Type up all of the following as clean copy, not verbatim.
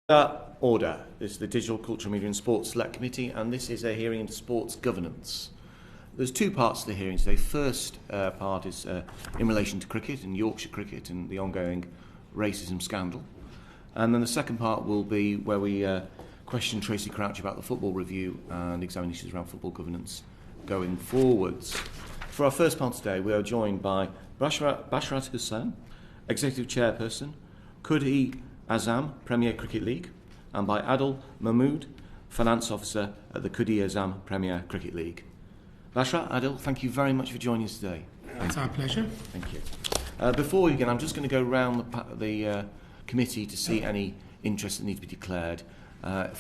Order. This is the Digital, Cultural, Media and Sports Select Committee, and this is a hearing into sports governance. There's two parts to the hearing today. First part is in relation to cricket and Yorkshire cricket and the ongoing racism scandal. And then the second part will be where we question Tracey about the football review and examine issues around football governance going forwards. For our first part today, we are joined by Basharat Hussain, Executive Chairperson, Quaid Azam, Premier Cricket League, and by Adil, Mehmood, Finance Officer at the Quaid Azam Premier Cricket League. Basharat, Adil, thank you very much for joining us today. It's our pleasure. Thank you. Before we begin, I'm just going to go around the committee to see any interest that needs to be declared. I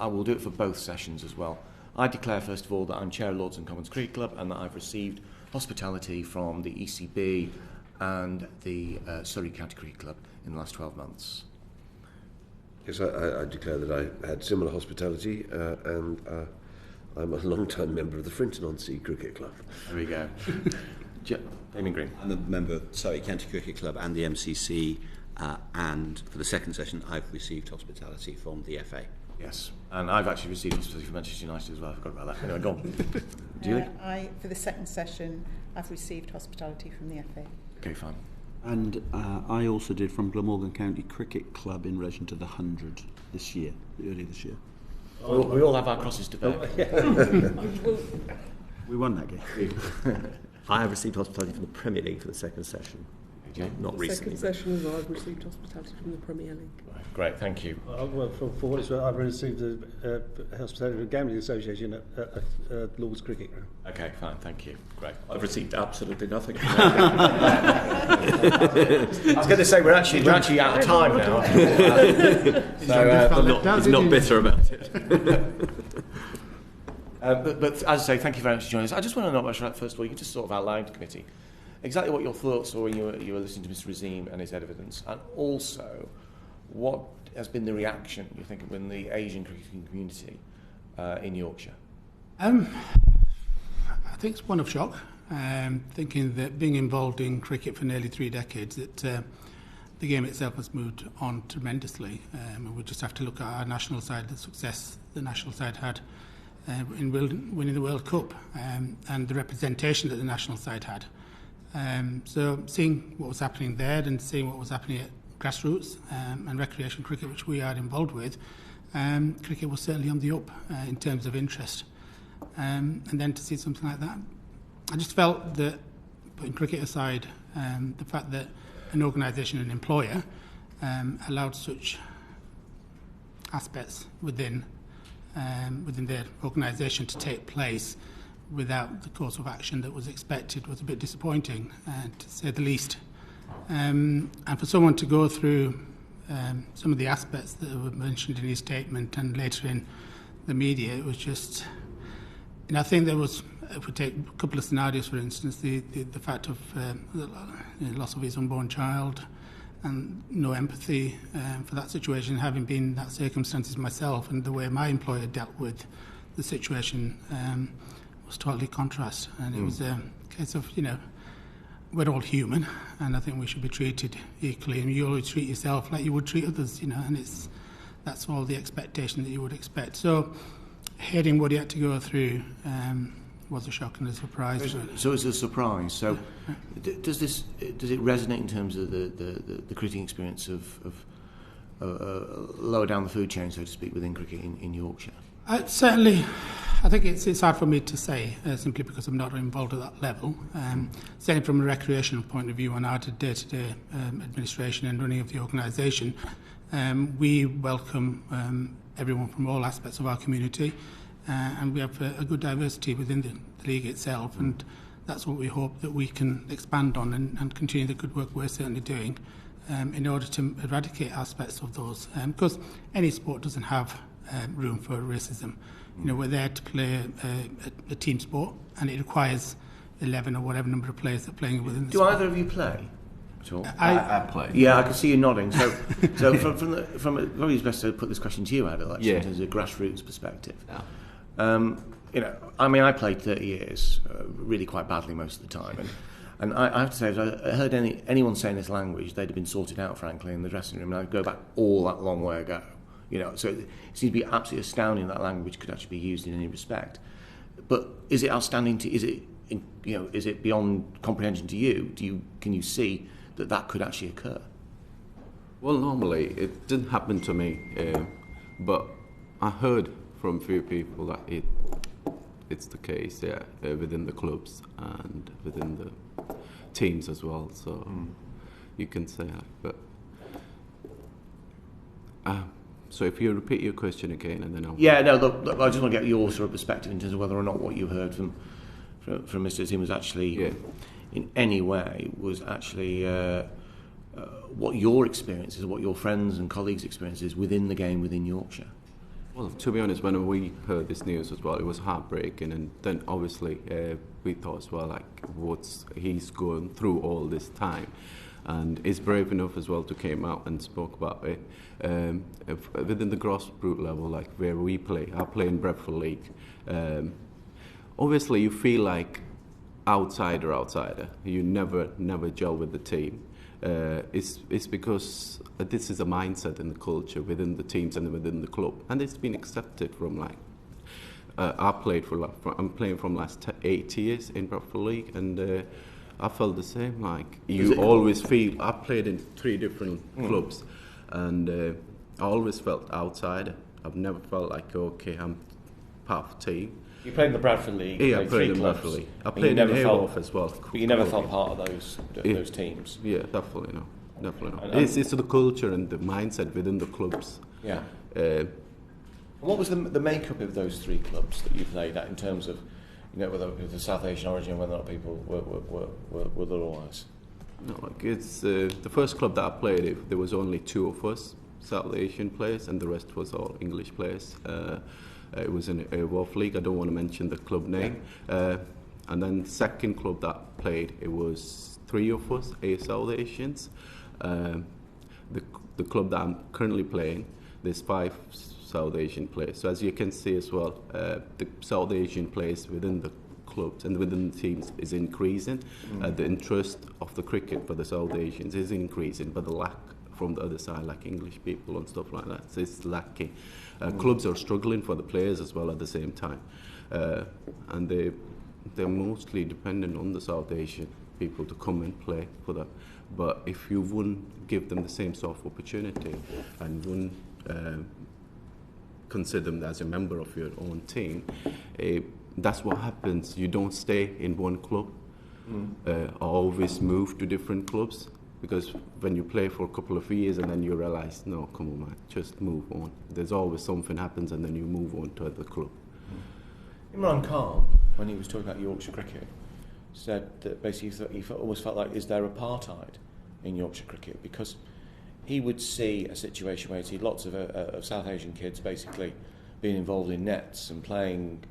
will do it for both sessions as well. I declare, first of all, that I'm Chair of Lords and Commons Cricket Club and that I've received hospitality from the ECB and the Surrey County Cricket Club in the last 12 months. Yes, I declare that I had similar hospitality and I'm a long-time member of the Frinton-on-Sea Cricket Club. There we go. Damien Green. I'm a member of Surrey County Cricket Club and the MCC, and for the second session I've received hospitality from the FA. Yes, and I've actually received hospitality from Manchester United as well. I forgot about that. Anyway, go on. Julie? For the second session, I've received hospitality from the FA. Okay, fine. And I also did from Glamorgan County Cricket Club in relation to the 100 earlier this year. We all have our crosses to bear. We won that game. I have received hospitality from the Premier League for the second session. Okay. Not recently. Second session, I've received hospitality from the Premier League. Right, great, thank you. Well, for what it's worth, I've received the hospitality of the Gambling Association at Lord's Cricket Ground. Okay, fine, thank you. Great. I've received absolutely nothing. I was going to say we're actually out of time now. He's not bitter about it. But as I say, thank you very much for joining us. I just want to know, Basharat, first of all, you can just sort of outline to the committee exactly what your thoughts were when you were listening to Mr. Azam and his evidence, and also what has been the reaction, you think, within the Asian cricketing community in Yorkshire? I think it's one of shock, thinking that being involved in cricket for nearly 3 decades, that the game itself has moved on tremendously. We just have to look at our national side, the success the national side had in winning the World Cup, and the representation that the national side had. So seeing what was happening there and seeing what was happening at grassroots and recreation cricket, which we are involved with, cricket was certainly on the up in terms of interest. And then to see something like that, I just felt that, putting cricket aside, the fact that an organisation, an employer, allowed such aspects within their organisation to take place without the course of action that was expected was a bit disappointing, to say the least. And for someone to go through some of the aspects that were mentioned in his statement and later in the media, it was just... I think there was, if we take a couple of scenarios, for instance, the fact of the loss of his unborn child and no empathy for that situation, having been in that circumstances myself, and the way my employer dealt with the situation was totally contrast. And it was a case of, we're all human, and I think we should be treated equally, and you always treat yourself like you would treat others, and that's all the expectation that you would expect. So hearing what he had to go through was a shock and a surprise. So it's a surprise. So does it resonate in terms of the cricketing experience of lower down the food chain, so to speak, within cricket in Yorkshire? Certainly, I think it's hard for me to say, simply because I'm not involved at that level. Certainly from a recreational point of view, on our day-to-day administration and running of the organisation, we welcome everyone from all aspects of our community, and we have a good diversity within the league itself, and that's what we hope that we can expand on and continue the good work we're certainly doing in order to eradicate aspects of those, because any sport doesn't have room for racism. We're there to play a team sport, and it requires 11 or whatever number of players that are playing within the sport. Do either of you play at all? I play. Yeah, I can see you nodding. So from probably it's best to put this question to you, Adil, actually, in terms of a grassroots perspective. Yeah. I played 30 years, really quite badly most of the time, and I have to say, if I heard anyone saying this language, they'd have been sorted out, frankly, in the dressing room. And I'd go back all that long way ago. So it seems to be absolutely astounding that language could actually be used in any respect. But is it outstanding is it beyond comprehension to you? Can you see that could actually occur? Well, normally it didn't happen to me, but I heard from a few people that it's the case, within the clubs and within the teams as well. So you can say that. But so if you repeat your question again, and then I'll... Yeah, no, look, I just want to get your sort of perspective in terms of whether or not what you heard from Mr. Azam was actually, in any way, was actually what your experiences, what your friends and colleagues' experiences within the game within Yorkshire. Well, to be honest, when we heard this news as well, it was heartbreaking, and then obviously we thought as well, like, what's he's going through all this time, and he's brave enough as well to came out and spoke about it. Within the grassroots level, like where we play, I play in Bradford League. Obviously, you feel like outsider. You never gel with the team. It's because this is a mindset in the culture within the teams and within the club, and it's been accepted from like I'm playing from last 8 years in Bradford League, and I felt the same. Like you always feel. I played in 3 different clubs, and I always felt outsider. I've never felt like okay, I'm part of the team. You played in the Bradford League. Yeah, I played in Bradford League. I played in Hayworth as well. But you never felt part of those teams. Yeah, definitely no. It's the culture and the mindset within the clubs. Yeah. What was the makeup of those 3 clubs that you played at in terms of, whether it was the South Asian origin, whether or not people were otherwise? No, like it's the first club that I played in, there was only 2 of us, South Asian players, and the rest was all English players. It was in a Wolf League. I don't want to mention the club name. And then the second club that I played, it was 3 of us, 8 South Asians. The club that I'm currently playing, there's 5 South Asian players. So as you can see as well, the South Asian players within the clubs and within the teams is increasing. The interest of the cricket for the South Asians is increasing, but the lack from the other side, like English people and stuff like that, so it's lacking. Clubs are struggling for the players as well at the same time, and they're mostly dependent on the South Asian people to come and play for them. But if you wouldn't give them the same sort of opportunity and wouldn't consider them as a member of your own team, that's what happens. You don't stay in one club. Always move to different clubs. Because when you play for a couple of years and then you realise, no, come on, man, just move on. There's always something happens and then you move on to the club. Imran Khan, when he was talking about Yorkshire cricket, said that basically he almost felt like, is there apartheid in Yorkshire cricket? Because he would see a situation where he'd see lots of South Asian kids basically being involved in nets and playing,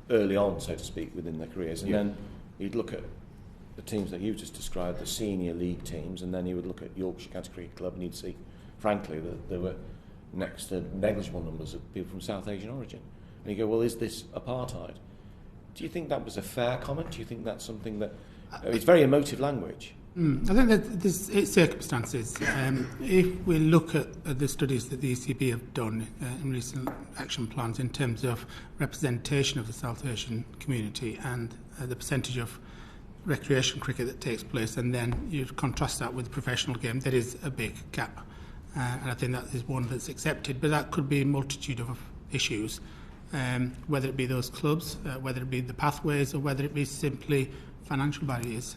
early on, so to speak, within their careers. And then he'd look at the teams that you've just described, the senior league teams, and then he would look at Yorkshire County Cricket Club and he'd see, frankly, that there were next to negligible numbers of people from South Asian origin. And he'd go, well, is this apartheid? Do you think that was a fair comment? Do you think that's something that... it's very emotive language. I think that it's circumstances. If we look at the studies that the ECB have done in recent action plans in terms of representation of the South Asian community and the percentage of recreation cricket that takes place, and then you contrast that with the professional game, there is a big gap. And I think that is one that's accepted, but that could be a multitude of issues, whether it be those clubs, whether it be the pathways, or whether it be simply financial barriers.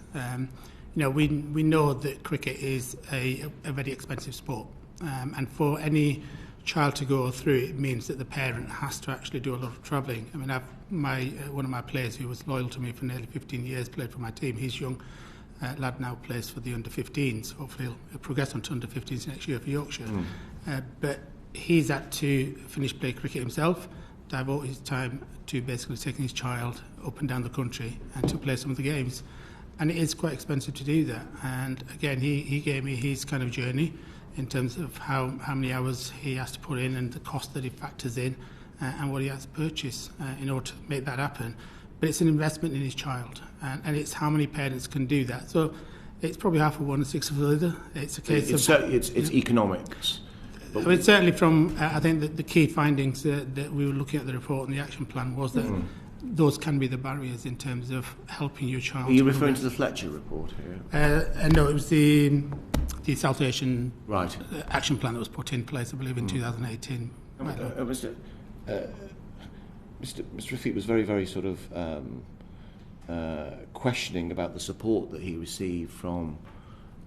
We know that cricket is a very expensive sport, and for any child to go through it means that the parent has to actually do a lot of travelling. I mean, one of my players who was loyal to me for nearly 15 years played for my team. His young lad now plays for the under-15s. Hopefully he'll progress on to under-15s next year for Yorkshire. But he's had to finish play cricket himself, devote his time to basically taking his child up and down the country and to play some of the games. And it is quite expensive to do that. And again, he gave me his kind of journey in terms of how many hours he has to put in and the cost that he factors in and what he has to purchase in order to make that happen. But it's an investment in his child, and it's how many parents can do that. So it's probably half of one and 6 of the other. It's a case it's economics. But I mean, certainly from, I think that the key findings that we were looking at the report and the action plan was that those can be the barriers in terms of helping your child. Are you referring to the Fletcher report here? No, it was the South Asian Right. action plan that was put in place, I believe, in 2018. Mr. Rafiq was very, very sort of questioning about the support that he received from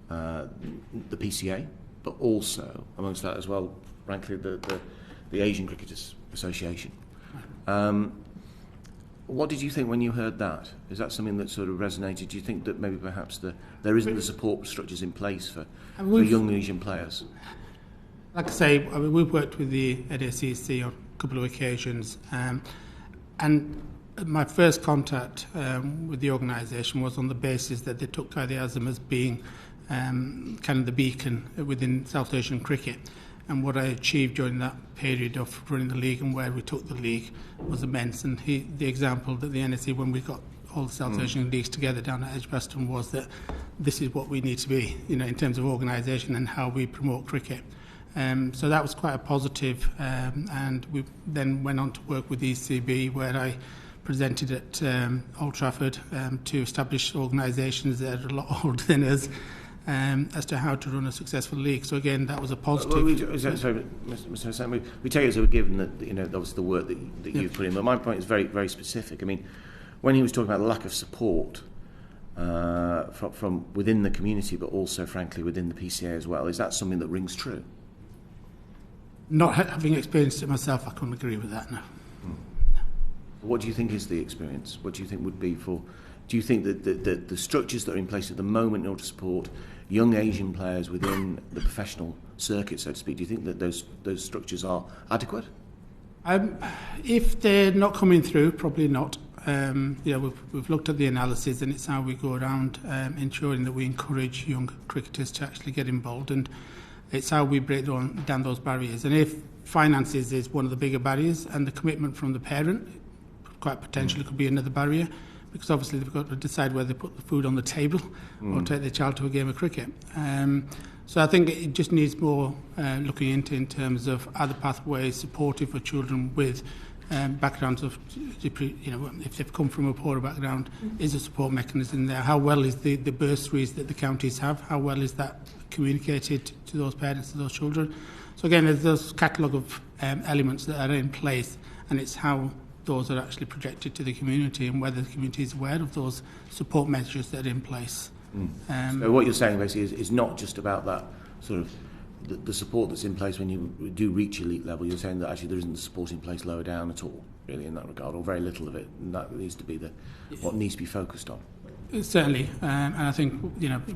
the PCA, but also, amongst that as well, frankly, the Asian Cricketers Association. What did you think when you heard that? Is that something that sort of resonated? Do you think that maybe perhaps there isn't the support structures in place for young Asian players? Like I say, I mean, we've worked with the NACC on a couple of occasions, and my first contact with the organisation was on the basis that they took the Azam as being kind of the beacon within South Asian cricket. And what I achieved during that period of running the league and where we took the league was immense. And the example that the NSC, when we got all the South Asian leagues together down at Edgbaston, was that this is what we need to be, in terms of organisation and how we promote cricket. So that was quite a positive. And we then went on to work with ECB, where I presented at Old Trafford to establish organisations that are a lot older than us, as to how to run a successful league. So again, that was a positive. Sorry, Mr. Hussain, we take it as a given that obviously the work that you've put in. But my point is very, very specific. I mean, when he was talking about the lack of support from within the community, but also, frankly, within the PCA as well, is that something that rings true? Not having experienced it myself, I couldn't agree with that. No. What do you think is the experience? What do you think would be for? Do you think that the structures that are in place at the moment in order to support young Asian players within the professional circuit, so to speak, do you think that those structures are adequate? If they're not coming through, probably not. We've looked at the analysis, and it's how we go around ensuring that we encourage young cricketers to actually get involved, and it's how we break down those barriers. And if finances is one of the bigger barriers, and the commitment from the parent, quite potentially could be another barrier, because obviously they've got to decide whether they put the food on the table or take their child to a game of cricket. So I think it just needs more looking into in terms of other pathways supportive for children with backgrounds of, if they've come from a poorer background, is a support mechanism there? How well is the bursaries that the counties have? How well is that communicated to those parents, to those children? So again, there's those catalogue of elements that are in place, and it's how those are actually projected to the community and whether the community is aware of those support measures that are in place. So what you're saying basically is not just about that sort of the support that's in place when you do reach elite level. You're saying that actually there isn't the support in place lower down at all, really, in that regard, or very little of it, and that needs to be what needs to be focused on. Certainly, and I think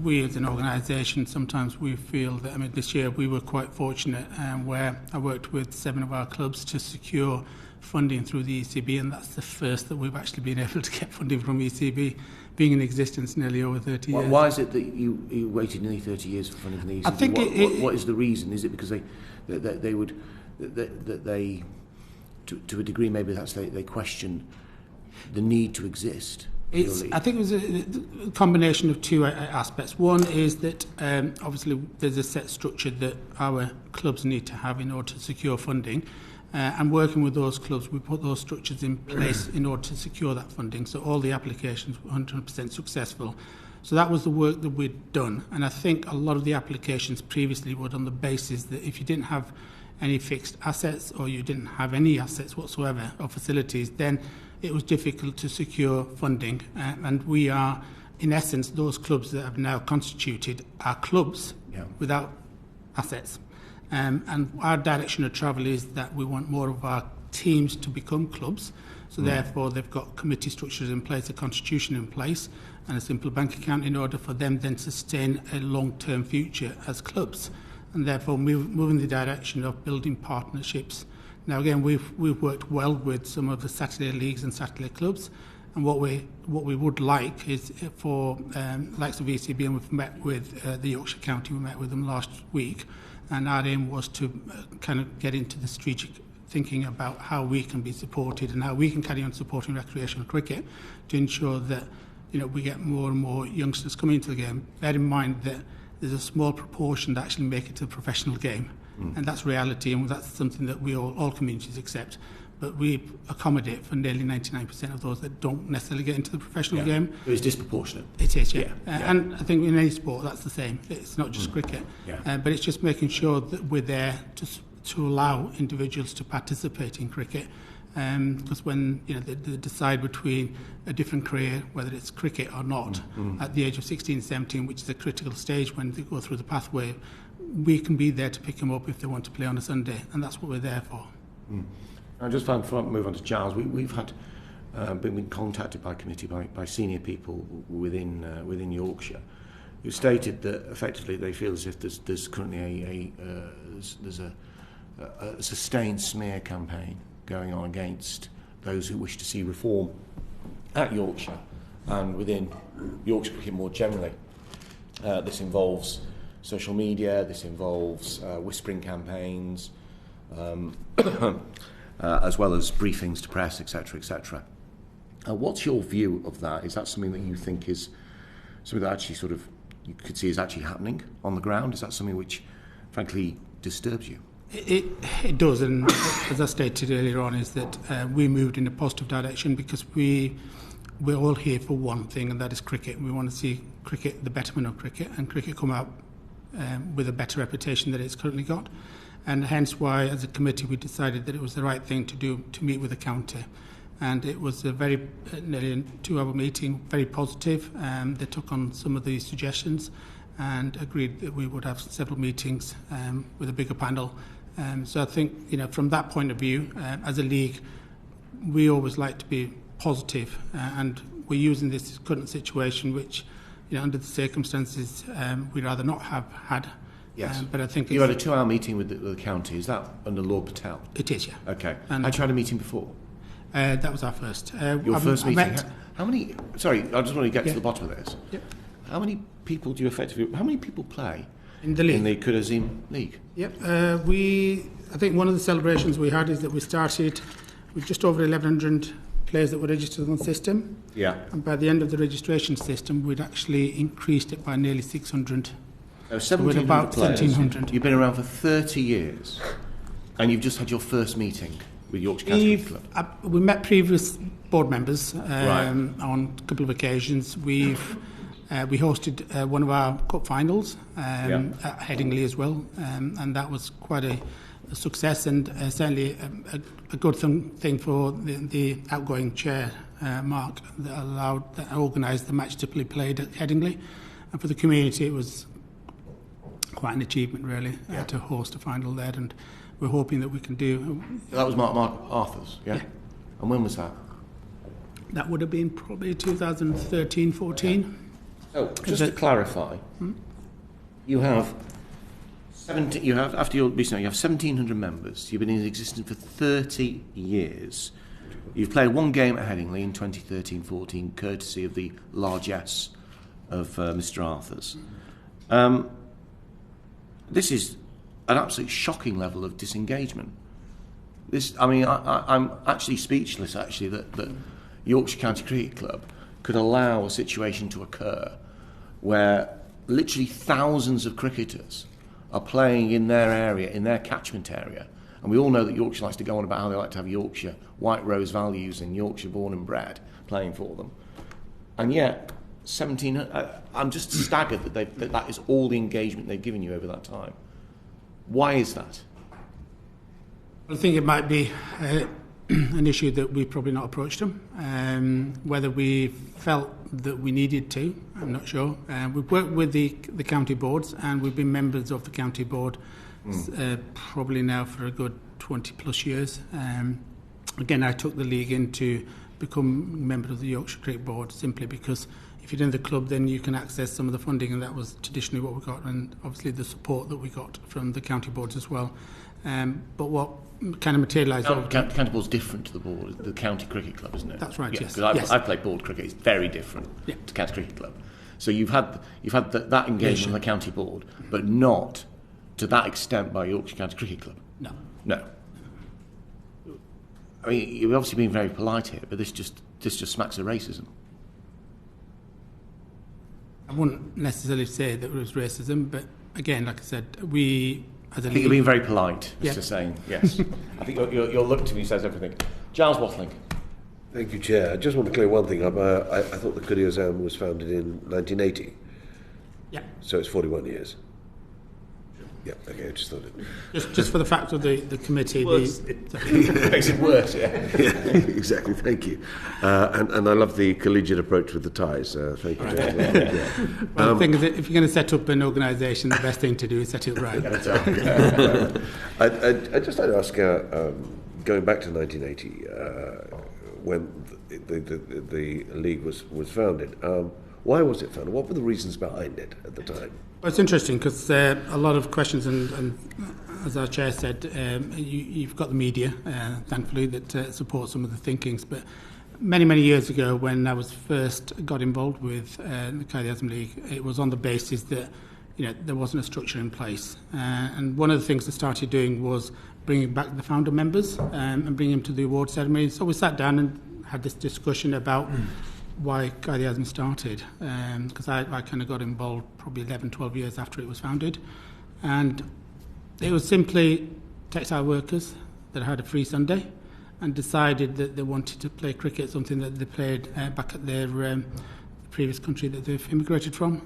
we as an organisation sometimes we feel that this year we were quite fortunate where I worked with 7 of our clubs to secure funding through the ECB, and that's the first that we've actually been able to get funding from ECB, being in existence nearly over 30 years. Why is it that you waited nearly 30 years for funding from the ECB? I think what is the reason? Is it because they would to a degree maybe they question the need to exist? I think it was a combination of two aspects. One is that obviously there's a set structure that our clubs need to have in order to secure funding. And working with those clubs, we put those structures in place in order to secure that funding. So all the applications were 100% successful. So that was the work that we'd done. And I think a lot of the applications previously were on the basis that if you didn't have any fixed assets or you didn't have any assets whatsoever or facilities, then it was difficult to secure funding. And we are, in essence, those clubs that have now constituted are clubs without assets. And our direction of travel is that we want more of our teams to become clubs. So therefore, they've got committee structures in place, a constitution in place, and a simple bank account in order for them then to sustain a long-term future as clubs. And therefore, moving the direction of building partnerships. Now, again, we've worked well with some of the Saturday leagues and Saturday clubs. And what we would like is for likes of ECB, and we've met with the Yorkshire County, we met with them last week, and our aim was to kind of get into the strategic thinking about how we can be supported and how we can carry on supporting recreational cricket to ensure that we get more and more youngsters coming into the game. Bear in mind that there's a small proportion that actually make it to the professional game. and that's reality, and that's something that we all communities accept. But we accommodate for nearly 99% of those that don't necessarily get into the professional game. It's disproportionate. It is, yeah. And I think in any sport that's the same. It's not just cricket, but it's just making sure that we're there to allow individuals to participate in cricket. Because when they decide between a different career, whether it's cricket or not, at the age of 16, 17, which is a critical stage when they go through the pathway, we can be there to pick them up if they want to play on a Sunday, and that's what we're there for. I just found, before I move on to Giles, we've had been contacted by committee by senior people within Yorkshire who stated that effectively they feel as if there's currently a sustained smear campaign going on against those who wish to see reform at Yorkshire and within Yorkshire cricket more generally. This involves social media, this involves whispering campaigns, as well as briefings to press, etc., etc. What's your view of that? Is that something that you think is something that actually sort of you could see is actually happening on the ground? Is that something which, frankly, disturbs you? It does, and as I stated earlier on, is that we moved in a positive direction because we're all here for one thing, and that is cricket. We want to see cricket, the betterment of cricket, and cricket come out with a better reputation than it's currently got. And hence why, as a committee, we decided that it was the right thing to do to meet with the county. And it was a nearly a 2-hour meeting, very positive. They took on some of the suggestions and agreed that we would have several meetings with a bigger panel. So I think, from that point of view, as a league, we always like to be positive, and we're using this current situation, which, under the circumstances, we'd rather not have had. Yes, but I think you had a 2-hour meeting with the county. Is that under Lord Patel? It is, yeah. Okay. And I tried a meeting before. That was our first. Your first meeting. How many? Sorry, I just want to get to the bottom of this. Yep. How many people do you effectively? How many people play in the league? In the Azam League? Yep. I think one of the celebrations we had is that we started with just over 1,100 players that were registered on the system. Yeah. And by the end of the registration system, we'd actually increased it by nearly 600. 1,700 about players. 1,700. You've been around for 30 years, and you've just had your first meeting with Yorkshire County Cricket Club. We met previous board members Right. on a couple of occasions. We hosted one of our cup finals at Headingley as well, and that was quite a success, and certainly a good thing for the outgoing chair, Mark, that organised the match to be played at Headingley. And for the community, it was quite an achievement, really, to host a final there, and we're hoping that we can do. That was Mark Arthur's, yeah? And when was that? That would have been probably 2013-14. Oh, just to clarify, you have after your recent, you have 1,700 members. You've been in existence for 30 years. You've played one game at Headingley in 2013-14, courtesy of the largesse of Mr. Arthur's. This is an absolutely shocking level of disengagement. I'm actually speechless, actually, that Yorkshire County Cricket Club could allow a situation to occur where literally thousands of cricketers are playing in their area, in their catchment area. And we all know that Yorkshire likes to go on about how they like to have Yorkshire White Rose values and Yorkshire born and bred playing for them. And yet, I'm just staggered that is all the engagement they've given you over that time. Why is that? I think it might be an issue that we've probably not approached them. Whether we felt that we needed to, I'm not sure. We've worked with the county boards, and we've been members of the county board probably now for a good 20 plus years. Again, I took the league in to become a member of the Yorkshire Cricket Board simply because if you're in the club, then you can access some of the funding, and that was traditionally what we got, and obviously the support that we got from the county boards as well. But what kind of materialised... County board's different to the board, the county cricket club, isn't it? That's right, yes. Because I've played board cricket, it's very different to county cricket club. So you've had that engagement on the county board, but not to that extent by Yorkshire County Cricket Club. No. I mean, you've obviously been very polite here, but this just smacks of racism. I wouldn't necessarily say that it was racism, but again, like I said, we as a I think you're league. being very polite, Yeah. Mr. Sain. Yes. I think your look to me says everything. Giles Watling. Thank you, Chair. I just want to clear one thing up. I thought the Azam was founded in 1980, Yeah. so it's 41 years. Yeah, okay, I just thought it... Just for the fact of the committee. Makes it worse, yeah. Yeah, exactly, thank you. And I love the collegiate approach with the ties. Thank you, Chair. Well, the thing is, if you're going to set up an organisation, the best thing to do is set it right. I'd just like to ask, going back to 1980, when the league was founded, why was it founded? What were the reasons behind it at the time? Well, it's interesting because a lot of questions, and as our chair said, you've got the media, thankfully, that support some of the thinkings. But many years ago, when I was first got involved with the Quaid Azam League, it was on the basis that there wasn't a structure in place. And one of the things I started doing was bringing back the founder members and bringing them to the award ceremony. So we sat down and had this discussion about why Quaid Azam started, because I kind of got involved probably 11-12 years after it was founded, and it was simply textile workers that had a free Sunday and decided that they wanted to play cricket, something that they played back at their previous country that they've immigrated from.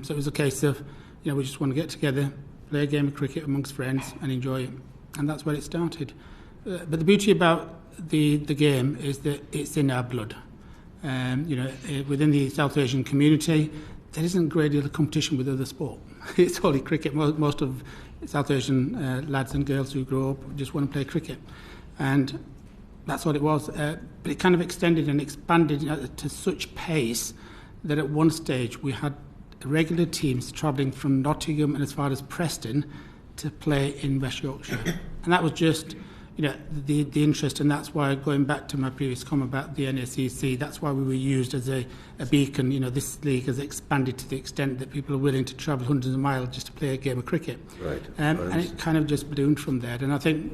So it was a case of we just want to get together, play a game of cricket amongst friends and enjoy it, and that's where it started. But the beauty about the game is that it's in our blood. Within the South Asian community, there isn't a great deal of competition with other sport. It's only cricket. Most of South Asian lads and girls who grow up just want to play cricket, and that's what it was. But it kind of extended and expanded to such pace that at one stage we had regular teams travelling from Nottingham and as far as Preston to play in West Yorkshire, and that was just the interest, and that's why, going back to my previous comment about the NACC, that's why we were used as a beacon. This league has expanded to the extent that people are willing to travel hundreds of miles just to play a game of cricket. Right. And it kind of just ballooned from there. And I think,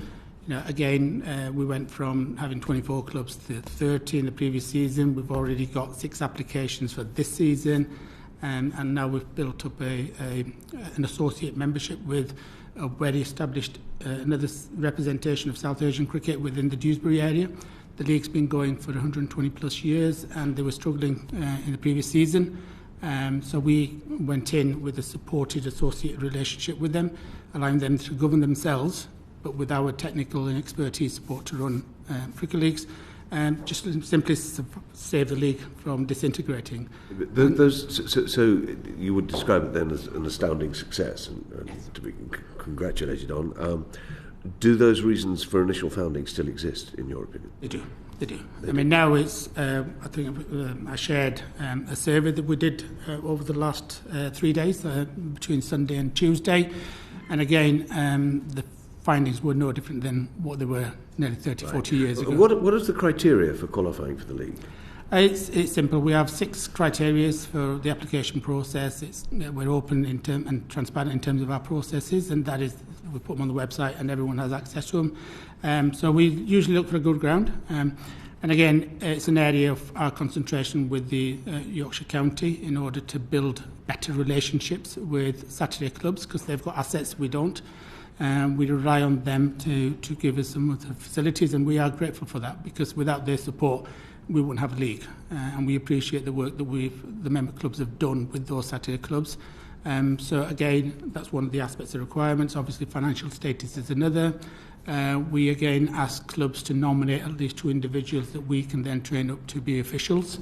again, we went from having 24 clubs to 30 in the previous season. We've already got 6 applications for this season, and now we've built up an associate membership with a very established another representation of South Asian cricket within the Dewsbury area. The league's been going for 120 plus years, and they were struggling in the previous season. So we went in with a supported associate relationship with them, allowing them to govern themselves, but with our technical and expertise support to run cricket leagues, and just simply save the league from disintegrating. So you would describe it then as an astounding success and to be congratulated on. Do those reasons for initial founding still exist, in your opinion? They do. I mean, now it's, I think I shared a survey that we did over the last 3 days, between Sunday and Tuesday. And again, the findings were no different than what they were nearly 30, 40 years ago. What is the criteria for qualifying for the league? It's simple. We have 6 criteria for the application process. We're open and transparent in terms of our processes, and that is, we put them on the website and everyone has access to them. So we usually look for a good ground. And again, it's an area of our concentration with the Yorkshire County in order to build better relationships with Saturday clubs, because they've got assets we don't. We rely on them to give us some of the facilities, and we are grateful for that, because without their support we wouldn't have a league, and we appreciate the work that the member clubs have done with those Saturday clubs. So again, that's one of the aspects of requirements. Obviously financial status is another. We again ask clubs to nominate at least 2 individuals that we can then train up to be officials.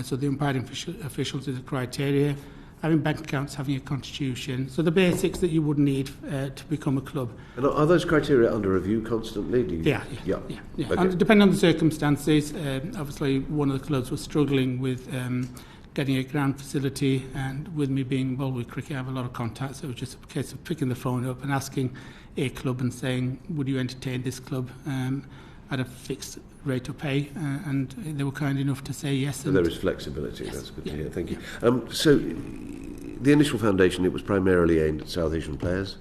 So the umpiring officials is a criteria. Having bank accounts, having a constitution. So the basics that you would need to become a club. And are those criteria under review constantly? Yeah. Okay. And depending on the circumstances, obviously one of the clubs was struggling with getting a ground facility, and with me being involved with cricket, I have a lot of contacts. So it was just a case of picking the phone up and asking a club and saying, would you entertain this club at a fixed rate of pay, and they were kind enough to say yes. So there is flexibility. Yes. That's good to hear. Thank you. So the initial foundation, it was primarily aimed at South Asian players.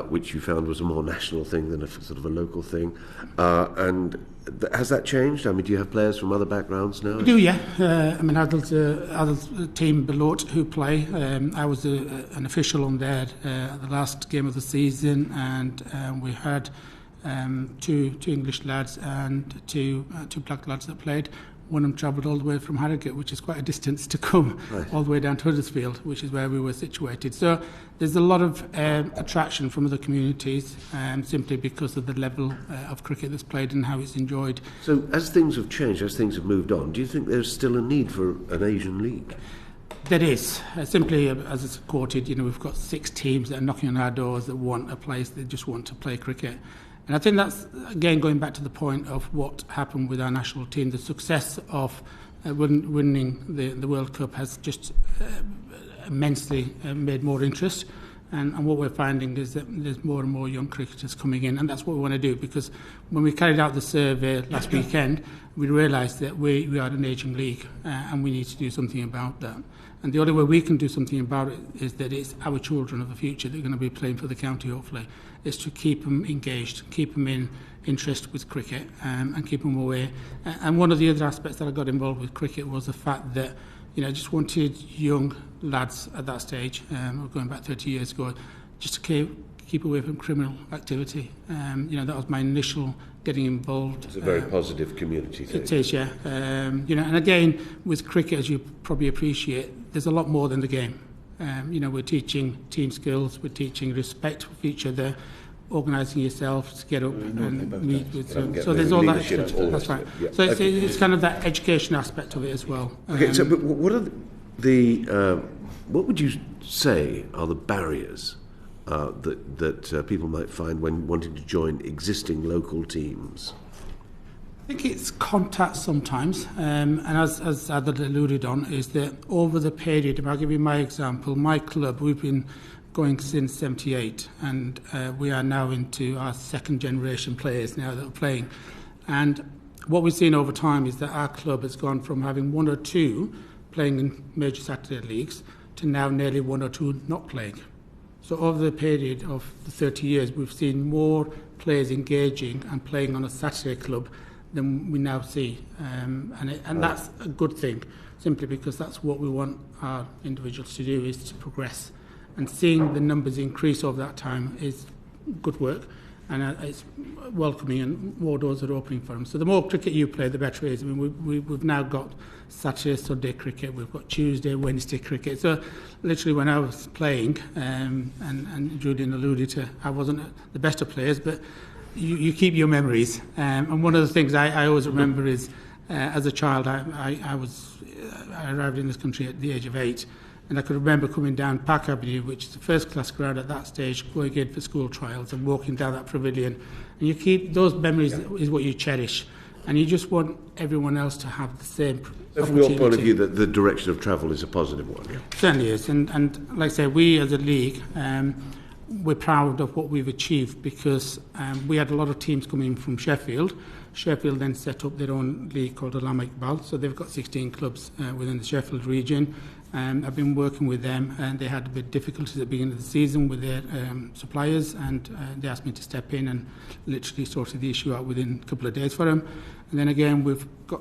which you found was a more national thing than a sort of a local thing. Has that changed? I mean, do you have players from other backgrounds now? We do, yeah. Adil's team below who play. I was an official on there at the last game of the season, and we had two English lads and two black lads that played. One of them travelled all the way from Harrogate, which is quite a distance to come, right, all the way down to Huddersfield, which is where we were situated. So there's a lot of attraction from other communities, simply because of the level of cricket that's played and how it's enjoyed. So as things have changed, as things have moved on, do you think there's still a need for an Asian league? There is. Simply, as it's quoted, we've got 6 teams that are knocking on our doors that want a place, they just want to play cricket. And I think that's, again, going back to the point of what happened with our national team. The success of winning the World Cup has just immensely made more interest. And what we're finding is that there's more and more young cricketers coming in. And that's what we want to do, because when we carried out the survey last weekend, we realised that we are an ageing league and we need to do something about that. And the only way we can do something about it is that it's our children of the future that are going to be playing for the county, hopefully, is to keep them engaged, keep them in interest with cricket and keep them away. And one of the other aspects that I got involved with cricket was the fact that I just wanted young lads at that stage, going back 30 years ago, just to keep away from criminal activity. That was my initial getting involved. It's a very positive community thing. It is, yeah. And again, with cricket, as you probably appreciate, there's a lot more than the game. We're teaching team skills, we're teaching respect for each other, organising yourself to get up and meet with them. So there's all that. That's right. Yeah. So it's kind of that education aspect of it as well. Okay, but what are what would you say are the barriers that people might find when wanting to join existing local teams? I think it's contact sometimes, and as Adil alluded on, is that over the period, if I'll give you my example, my club, we've been going since 78, and we are now into our second generation players now that are playing. And what we've seen over time is that our club has gone from having 1 or 2 playing in major Saturday leagues to now nearly 1 or 2 not playing. So over the period of the 30 years, we've seen more players engaging and playing on a Saturday club than we now see. And that's a good thing, simply because that's what we want our individuals to do, is to progress. And seeing the numbers increase over that time is good work, and it's welcoming, and more doors are opening for them. So the more cricket you play, the better it is. I mean, we've now got Saturday, Sunday cricket, we've got Tuesday, Wednesday cricket. So literally when I was playing, and Julian alluded to, I wasn't the best of players, but you keep your memories. And one of the things I always remember is, as a child, I arrived in this country at the age of 8, and I could remember coming down Park Avenue, which is the first class ground at that stage, going in for school trials and walking down that pavilion. And you keep those memories, is what you cherish. And you just want everyone else to have the same opportunity. From your point of view, the direction of travel is a positive one. Yeah? Certainly is. And like I say, we as a league, we're proud of what we've achieved, because we had a lot of teams coming from Sheffield. Sheffield then set up their own league called Allama Iqbal, so they've got 16 clubs within the Sheffield region. I've been working with them, and they had a bit of difficulties at the beginning of the season with their suppliers, and they asked me to step in and literally sorted the issue out within a couple of days for them. And then again,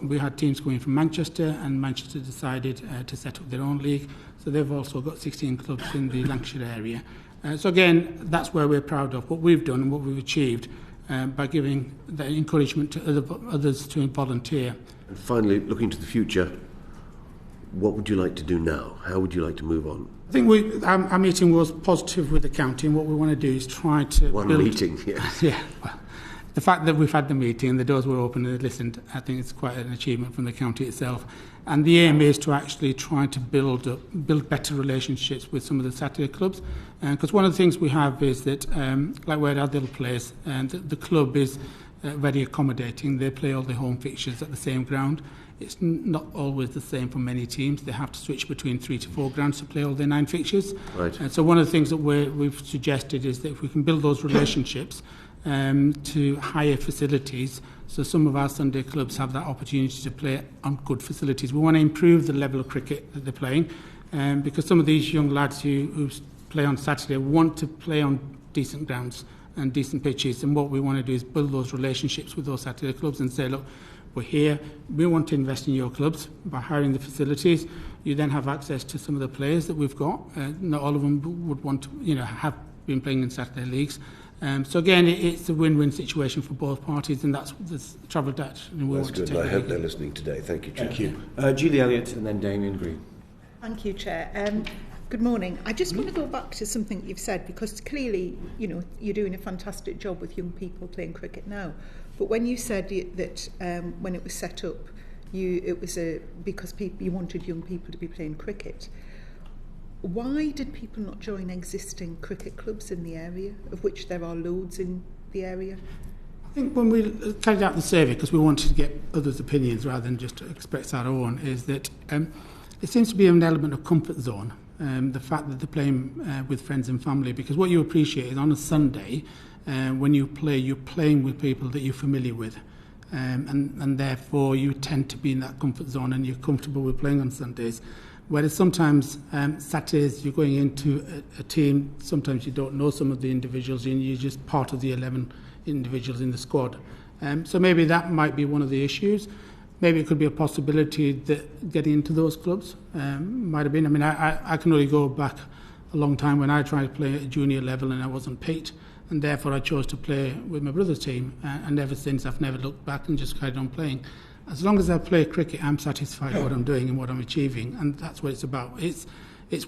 we had teams coming from Manchester, and Manchester decided to set up their own league, so they've also got 16 clubs in the Lancashire area. So again, that's where we're proud of what we've done and what we've achieved by giving the encouragement to others to volunteer. And finally, looking to the future, what would you like to do now? How would you like to move on? I think our meeting was positive with the county, and what we want to do is try to build... meeting, yes. Yeah. Well, the fact that we've had the meeting and the doors were open and they listened, I think it's quite an achievement from the county itself. And the aim is to actually try to build better relationships with some of the Saturday clubs. Because one of the things we have is that, like where Adil plays, and the club is very accommodating. They play all their home fixtures at the same ground. It's not always the same for many teams. They have to switch between 3 to 4 grounds to play all their 9 fixtures. Right. And so one of the things that we've suggested is that if we can build those relationships to higher facilities, so some of our Sunday clubs have that opportunity to play on good facilities. We want to improve the level of cricket that they're playing, because some of these young lads who play on Saturday want to play on decent grounds and decent pitches. And what we want to do is build those relationships with those Saturday clubs and say, look, we're here, we want to invest in your clubs by hiring the facilities. You then have access to some of the players that we've got. Not all of them would want to, have been playing in Saturday leagues. So again, it's a win-win situation for both parties, and that's the travel direction we want to take. That's good. I hope they're listening today. Thank you, Chair. Thank you. Julie Elliott and then Damien Green. Thank you, Chair. Good morning. I just want to go back to something you've said, because clearly, you're doing a fantastic job with young people playing cricket now. But when you said that when it was set up, it was because you wanted young people to be playing cricket. Why did people not join existing cricket clubs in the area, of which there are loads in the area? I think when we carried out the survey, because we wanted to get others' opinions rather than just to express our own, is that it seems to be an element of comfort zone. The fact that they're playing with friends and family, because what you appreciate is on a Sunday, when you play, you're playing with people that you're familiar with, and therefore you tend to be in that comfort zone and you're comfortable with playing on Sundays. Whereas sometimes Saturdays you're going into a team, sometimes you don't know some of the individuals and you're just part of the 11 individuals in the squad. So maybe that might be one of the issues. Maybe it could be a possibility that getting into those clubs might have been. I mean, I can only go back a long time when I tried to play at a junior level and I wasn't picked, and therefore I chose to play with my brother's team. And ever since, I've never looked back and just carried on playing. As long as I play cricket, I'm satisfied with what I'm doing and what I'm achieving, and that's what it's about. It's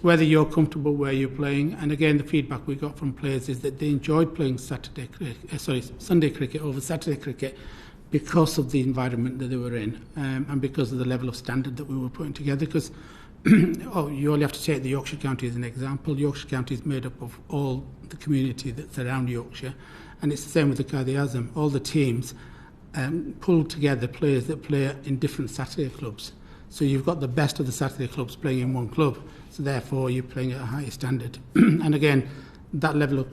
whether you're comfortable where you're playing. And again, the feedback we got from players is that they enjoyed playing Sunday cricket over Saturday cricket, because of the environment that they were in, and because of the level of standard that we were putting together. Because you only have to take the Yorkshire County as an example. Yorkshire County is made up of all the community that's around Yorkshire, and it's the same with the Quaid Azam. All the teams pull together players that play in different Saturday clubs. So you've got the best of the Saturday clubs playing in one club, so therefore you're playing at a higher standard. And again, that level of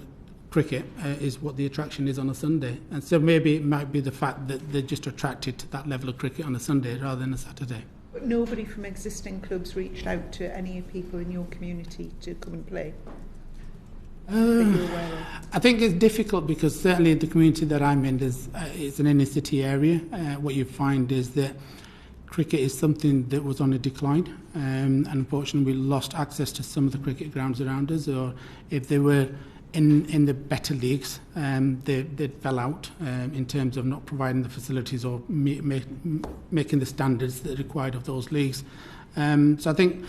cricket is what the attraction is on a Sunday. And so maybe it might be the fact that they're just attracted to that level of cricket on a Sunday rather than a Saturday. But nobody from existing clubs reached out to any people in your community to come and play? I think it's difficult because certainly the community that I'm in it's an inner city area. What you find is that cricket is something that was on a decline, and unfortunately we lost access to some of the cricket grounds around us, or if they were in the better leagues, they fell out in terms of not providing the facilities or making the standards that are required of those leagues. So I think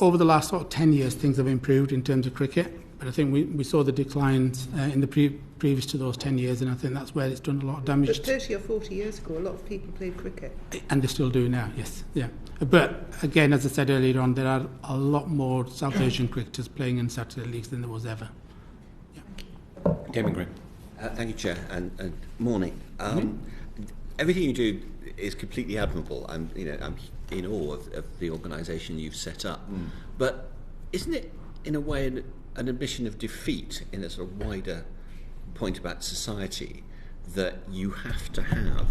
over the last 10 years things have improved in terms of cricket, but I think we saw the declines in the previous to those 10 years, and I think that's where it's done a lot of damage. But 30 or 40 years ago, a lot of people played cricket. And they still do now, yes. Yeah. But again, as I said earlier on, there are a lot more South Asian cricketers playing in Saturday leagues than there was ever. Yeah. Damien Green. Thank you, Chair, and morning. Everything you do is completely admirable. I'm in awe of the organisation you've set up. But isn't it, in a way, an admission of defeat in a sort of wider point about society, that you have to have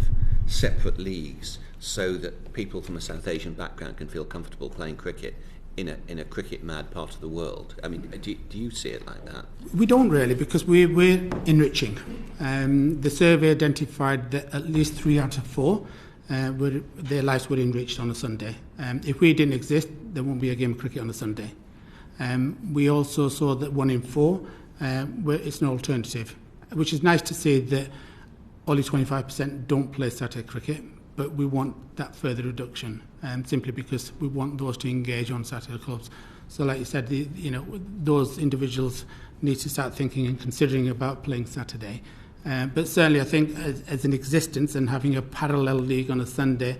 separate leagues so that people from a South Asian background can feel comfortable playing cricket in a cricket mad part of the world? I mean, do you see it like that? We don't really, because we're enriching. The survey identified that at least 3 out of 4 their lives were enriched on a Sunday. If we didn't exist, there won't be a game of cricket on a Sunday. We also saw that 1 in 4 it's an alternative, which is nice to see that only 25% don't play Saturday cricket, but we want that further reduction, simply because we want those to engage on Saturday clubs. So like you said, those individuals need to start thinking and considering about playing Saturday. But certainly I think as an existence and having a parallel league on a Sunday,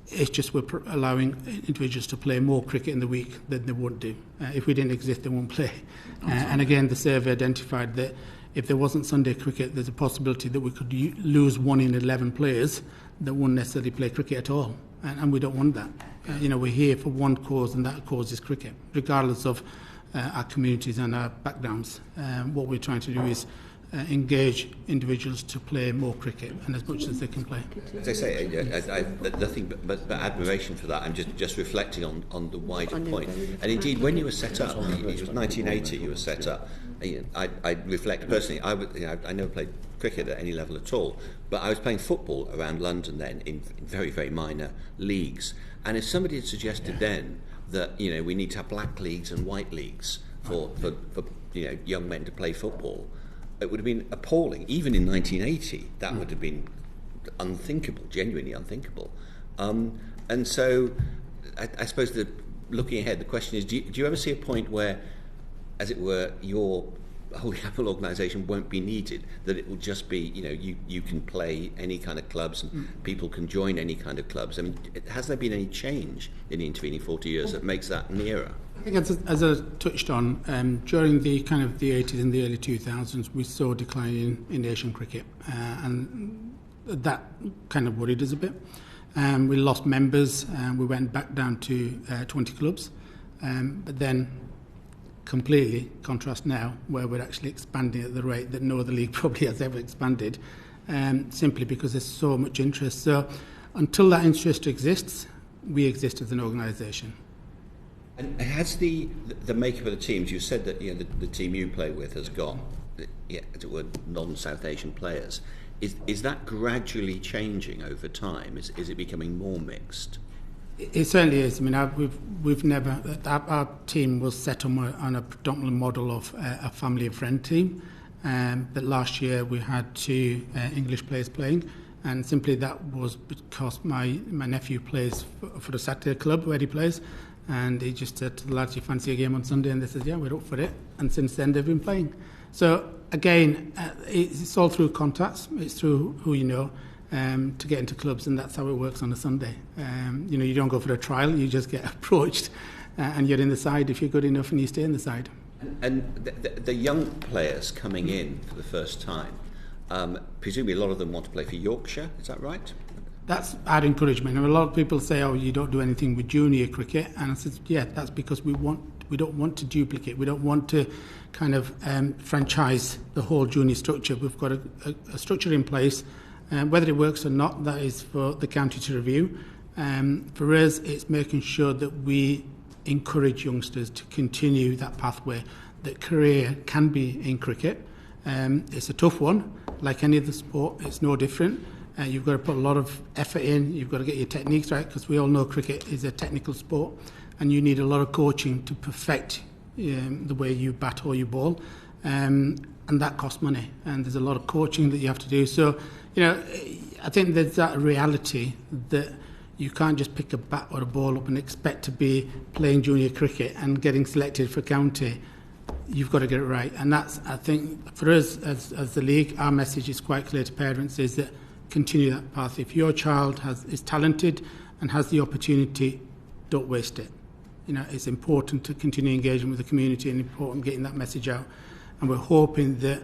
it's just we're allowing individuals to play more cricket in the week than they would do. If we didn't exist, they won't play. And again, the survey identified that if there wasn't Sunday cricket, there's a possibility that we could lose 1 in 11 players that won't necessarily play cricket at all. And we don't want that. We're here for one cause, and that cause is cricket, regardless of our communities and our backgrounds. What we're trying to do is engage individuals to play more cricket and as much as they can play. As I say, I nothing but admiration for that. I'm just reflecting on the wider point. And indeed, when you were set up, it was 1980 you were set up. I reflect personally, I never played cricket at any level at all, but I was playing football around London then in very, very minor leagues. And if somebody had suggested then that we need to have black leagues and white leagues for young men to play football, it would have been appalling. Even in 1980, that would have been unthinkable, genuinely unthinkable. And so, I suppose that looking ahead, the question is: do you ever see a point where, as it were, your Holy Apple organisation won't be needed? That it will just be, you can play any kind of clubs and people can join any kind of clubs. I mean, has there been any change in the intervening 40 years that makes that nearer? I think as I touched on, during the kind of the 80s and the early 2000s, we saw a decline in Asian cricket, and that kind of worried us a bit. We lost members, and we went back down to 20 clubs, but then completely contrast now, where we're actually expanding at the rate that no other league probably has ever expanded, simply because there's so much interest. So until that interest exists, we exist as an organisation. And has the makeup of the teams, you said that the team you play with has got, as it were, non-South Asian players. Is that gradually changing over time? Is it becoming more mixed? It certainly is. I mean, we've never. Our team was set on a predominant model of a family and friend team, but last year we had 2 English players playing, and simply that was because my nephew plays for the Saturday club where he plays, and he just said to the lads, "You fancy a game on Sunday?" And they said, "Yeah, we're up for it." And since then they've been playing. So again, it's all through contacts. It's through who you know. To get into clubs, and that's how it works on a Sunday. You don't go for a trial, you just get approached and you're in the side if you're good enough, and you stay in the side. And the young players coming in for the first time, presumably a lot of them want to play for Yorkshire, is that right? That's our encouragement. And a lot of people say, "Oh, you don't do anything with junior cricket," and I said, "Yeah, that's because we don't want to duplicate. We don't want to kind of franchise the whole junior structure. We've got a structure in place. Whether it works or not, that is for the county to review. For us, it's making sure that we encourage youngsters to continue that pathway, that career can be in cricket. It's a tough one. Like any other sport, it's no different. You've got to put a lot of effort in. You've got to get your techniques right, because we all know cricket is a technical sport, and you need a lot of coaching to perfect the way you bat or you ball. And that costs money, and there's a lot of coaching that you have to do. So, I think there's that reality that you can't just pick a bat or a ball up and expect to be playing junior cricket and getting selected for county. You've got to get it right. And that's, I think, for us as the league, our message is quite clear to parents, is that continue that path. If your child is talented and has the opportunity, don't waste it. It's important to continue engaging with the community, and important getting that message out. And we're hoping that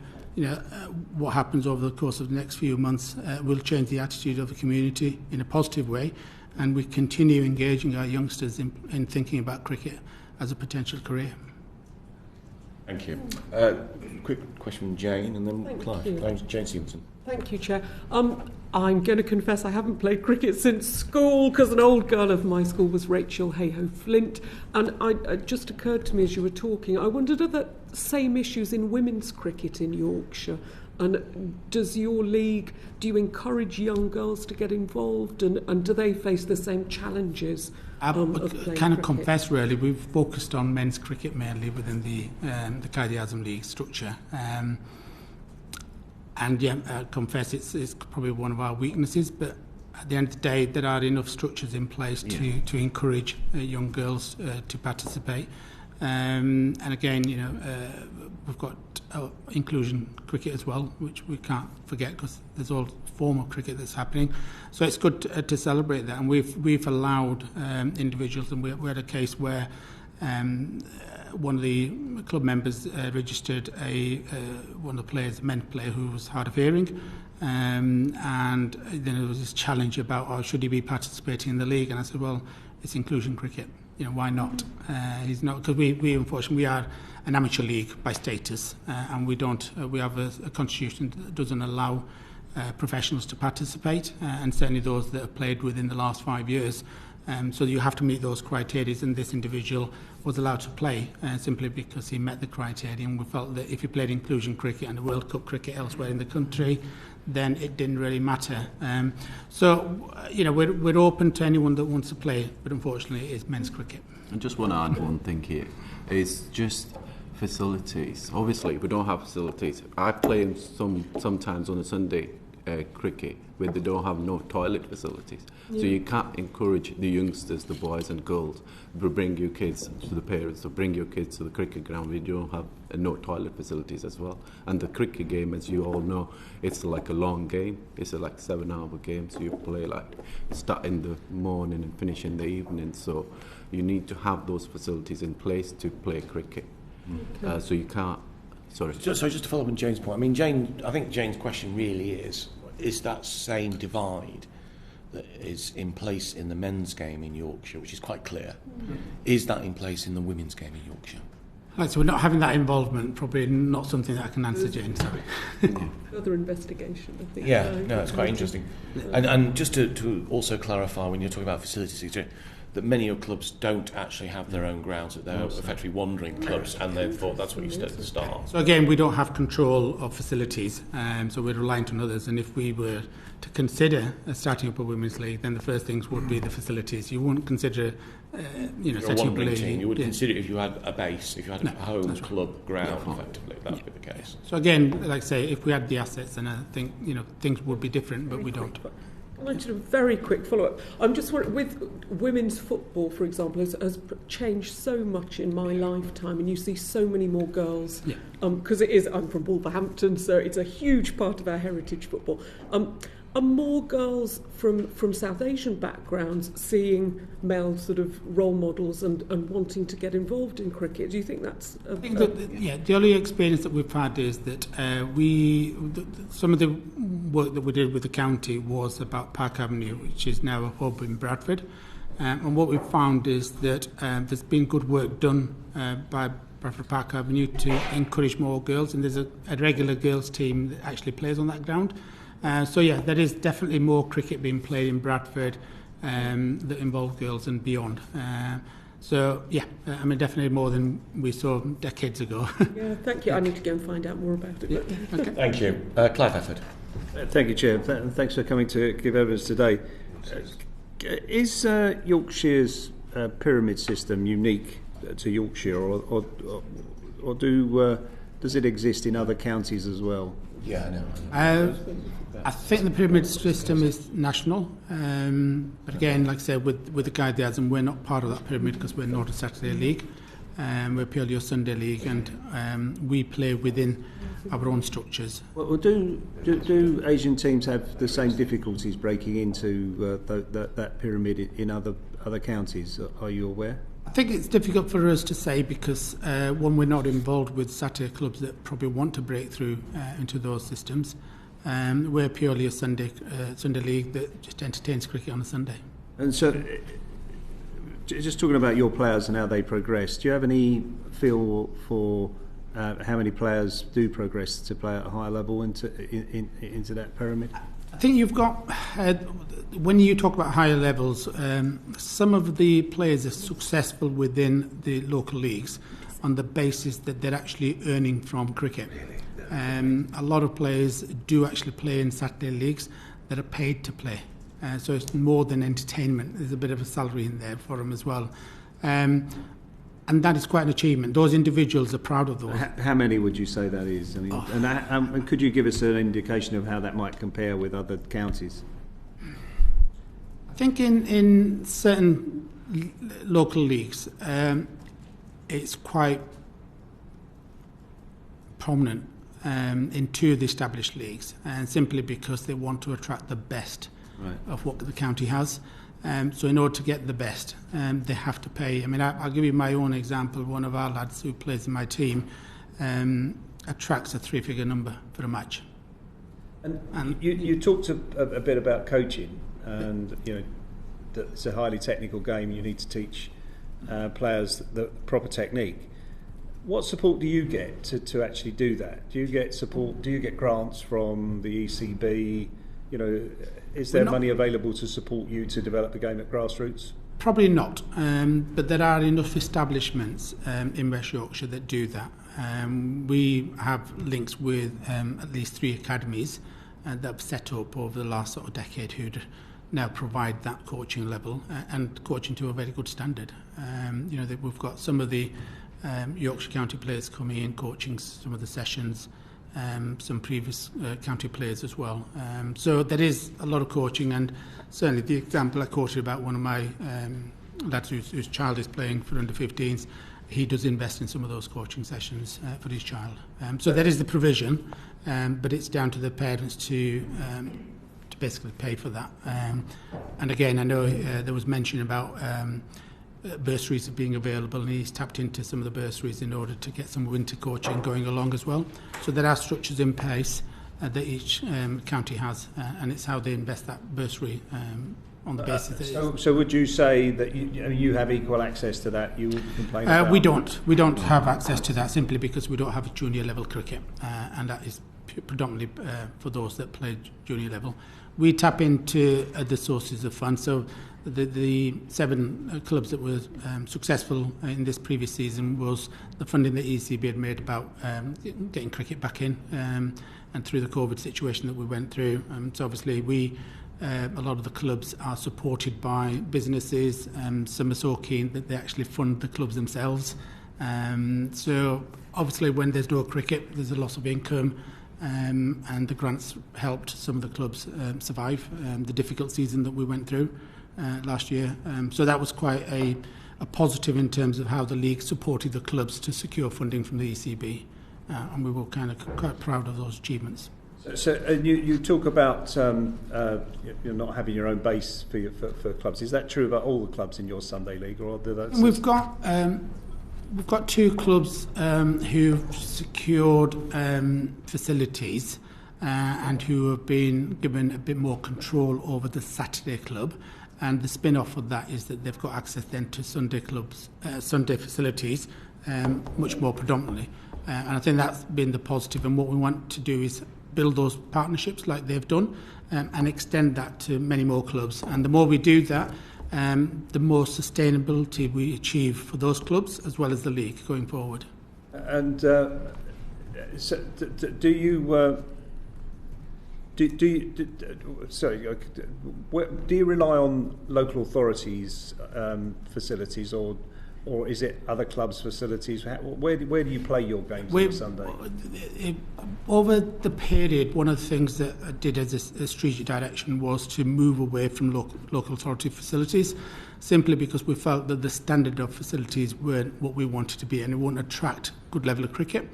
what happens over the course of the next few months will change the attitude of the community in a positive way, and we continue engaging our youngsters in thinking about cricket as a potential career. Thank you. Quick question from Jane, and then Clive. Thanks, Jane Stevenson. Thank you, Chair. I'm going to confess I haven't played cricket since school, because an old girl of my school was Rachel Hayhoe-Flint, and it just occurred to me as you were talking, I wondered, are the same issues in women's cricket in Yorkshire? And does your league, do you encourage young girls to get involved, and do they face the same challenges of playing kind of cricket? confess, really, we've focused on men's cricket mainly within the Quaid Azam League structure. And I confess it's probably one of our weaknesses, but at the end of the day, there are enough structures in place to encourage young girls to participate. And again, we've got inclusion cricket as well, which we can't forget, because there's all form of cricket that's happening. So it's good to celebrate that, and we've allowed individuals, and we had a case where one of the club members registered one of the players, a men's player, who was hard of hearing, and then there was this challenge about, should he be participating in the league? And I said, well, it's inclusion cricket. Why not? He's not, because we unfortunately, we are an amateur league by status, and we don't. We have a constitution that doesn't allow professionals to participate, and certainly those that have played within the last 5 years. So you have to meet those criteria, and this individual was allowed to play simply because he met the criteria, and we felt that if he played inclusion cricket and the World Cup cricket elsewhere in the country, then it didn't really matter. We're open to anyone that wants to play, but unfortunately it is men's cricket. I just want to add one thing here. It's just facilities. Obviously, we don't have facilities. I play sometimes on a Sunday cricket where they don't have no toilet facilities. Yeah. So you can't encourage the youngsters, the boys and girls, to bring your kids to the parents, to bring your kids to the cricket ground where you don't have no toilet facilities as well. And the cricket game, as you all know, it's like a long game. It's like 7-hour game, so you play start in the morning and finish in the evening. So you need to have those facilities in place to play cricket. Okay. So you can't. Sorry. So just to follow up on Jane's point, I think Jane's question really is that same divide that is in place in the men's game in Yorkshire, which is quite clear, is that in place in the women's game in Yorkshire? Right, so we're not having that involvement, probably not something that I can answer, Jane, sorry. Further investigation, I think. Yeah, no, it's quite interesting. And just to also clarify, when you're talking about facilities, that many of clubs don't actually have their own grounds, that they're effectively wandering clubs, and they thought that's what you said at the start. So again, we don't have control of facilities, so we're reliant on others, and if we were to consider starting up a women's league, then the first things would be the facilities. You wouldn't consider, setting up a league. Team. You would consider it if you had a base, if you had a home club ground, effectively, that would be the case. So again, like I say, if we had the assets, then I think things would be different, but we don't. I'd like to do a very quick follow-up. I'm just wondering, with women's football, for example, has changed so much in my lifetime, and you see so many more girls. Because I'm from Wolverhampton, so it's a huge part of our heritage football. Are more girls from South Asian backgrounds seeing male sort of role models and wanting to get involved in cricket? Do you think that's... I think the only experience that we've had is that some of the work that we did with the county was about Park Avenue, which is now a hub in Bradford. And what we've found is that there's been good work done by Bradford Park Avenue to encourage more girls, and there's a regular girls team that actually plays on that ground. There is definitely more cricket being played in Bradford that involve girls and beyond. Definitely more than we saw decades ago. Yeah, thank you. I need to go and find out more about it. Okay. Thank you. Clive Efford. Thank you, Chair. Thanks for coming to give evidence today. Is Yorkshire's pyramid system unique to Yorkshire, or does it exist in other counties as well? Yeah, I know. I think the pyramid system is national, but again, like I said, with the guide the Azam, we're not part of that pyramid because we're not a Saturday league. We're purely a Sunday league, and we play within our own structures. Well, do Asian teams have the same difficulties breaking into that pyramid in other counties? Are you aware? I think it's difficult for us to say because, one, we're not involved with Saturday clubs that probably want to break through into those systems. We're purely a Sunday league that just entertains cricket on a Sunday. And so, just talking about your players and how they progress, do you have any feel for how many players do progress to play at a higher level into that pyramid? I think you've got, when you talk about higher levels, some of the players are successful within the local leagues on the basis that they're actually earning from cricket. A lot of players do actually play in Saturday leagues that are paid to play. So it's more than entertainment. There's a bit of a salary in there for them as well. And that is quite an achievement. Those individuals are proud of those. How many would you say that is? I mean, and could you give us an indication of how that might compare with other counties? I think in certain local leagues, it's quite prominent in two of the established leagues, and simply because they want to attract the best of what the county has. So in order to get the best, they have to pay. I mean, I'll give you my own example. One of our lads who plays in my team attracts a 3-figure number for a match. And you talked a bit about coaching, and that it's a highly technical game. You need to teach players the proper technique. what support do you get to actually do that? Do you get support? Do you get grants from the ECB? You know, is there money available to support you to develop the game at grassroots? Probably not, but there are enough establishments in West Yorkshire that do that. We have links with at least 3 academies that have set up over the last sort of decade who'd now provide that coaching level and coaching to a very good standard. You know, we've got some of the Yorkshire County players coming in, coaching some of the sessions, some previous county players as well. So there is a lot of coaching, and certainly the example I quoted about one of my lads whose child is playing for under-15s, he does invest in some of those coaching sessions for his child. So there is the provision, but it's down to the parents to basically pay for that. And again, I know there was mention about bursaries being available, and he's tapped into some of the bursaries in order to get some winter coaching going along as well. So there are structures in place that each county has, and it's how they invest that bursary on the basis that so would you say that you have equal access to that? You wouldn't complain about we don't have access to that simply because we don't have junior level cricket, and that is predominantly for those that play junior level. We tap into the sources of funds. So the 7 clubs that were successful in this previous season was the funding that ECB had made about getting cricket back in, and through the COVID situation that we went through. So obviously a lot of the clubs are supported by businesses. Some are so keen that they actually fund the clubs themselves. So obviously when there's no cricket, there's a loss of income. And the grants helped some of the clubs survive the difficult season that we went through last year. So that was quite a positive in terms of how the league supported the clubs to secure funding from the ECB, and we were kind of quite proud of those achievements. So you talk about you're not having your own base for clubs. Is that true about all the clubs in your Sunday league, or We've got 2 clubs who've secured facilities and who have been given a bit more control over the Saturday club. And the spin-off of that is that they've got access then to Sunday clubs, Sunday facilities, much more predominantly. And I think that's been the positive. And what we want to do is build those partnerships like they've done and extend that to many more clubs. And the more we do that, the more sustainability we achieve for those clubs as well as the league going forward. And so do you rely on local authorities' facilities, or is it other clubs' facilities? Where do you play your games on Sunday? Over the period, one of the things that I did as a strategic direction was to move away from local authority facilities, simply because we felt that the standard of facilities weren't what we wanted to be, and it wouldn't attract good level of cricket.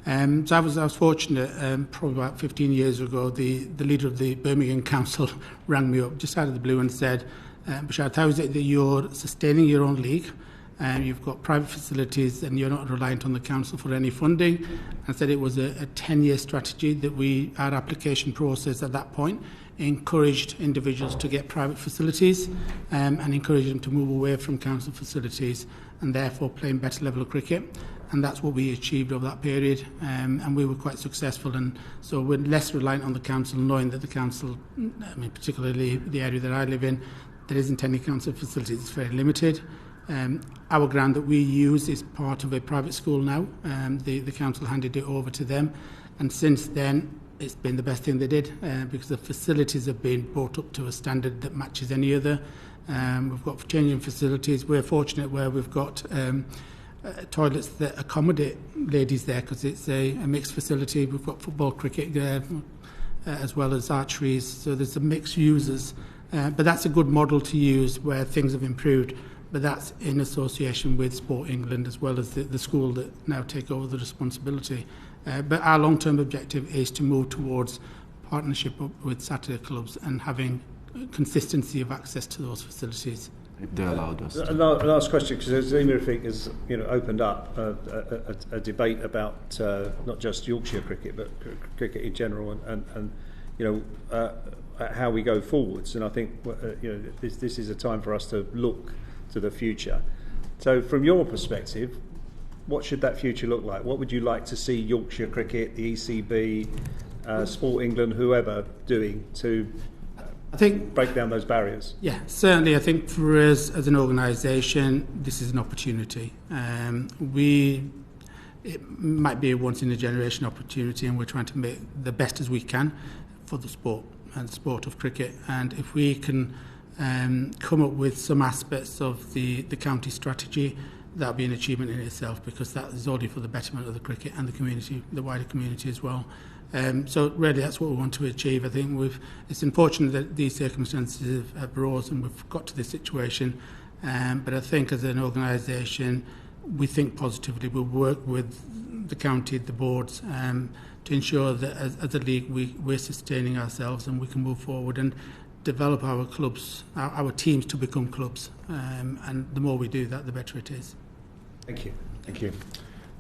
So I was fortunate, probably about 15 years ago, the leader of the Birmingham Council rang me up just out of the blue and said, Basharat, how is it that you're sustaining your own league? You've got private facilities and you're not reliant on the council for any funding. I said it was a 10-year strategy that our application process at that point encouraged individuals to get private facilities and encouraged them to move away from council facilities and therefore playing better level of cricket. And that's what we achieved over that period, and we were quite successful. And so we're less reliant on the council, knowing that the council, I mean, particularly the area that I live in, there isn't any council facilities, it's very limited. Our ground that we use is part of a private school now. The council handed it over to them, and since then it's been the best thing they did because the facilities have been brought up to a standard that matches any other. We've got changing facilities. We're fortunate where we've got toilets that accommodate ladies there because it's a mixed facility. We've got football, cricket there, as well as archeries. So there's a mixed users, but that's a good model to use where things have improved. But that's in association with Sport England as well as the school that now take over the responsibility. But our long-term objective is to move towards partnership with Saturday clubs and having consistency of access to those facilities. If they allowed us. Last question, because Azam has opened up a debate about not just Yorkshire cricket but cricket in general and how we go forwards. And I think this is a time for us to look to the future. So from your perspective, what should that future look like? What would you like to see Yorkshire Cricket, the ECB, Sport England, whoever doing to I think break down those barriers? Yeah, certainly. I think for us as an organisation, this is an opportunity. It might be a once-in-a-generation opportunity, and we're trying to make the best as we can for the sport and the sport of cricket. And if we can come up with some aspects of the county strategy, that'll be an achievement in itself, because that is only for the betterment of the cricket and the community, the wider community as well. So really that's what we want to achieve. I think it's unfortunate that these circumstances have arose and we've got to this situation, but I think as an organisation we think positively. We'll work with the county, the boards, to ensure that as a league we're sustaining ourselves and we can move forward and develop our clubs, our teams to become clubs, and the more we do that, the better it is. Thank you. Thank you.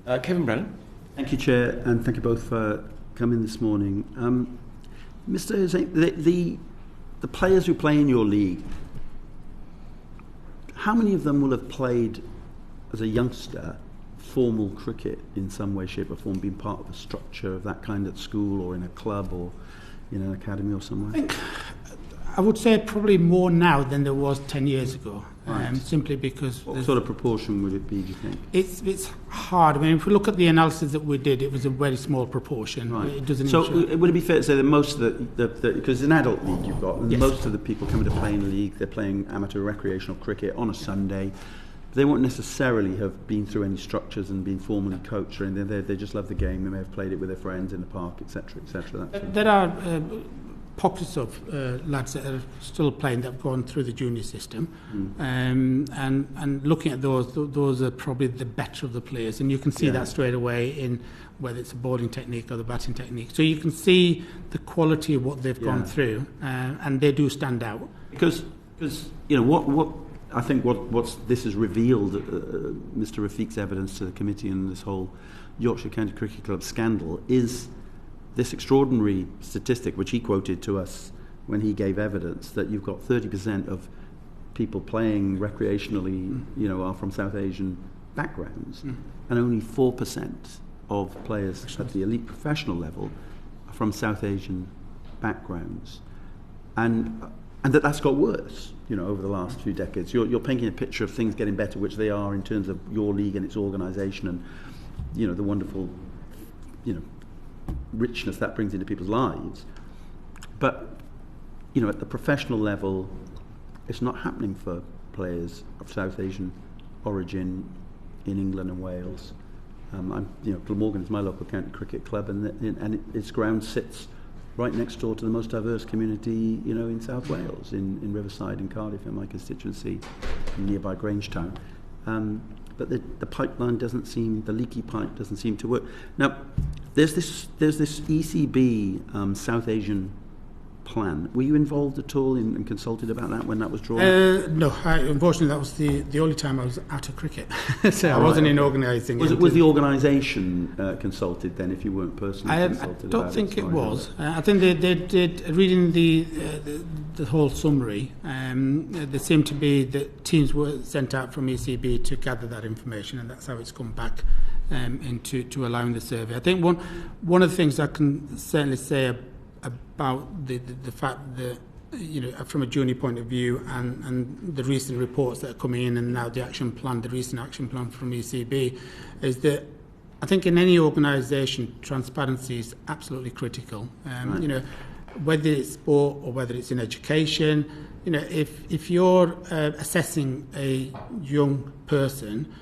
Kevin Brennan. Thank you, Chair, and thank you both for coming this morning. Mr. Hussain, the players who play in your league, how many of them will have played as a youngster formal cricket in some way, shape or form, been part of a structure of that kind at school or in a club or in an academy or somewhere? I would say probably more now than there was 10 years ago, right. Simply because... What sort of proportion would it be, do you think? It's hard. I mean, if we look at the analysis that we did, it was a very small proportion. Right. It doesn't so would it be fair to say that most of because it's an adult league you've got, and yes. Most of the people coming to play in the league, they're playing amateur recreational cricket on a Sunday. They won't necessarily have been through any structures and been formally coached or anything. They just love the game. They may have played it with their friends in the park, etc., etc. There are pockets of lads that are still playing that have gone through the junior system, and looking at those are probably the better of the players, and you can see that straight away in whether it's a bowling technique or the batting technique. So you can see the quality of what they've gone through, and they do stand out. Because you know what I think what this has revealed, Mr. Rafiq's evidence to the committee and this whole Yorkshire County Cricket Club scandal, is this extraordinary statistic which he quoted to us when he gave evidence, that you've got 30% of people playing recreationally, are from South Asian backgrounds, and only 4% of players at the elite professional level are from South Asian backgrounds, and that's got worse, over the last few decades. You're painting a picture of things getting better, which they are in terms of your league and its organisation, and the wonderful, richness that brings into people's lives. But at the professional level, it's not happening for players of South Asian origin in England and Wales. Glamorgan is my local county cricket club, and its ground sits right next door to the most diverse community, in South Wales, in Riverside and Cardiff, in my constituency, nearby Grangetown. But the pipeline the leaky pipe doesn't seem to work. Now, there's this ECB South Asian plan. Were you involved at all and consulted about that when that was drawn? No, unfortunately that was the only time I was out of cricket. So I wasn't in organising. Was the organisation consulted then, if you weren't personally consulted? I don't think it was. I think they did, reading the whole summary, there seemed to be that teams were sent out from ECB to gather that information, and that's how it's come back into allowing the survey. I think one of the things I can certainly say about the fact that, from a junior point of view, and the recent reports that are coming in, and now the recent action plan from ECB, is that I think in any organisation, transparency is absolutely critical. Right. Whether it's sport or whether it's in education, if you're assessing a young person,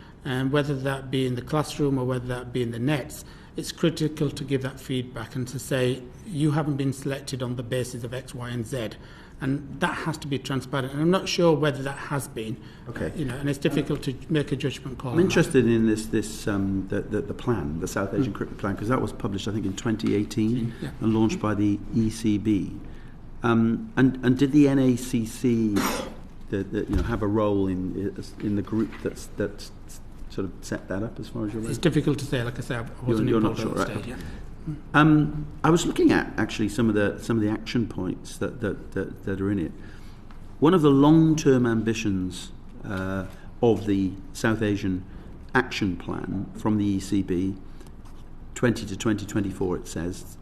whether that be in the classroom or whether that be in the nets, it's critical to give that feedback and to say you haven't been selected on the basis of X, Y, and Z, and that has to be transparent. And I'm not sure whether that has been. Okay. And it's difficult to make a judgment call. I'm interested in this the plan, the South Asian Cricket Plan, because that was published, I think, in 2018 and launched by the ECB. And did the NACC have a role in the group that's sort of set that up, as far as you're aware? It's difficult to say. Like I said, I wasn't involved at that stage. I was looking at actually some of the action points that are in it. One of the long-term ambitions of the South Asian action plan from the ECB, 20 to 2024, it says,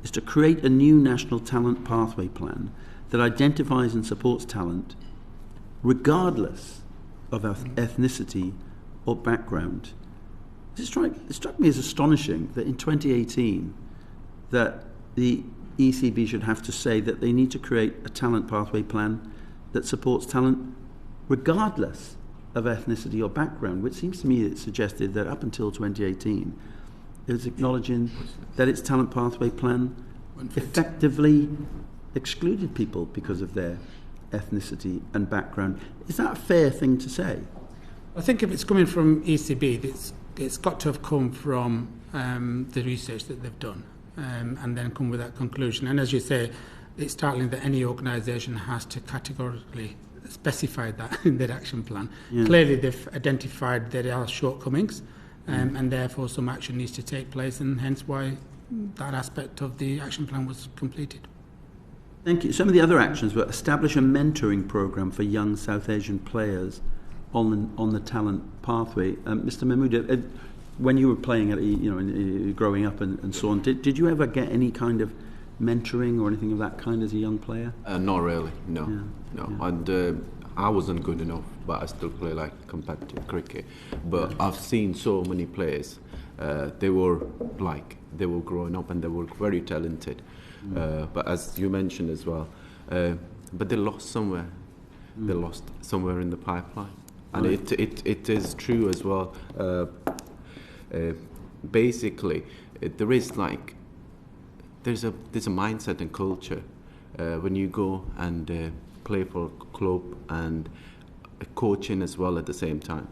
is to create a new national talent pathway plan that identifies and supports talent regardless of ethnicity or background. It struck me as astonishing that in 2018 that the ECB should have to say that they need to create a talent pathway plan that supports talent regardless of ethnicity or background, which seems to me it suggested that up until 2018 it was acknowledging that its talent pathway plan effectively excluded people because of their ethnicity and background. Is that a fair thing to say? I think if it's coming from ECB, it's got to have come from the research that they've done and then come with that conclusion. And as you say, it's startling that any organisation has to categorically specify that in their action plan. Yeah. Clearly they've identified there are shortcomings and therefore some action needs to take place, and hence why that aspect of the action plan was completed. Thank you. Some of the other actions were establish a mentoring programme for young South Asian players on the talent pathway. Mr. Mehmood, when you were playing, growing up and so on, did you ever get any kind of mentoring or anything of that kind as a young player? Not really, no. Yeah. No. And I wasn't good enough, but I still play like competitive cricket. But I've seen so many players. They were growing up and they were very talented. But as you mentioned as well, but they lost somewhere. They lost somewhere in the pipeline. And it is true as well. Basically, there's a mindset and culture when you go and play for a club and coaching as well at the same time.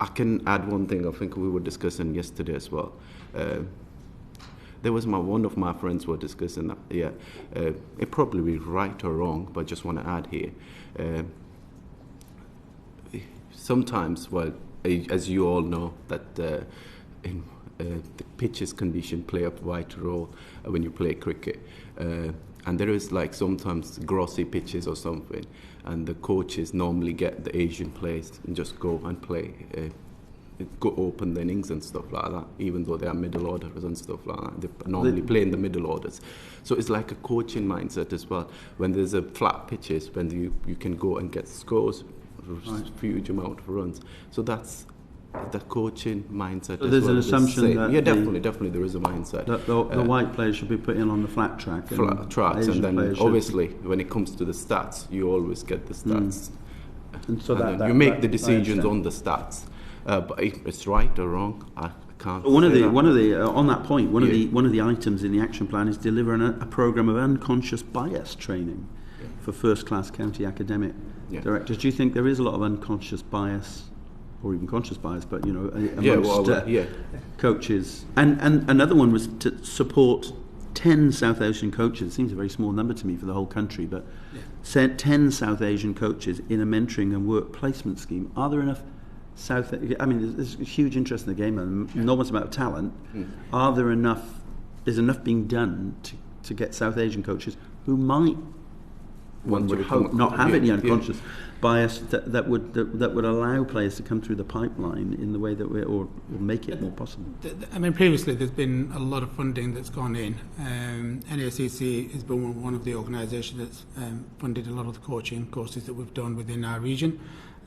I can add one thing. I think we were discussing yesterday as well. There was one of my friends were discussing that. Yeah, it probably be right or wrong, but I just want to add here. Sometimes, well, as you all know, that the pitches condition play a vital role when you play cricket. And there is like sometimes grassy pitches or something, and the coaches normally get the Asian players and just go and play, go open the innings and stuff like that, even though they are middle orders and stuff like that. They normally play in the middle orders. So it's like a coaching mindset as well. When there's a flat pitches, when you can go and get scores, huge amount of runs. So that's the coaching mindset. So there's an assumption that definitely there is a mindset that the white players should be put in on the flat track. Flat tracks, and then obviously when it comes to the stats, you always get the stats, and so and you make the decisions on the stats. But if it's right or wrong, I can't. One of the on that point, one of the items in the action plan is delivering a programme of unconscious bias training for first-class county academic directors. Do you think there is a lot of unconscious bias, or even conscious bias, but amongst coaches? And another one was to support 10 South Asian coaches. It seems a very small number to me for the whole country, but 10 South Asian coaches in a mentoring and work placement scheme. Are there enough there's a huge interest in the game and enormous amount of talent. Is enough being done to get South Asian coaches who might, one would hope, not have any unconscious bias that would allow players to come through the pipeline in the way that or make it more possible? I mean, previously there's been a lot of funding that's gone in. NACC has been one of the organisations that's funded a lot of the coaching courses that we've done within our region.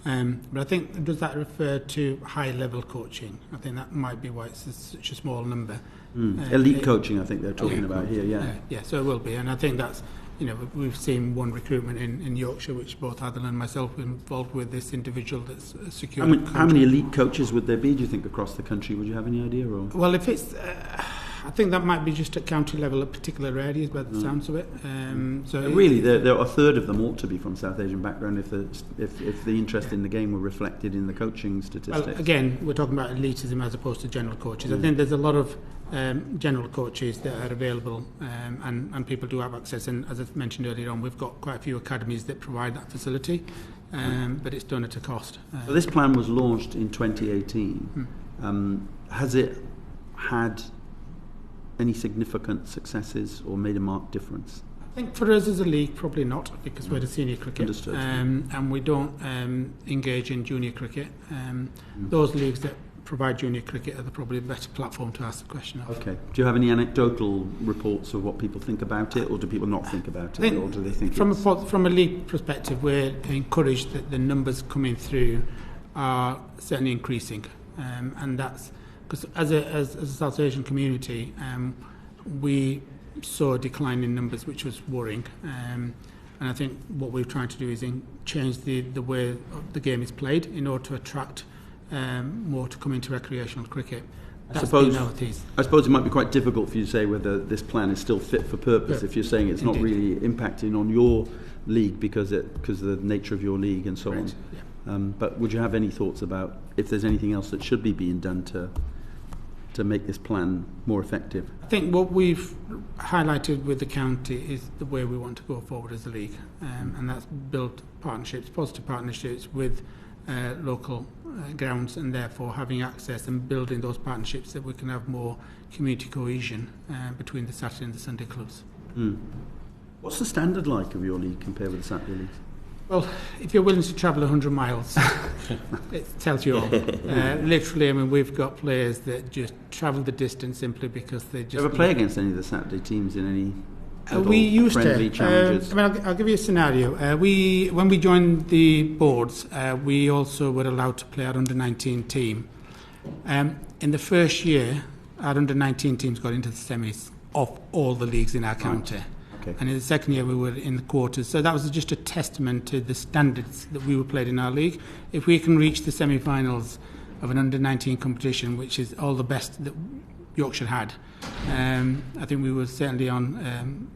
But I think, does that refer to high-level coaching? I think that might be why it's such a small number. Elite coaching, I think they're talking about here, Yeah, so it will be. And I think that's, we've seen one recruitment in Yorkshire, which both Adil and myself were involved with, this individual that's secured. How many elite coaches would there be, do you think, across the country? Would you have any idea? Or? Well, if it's... I think that might be just at county level at particular areas by the sounds of it. Really, there a third of them ought to be from South Asian background if the interest in the game were reflected in the coaching statistics. Well, again, we're talking about elitism as opposed to general coaches. I think there's a lot of general coaches that are available and people do have access. And as I mentioned earlier on, we've got quite a few academies that provide that facility, but it's done at a cost. So this plan was launched in 2018. Has it had any significant successes or made a marked difference? I think for us as a league, probably not, because we're the senior cricket. Understood. And we don't engage in junior cricket. Those leagues that provide junior cricket are probably a better platform to ask the question of. Okay. Do you have any anecdotal reports of what people think about it, or do people not think about it, or do they think from a league perspective, we're encouraged that the numbers coming through are certainly increasing, and that's because as a South Asian community, we saw a decline in numbers, which was worrying. And I think what we're trying to do is change the way the game is played in order to attract more to come into recreational cricket. I suppose it might be quite difficult for you to say whether this plan is still fit for purpose if you're saying it's not really impacting on your league because of the nature of your league and so on. Yeah. But would you have any thoughts about if there's anything else that should be being done to make this plan more effective? I think what we've highlighted with the county is the way we want to go forward as a league, and that's build partnerships, positive partnerships with local grounds, and therefore having access and building those partnerships that we can have more community cohesion between the Saturday and the Sunday clubs. What's the standard like of your league compared with the Saturday leagues? Well, if you're willing to travel 100 miles, it tells you all. Literally, I mean, we've got players that just travel the distance simply because they just... Do you ever play against any of the Saturday teams in any we used friendly challenges? I mean, I'll give you a scenario. When we joined the boards, we also were allowed to play our under-19 team. In the first year, our under-19 teams got into the semis of all the leagues in our county. Okay. And in the second year we were in the quarters. So that was just a testament to the standards that we were played in our league. If we can reach the semi-finals of an under-19 competition, which is all the best that Yorkshire had, I think we were certainly on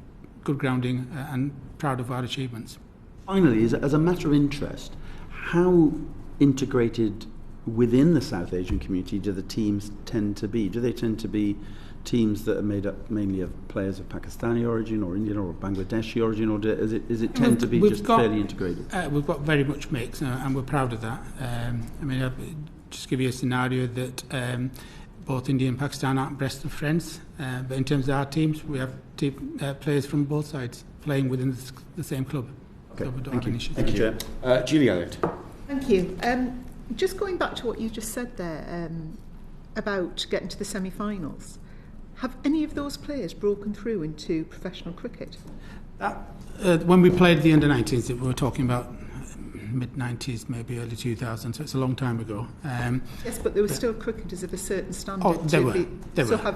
good grounding and proud of our achievements. Finally, as a matter of interest, how integrated within the South Asian community do the teams tend to be? Do they tend to be teams that are made up mainly of players of Pakistani origin or Indian or Bangladeshi origin, or is it tend to be fairly integrated? We've got very much mix, and we're proud of that. I mean, I'll just give you a scenario that both India and Pakistan aren't best of friends, but in terms of our teams, we have players from both sides playing within the same club. Okay. So we don't Thank have you. an issue. Thank you. Julie Elliott. Thank you. Just going back to what you just said there about getting to the semi-finals, have any of those players broken through into professional cricket? When we played the under-19s, we were talking about mid-90s, maybe early 2000s, so it's a long time ago. Yes, but there were still cricketers of a certain standard. Oh, there were.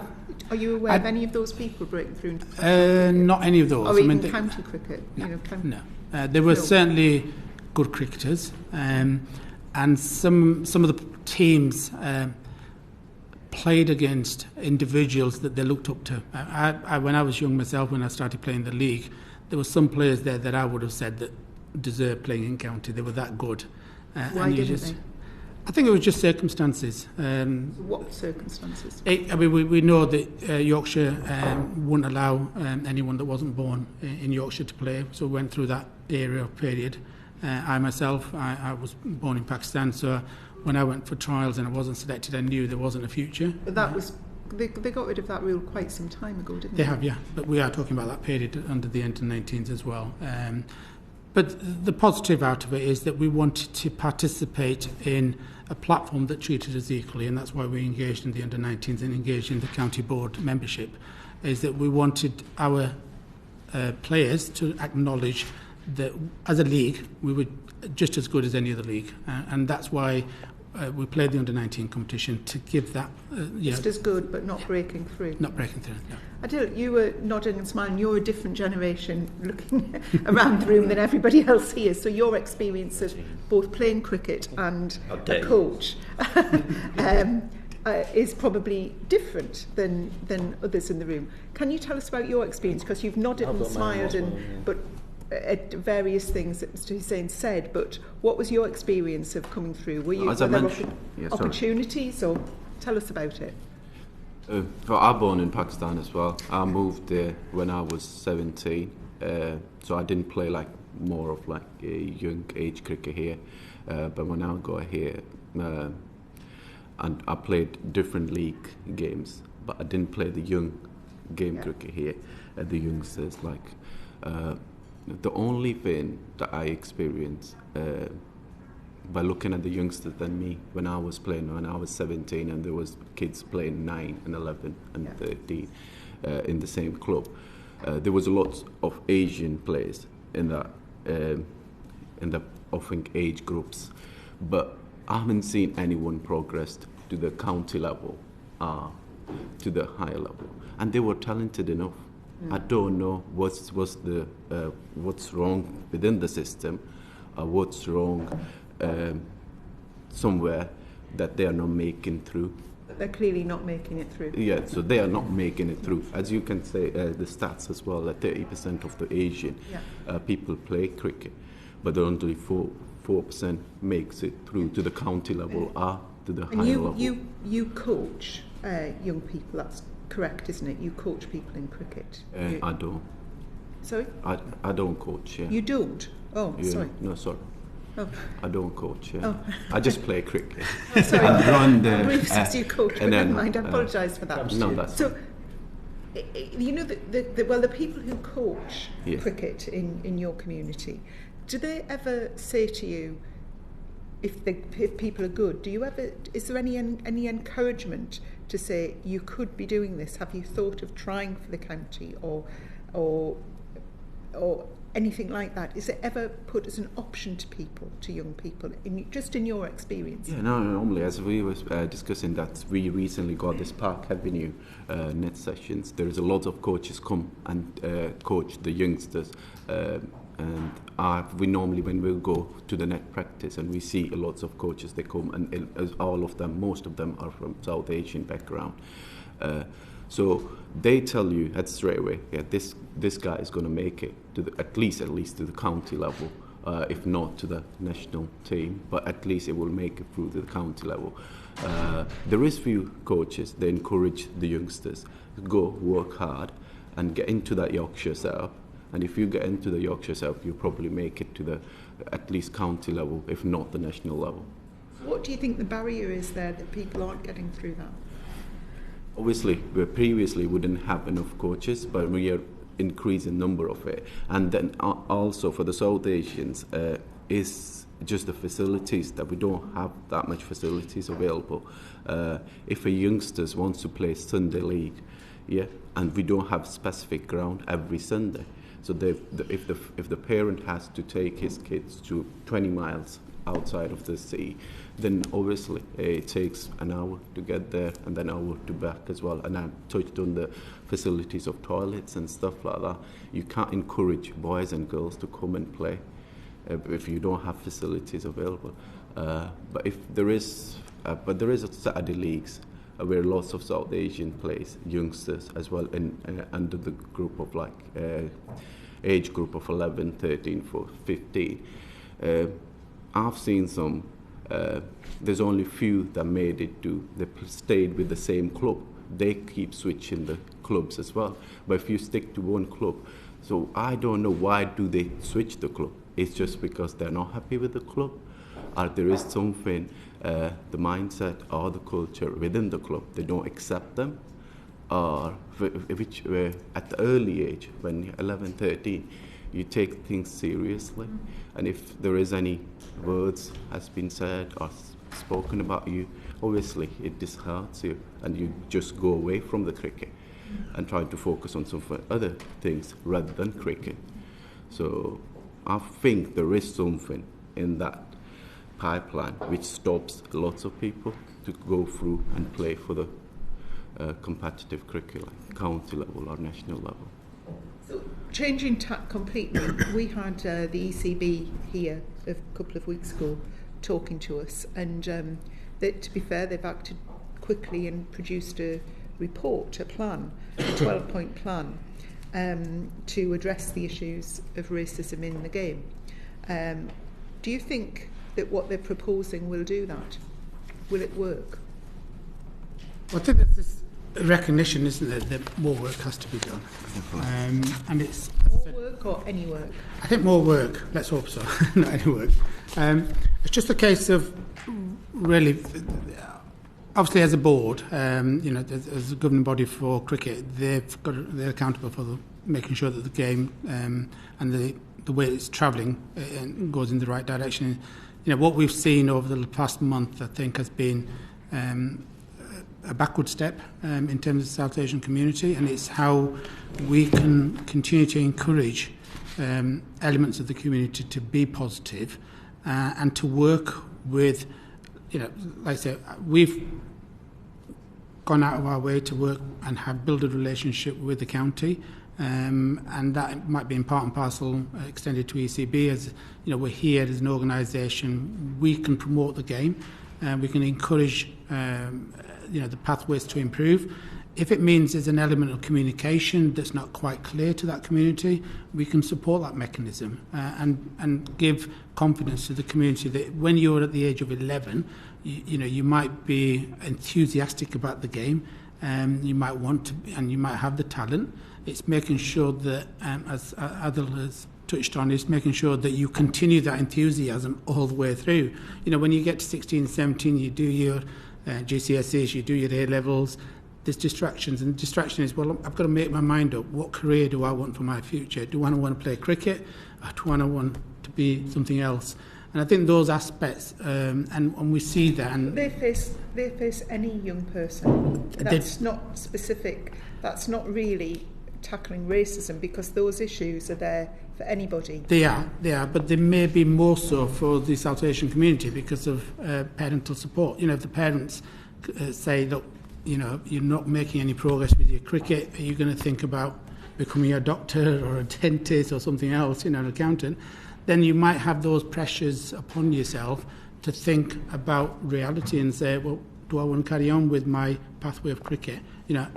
Are you aware of any of those people breaking through into professional cricket? Not any of those. Or even county cricket? No. There were certainly good cricketers, and some of the teams played against individuals that they looked up to. When I was young myself, when I started playing the league, there were some players there that I would have said that deserved playing in county. They were that good. Why didn't they? I think it was just circumstances. What circumstances? We know that Yorkshire wouldn't allow anyone that wasn't born in Yorkshire to play, so we went through that era or period. I myself, I was born in Pakistan, so when I went for trials and I wasn't selected, I knew there wasn't a future. But that was they got rid of that rule quite some time ago, didn't they? They have, yeah. But we are talking about that period under the under-19s as well. But the positive out of it is that we wanted to participate in a platform that treated us equally, and that's why we engaged in the under-19s and engaged in the county board membership, is that we wanted our players to acknowledge that as a league we were just as good as any other league, and that's why we played the under-19 competition to give that just as good but not breaking through. No. Adil, you were nodding and smiling. You're a different generation looking around the room than everybody else here, so your experience of both playing cricket and a coach is probably different than others in the room. Can you tell us about your experience, because you've nodded and smiled but at various things that Mr. Hussain said, but what was your experience of coming through? Were there opportunities, or tell us about it? I was born in Pakistan as well. I moved there when I was 17, so I didn't play like more of like a young age cricket here. But when I got here, and I played different league games, but I didn't play the young game cricket here. The youngsters like The only thing that I experienced by looking at the youngsters than me when I was playing, when I was 17, and there was kids playing 9 and 11 and 13 in the same club. There was a lot of Asian players in the I think age groups, but I haven't seen anyone progress to the county level, to the higher level, and they were talented enough. I don't know what's wrong within the system, what's wrong somewhere that they are not making through. They're clearly not making it through. Yeah, so they are not making it through. As you can say, the stats as well, that 30% of the Asian people play cricket, but only 4% makes it through to the county level or to the higher level. You coach young people, that's correct, isn't it? You coach people in cricket. I don't. Sorry? I don't coach, yeah. You don't? Oh, Yeah, sorry. No, sorry. Oh. I don't coach, yeah. Oh. I just play cricket. Sorry. And run the, Brief says you coach, but never mind, I apologise for that. No, that's so, you know, the people who coach Yes. cricket in your community, do they ever say to you, if people are good, is there any encouragement to say you could be doing this? Have you thought of trying for the county or anything like that? Is it ever put as an option to people, to young people, just in your experience? Yeah, no, normally, as we were discussing that, we recently got this Park Avenue net sessions. There is a lot of coaches come and coach the youngsters. And we normally, when we go to the net practice and we see a lots of coaches, they come and all of them, most of them are from South Asian background. So they tell you straight away, yeah, this guy is going to make it to at least to the county level, if not to the national team, but at least it will make it through to the county level. There is few coaches, they encourage the youngsters to go work hard and get into that Yorkshire setup. And if you get into the Yorkshire setup, you probably make it to the at least county level, if not the national level. What do you think the barrier is there that people aren't getting through that? Obviously, we previously wouldn't have enough coaches, but we are increasing number of it. And then also for the South Asians, is just the facilities, that we don't have that much facilities available. If a youngsters wants to play Sunday league, yeah, and we don't have specific ground every Sunday. So if the parent has to take his kids to 20 miles outside of the city, then obviously it takes an hour to get there and then an hour to back as well. And I touched on the facilities of toilets and stuff like that. You can't encourage boys and girls to come and play if you don't have facilities available. But there is Saturday leagues where lots of South Asian plays, youngsters as well, under the group of age group of 11, 13, 15. I've seen some, there's only few that made it to, they stayed with the same club. They keep switching the clubs as well. But if you stick to one club, so I don't know why do they switch the club. It's just because they're not happy with the club, or there is something, the mindset or the culture within the club, they don't accept them, or which at the early age, when you're 11, 13, you take things seriously. And if there is any words has been said or spoken about you, obviously it disheartens you and you just go away from the cricket and try to focus on some other things rather than cricket. So I think there is something in that pipeline which stops lots of people to go through and play for the competitive cricket, like county level or national level. So, changing tack completely, we had the ECB here a couple of weeks ago talking to us, and to be fair, they've acted quickly and produced a report, a plan, a 12-point plan to address the issues of racism in the game. Do you think that what they're proposing will do that? Will it work? Well, I think there's this recognition, isn't there, that more work has to be done. And it's more work or any work? I think more work, let's hope so, not any work. It's just a case of really, obviously as a board, as a governing body for cricket, they're accountable for making sure that the game and the way it's travelling goes in the right direction. What we've seen over the past month, I think, has been a backward step in terms of the South Asian community, and it's how we can continue to encourage elements of the community to be positive and to work with, like I say, we've gone out of our way to work and have built a relationship with the county, and that might be in part and parcel extended to ECB. As we're here as an organisation, we can promote the game, we can encourage the pathways to improve. If it means there's an element of communication that's not quite clear to that community, we can support that mechanism and give confidence to the community that when you're at the age of 11, you might be enthusiastic about the game, you might want to, and you might have the talent. It's making sure that, as Adil has touched on, is making sure that you continue that enthusiasm all the way through. When you get to 16, 17, you do your GCSEs, you do your A-levels, there's distractions, and the distraction is, well, I've got to make my mind up. What career do I want for my future? Do I want to play cricket, or do I want to be something else? And I think those aspects, and we see that. And they face any young person. That's not specific. That's not really tackling racism, because those issues are there for anybody. They are, but they may be more so for the South Asian community because of parental support. If the parents say, look, you're not making any progress with your cricket, are you going to think about becoming a doctor or a dentist or something else, an accountant? Then you might have those pressures upon yourself to think about reality and say, well, do I want to carry on with my pathway of cricket?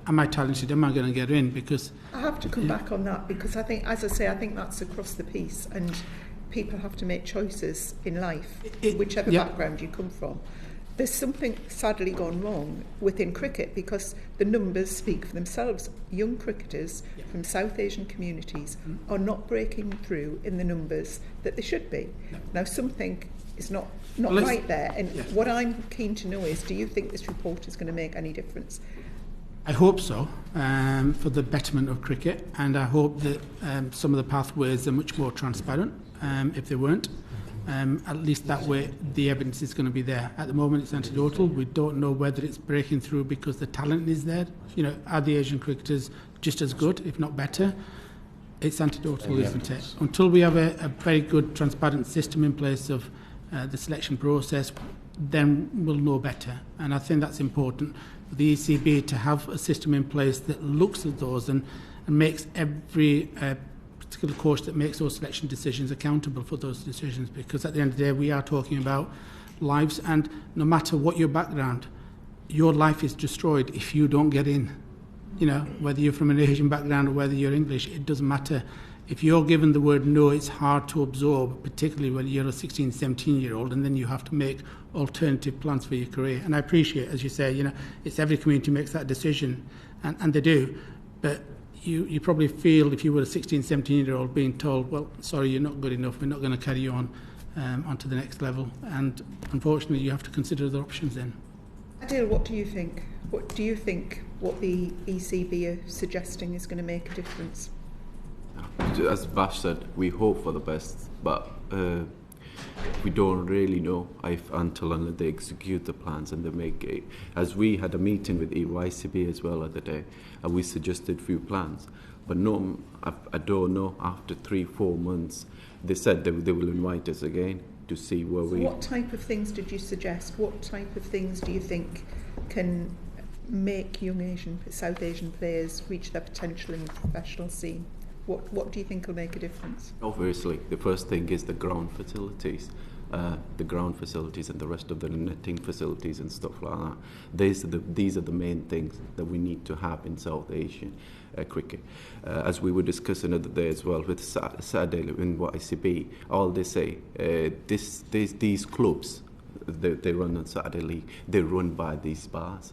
Am I talented? Am I going to get in? Because I have to come back on that, because I think, as I say, I think that's across the piece, and people have to make choices in life, whichever background you come from. There's something sadly gone wrong within cricket, because the numbers speak for themselves. Young cricketers from South Asian communities are not breaking through in the numbers that they should be. Now, something is not right there, and what I'm keen to know is, do you think this report is going to make any difference? I hope so, for the betterment of cricket, and I hope that some of the pathways are much more transparent. If they weren't, at least that way the evidence is going to be there. At the moment it's anecdotal. We don't know whether it's breaking through because the talent is there. Are the Asian cricketers just as good, if not better? It's anecdotal, isn't it? Until we have a very good transparent system in place of the selection process, then we'll know better. And I think that's important for the ECB to have a system in place that looks at those and makes every particular coach that makes those selection decisions accountable for those decisions, because at the end of the day we are talking about lives, and no matter what your background, your life is destroyed if you don't get in. Whether you're from an Asian background or whether you're English, it doesn't matter. If you're given the word no, it's hard to absorb, particularly when you're a 16, 17-year-old, and then you have to make alternative plans for your career. And I appreciate, as you say, it's every community makes that decision, and they do. But you probably feel, if you were a 16, 17-year-old being told, well, sorry, you're not good enough, we're not going to carry you onto the next level. And unfortunately, you have to consider other options then. Adil, what do you think? What do you think what the ECB are suggesting is going to make a difference? As Bash said, we hope for the best, but we don't really know until they execute the plans and they make it. As we had a meeting with EYCB as well the other day, and we suggested few plans, but no, I don't know. After 3-4 months, they said they will invite us again to see where we. What type of things did you suggest? What type of things do you think can make young South Asian players reach their potential in the professional scene? What do you think will make a difference? Obviously, the first thing is the ground facilities. The ground facilities and the rest of the netting facilities and stuff like that. These are the main things that we need to have in South Asian cricket. As we were discussing the other day as well with Saturday in YCB, all they say, these clubs, they run on Saturday League, they run by these bars.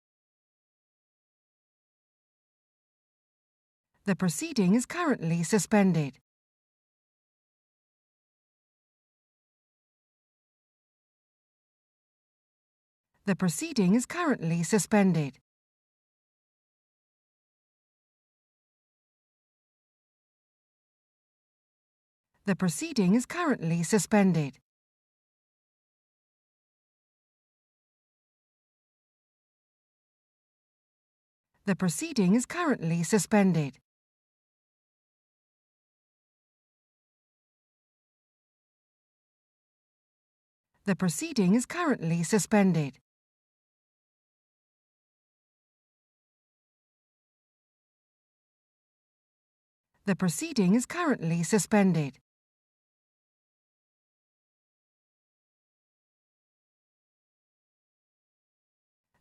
The proceeding is currently suspended. The proceeding is currently suspended. The proceeding is currently suspended. The proceeding is currently suspended. The proceeding is currently suspended. The proceeding is currently suspended.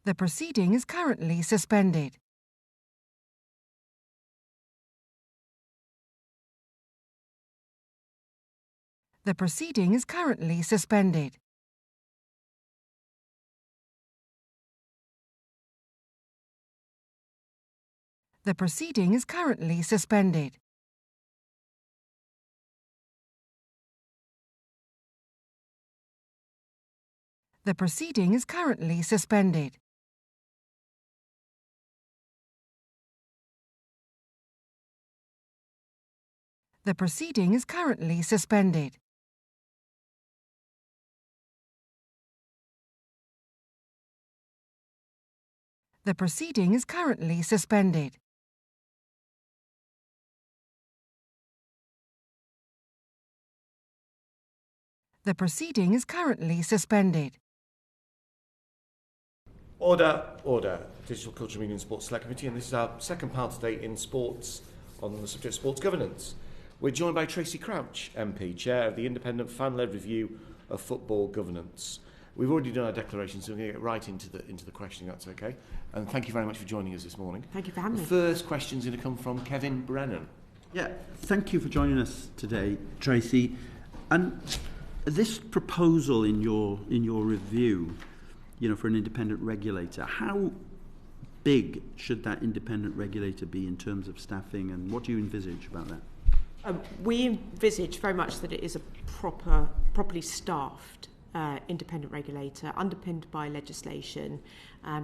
The proceeding is currently suspended. The proceeding is currently suspended. The proceeding is currently suspended. The proceeding is currently suspended. The proceeding is currently suspended. The proceeding is currently suspended. The proceeding is currently suspended. Order, order. Digital Culture, Media and Sports Select Committee, and this is our second part today in sports on the subject of sports governance. We're joined by Tracey Crouch, MP, Chair of the Independent Fan-Led Review of Football Governance. We've already done our declaration, so we're going to get right into the questioning, that's okay. And thank you very much for joining us this morning. Thank you for having me. The first question is going to come from Kevin Brennan. Yeah, thank you for joining us today, Tracey. And this proposal in your review, for an independent regulator, how big should that independent regulator be in terms of staffing, and what do you envisage about that? We envisage very much that it is a properly staffed independent regulator, underpinned by legislation,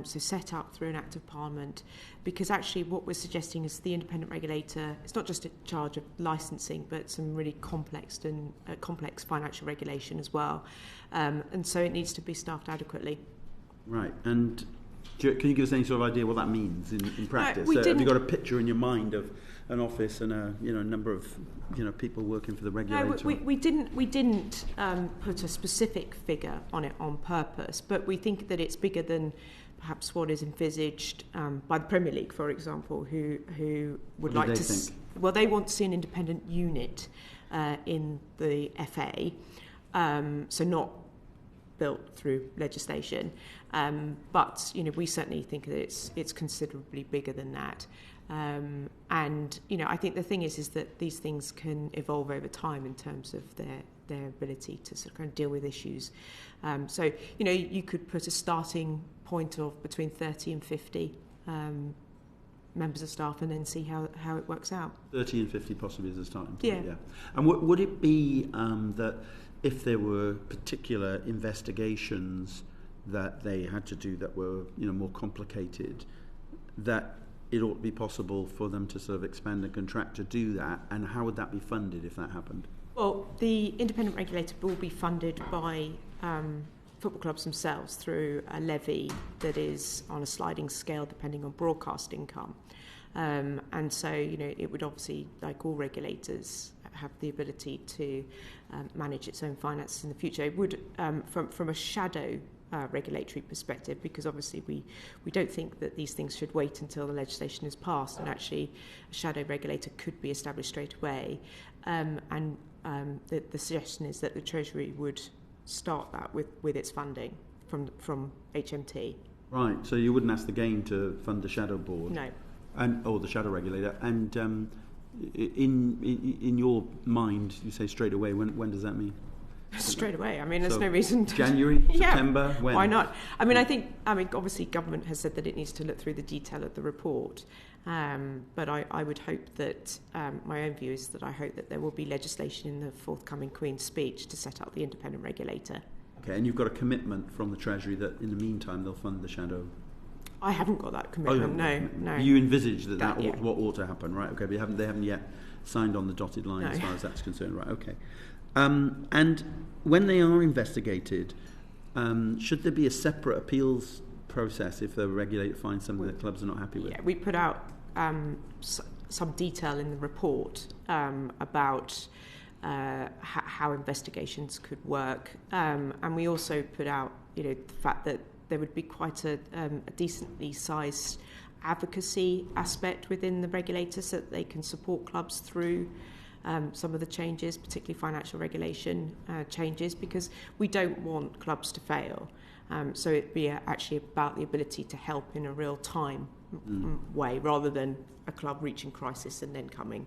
so set up through an Act of Parliament, because actually what we're suggesting is the independent regulator, it's not just in charge of licensing, but some really complex financial regulation as well, and so it needs to be staffed adequately. Right, and can you give us any sort of idea what that means in practice? Have you got a picture in your mind of an office and a number of people working for the regulator? No, we didn't put a specific figure on it on purpose, but we think that it's bigger than perhaps what is envisaged by the Premier League, for example, who would like to. Well, they want to see an independent unit in the FA, so not built through legislation, but we certainly think that it's considerably bigger than that, and I think the thing is that these things can evolve over time in terms of their ability to sort of kind of deal with issues. So you could put a starting point of between 30 and 50 members of staff, and then see how it works out. 30 and 50 possibly as a starting point. Yeah. And would it be that if there were particular investigations that they had to do that were more complicated, that it ought to be possible for them to sort of expand a contract to do that, and how would that be funded if that happened? Well, the independent regulator will be funded by football clubs themselves through a levy that is on a sliding scale depending on broadcast income. And so, it would obviously, like all regulators, have the ability to manage its own finances in the future. It would, from a shadow regulatory perspective, because obviously we don't think that these things should wait until the legislation is passed, and actually a shadow regulator could be established straight away. The suggestion is that the Treasury would start that with its funding from HMT. Right, so you wouldn't ask the game to fund the shadow board? No. Or the shadow regulator. And in your mind, you say straight away, when does that mean? Straight away. I mean, there's no reason to... January? September? When? Why not? I mean, I think obviously government has said that it needs to look through the detail of the report. But I would hope that, my own view is that I hope that there will be legislation in the forthcoming Queen's speech to set up the independent regulator. Okay, and you've got a commitment from the Treasury that in the meantime they'll fund the shadow. I haven't got that commitment, no. You envisage that yeah. what ought to happen, right? Okay, but they haven't yet signed on the dotted line as far as that's concerned, right? Okay. And when they are investigated, should there be a separate appeals process if the regulator finds something that clubs are not happy with? Yeah, we put out some detail in the report about how investigations could work, and we also put out, the fact that there would be quite a decently sized advocacy aspect within the regulator, so that they can support clubs through some of the changes, particularly financial regulation changes, because we don't want clubs to fail. So it'd be actually about the ability to help in a real time way, rather than a club reaching crisis and then coming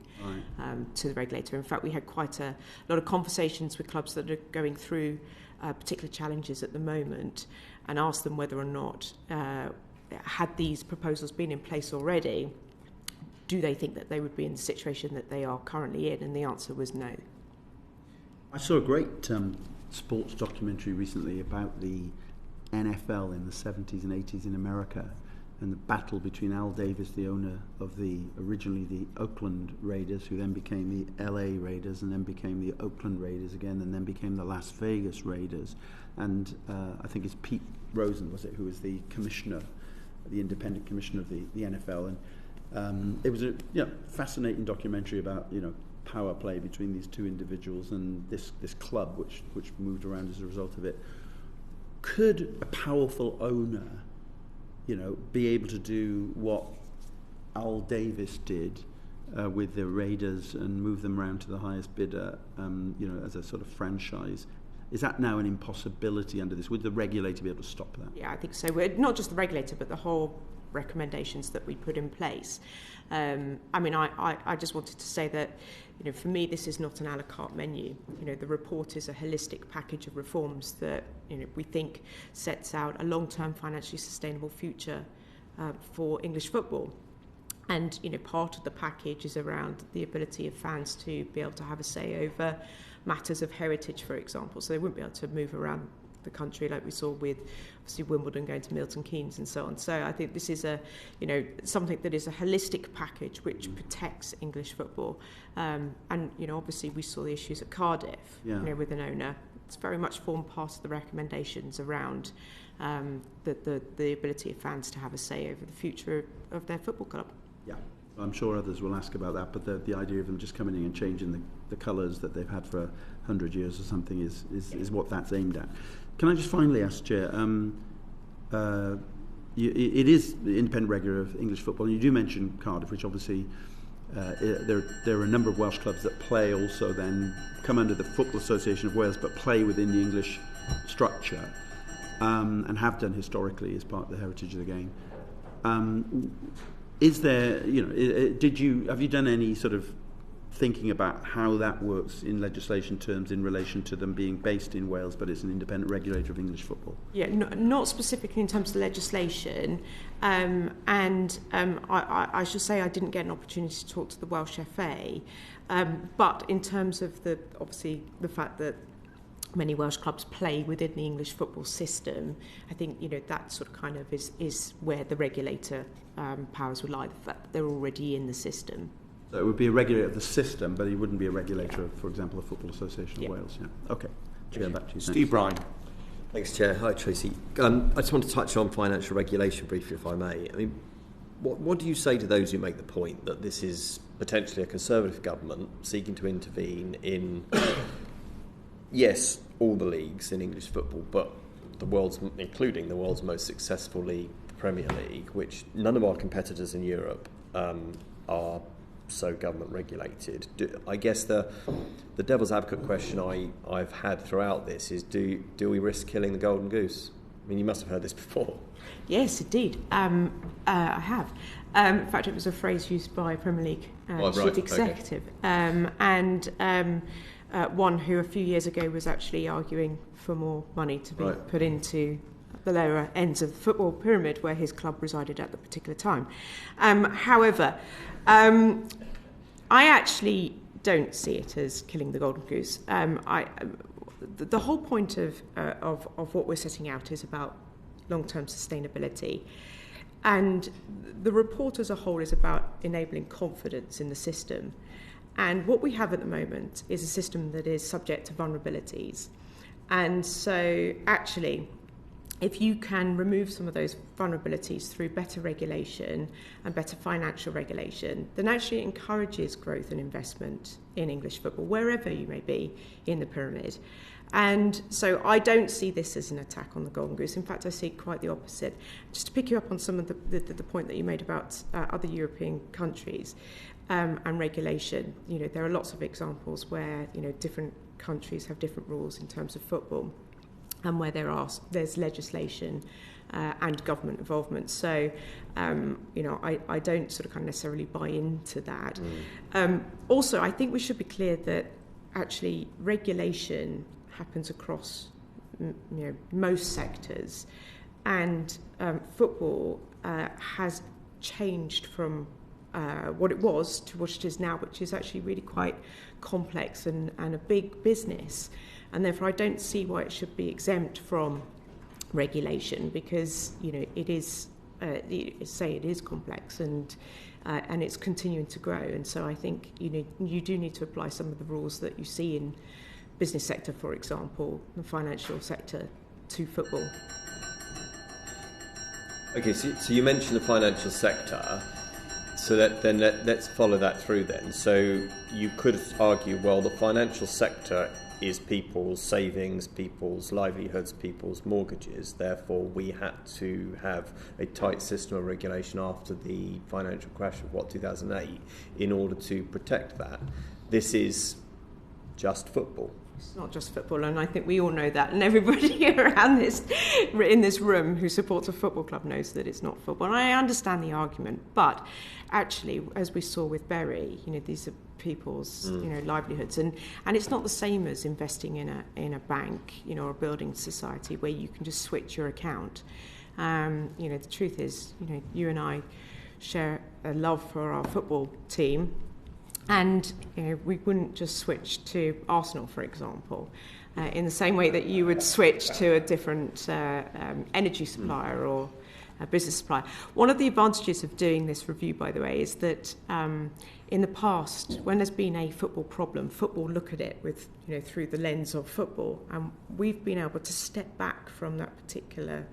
to the regulator. In fact, we had quite a lot of conversations with clubs that are going through particular challenges at the moment, and asked them whether or not, had these proposals been in place already, do they think that they would be in the situation that they are currently in? And the answer was no. I saw a great sports documentary recently about the NFL in the 70s and 80s in America, and the battle between Al Davis, the owner of originally the Oakland Raiders, who then became the LA Raiders, and then became the Oakland Raiders again, and then became the Las Vegas Raiders. And I think it's Pete Rosen, was it, who was the commissioner, the independent commissioner of the NFL. And it was a fascinating documentary about power play between these two individuals and this club which moved around as a result of it. Could a powerful owner be able to do what Al Davis did with the Raiders and move them around to the highest bidder, as a sort of franchise? Is that now an impossibility under this? Would the regulator be able to stop that? Yeah, I think so. We're not just the regulator, but the whole recommendations that we put in place. I just wanted to say that, for me, this is not an a la carte menu. The report is a holistic package of reforms that, we think sets out a long-term financially sustainable future for English football. And, part of the package is around the ability of fans to be able to have a say over matters of heritage, for example. So they wouldn't be able to move around the country like we saw with obviously Wimbledon going to Milton Keynes and so on. So I think this is something that is a holistic package which protects English football. And obviously we saw the issues at Cardiff with an owner. It's very much formed part of the recommendations around the ability of fans to have a say over the future of their football club. Yeah, I'm sure others will ask about that, but the idea of them just coming in and changing the colours that they've had for 100 years or something is what that's aimed at. Can I just finally ask, Chair, it is the independent regulator of English football, and you do mention Cardiff, which obviously there are a number of Welsh clubs that play also then, come under the Football Association of Wales, but play within the English structure, and have done historically as part of the heritage of the game. Is there, have you done any sort of thinking about how that works in legislation terms in relation to them being based in Wales, but it's an independent regulator of English football? Yeah, not specifically in terms of the legislation. I should say I didn't get an opportunity to talk to the Welsh FA, but in terms of the fact that many Welsh clubs play within the English football system, I think that sort of kind of is where the regulator powers would lie, the fact that they're already in the system. So it would be a regulator of the system, but he wouldn't be a regulator of, for example, the Football Association of Wales. Yeah. Okay. Chair, back to you. Steve Bryan. Thanks, Chair. Hi, Tracey. I just want to touch on financial regulation briefly, if I may. I mean, what do you say to those who make the point that this is potentially a Conservative government seeking to intervene in, yes, all the leagues in English football, but including the world's most successful league, the Premier League, which none of our competitors in Europe are so government regulated? I guess the devil's advocate question I've had throughout this is, do we risk killing the golden goose? I mean, you must have heard this before. Yes, indeed. I have. In fact, it was a phrase used by Premier League chief executive, and one who a few years ago was actually arguing for more money to be put into the lower ends of the football pyramid where his club resided at the particular time. However, I actually don't see it as killing the golden goose. The whole point of what we're setting out is about long-term sustainability. And the report as a whole is about enabling confidence in the system. And what we have at the moment is a system that is subject to vulnerabilities. And so actually, if you can remove some of those vulnerabilities through better regulation and better financial regulation, then actually it encourages growth and investment in English football, wherever you may be in the pyramid. And so I don't see this as an attack on the golden goose. In fact, I see quite the opposite. Just to pick you up on some of the point that you made about other European countries and regulation, there are lots of examples where, different countries have different rules in terms of football and where there's legislation and government involvement. So, I don't sort of kind of necessarily buy into that. Also, I think we should be clear that actually regulation happens across most sectors, and football has changed from what it was to what it is now, which is actually really quite complex and a big business, and therefore I don't see why it should be exempt from regulation, because it is it is complex and it's continuing to grow. And so I think you do need to apply some of the rules that you see in business sector, for example, the financial sector, to football. Okay, so you mentioned the financial sector, so let's follow that through then. So you could argue, well, the financial sector is people's savings, people's livelihoods, people's mortgages. Therefore, we had to have a tight system of regulation after the financial crash of 2008 in order to protect that. This is just football. It's not just football, and I think we all know that, and everybody around in this room who supports a football club knows that it's not football. And I understand the argument, but actually, as we saw with Bury, these are people's livelihoods, and it's not the same as investing in a bank, or a building society where you can just switch your account. The truth is, you and I share a love for our football team. And we wouldn't just switch to Arsenal, for example, in the same way that you would switch to a different energy supplier or a business supplier. One of the advantages of doing this review, by the way, is that in the past, when there's been a football problem, football look at it with through the lens of football, and we've been able to step back from that particular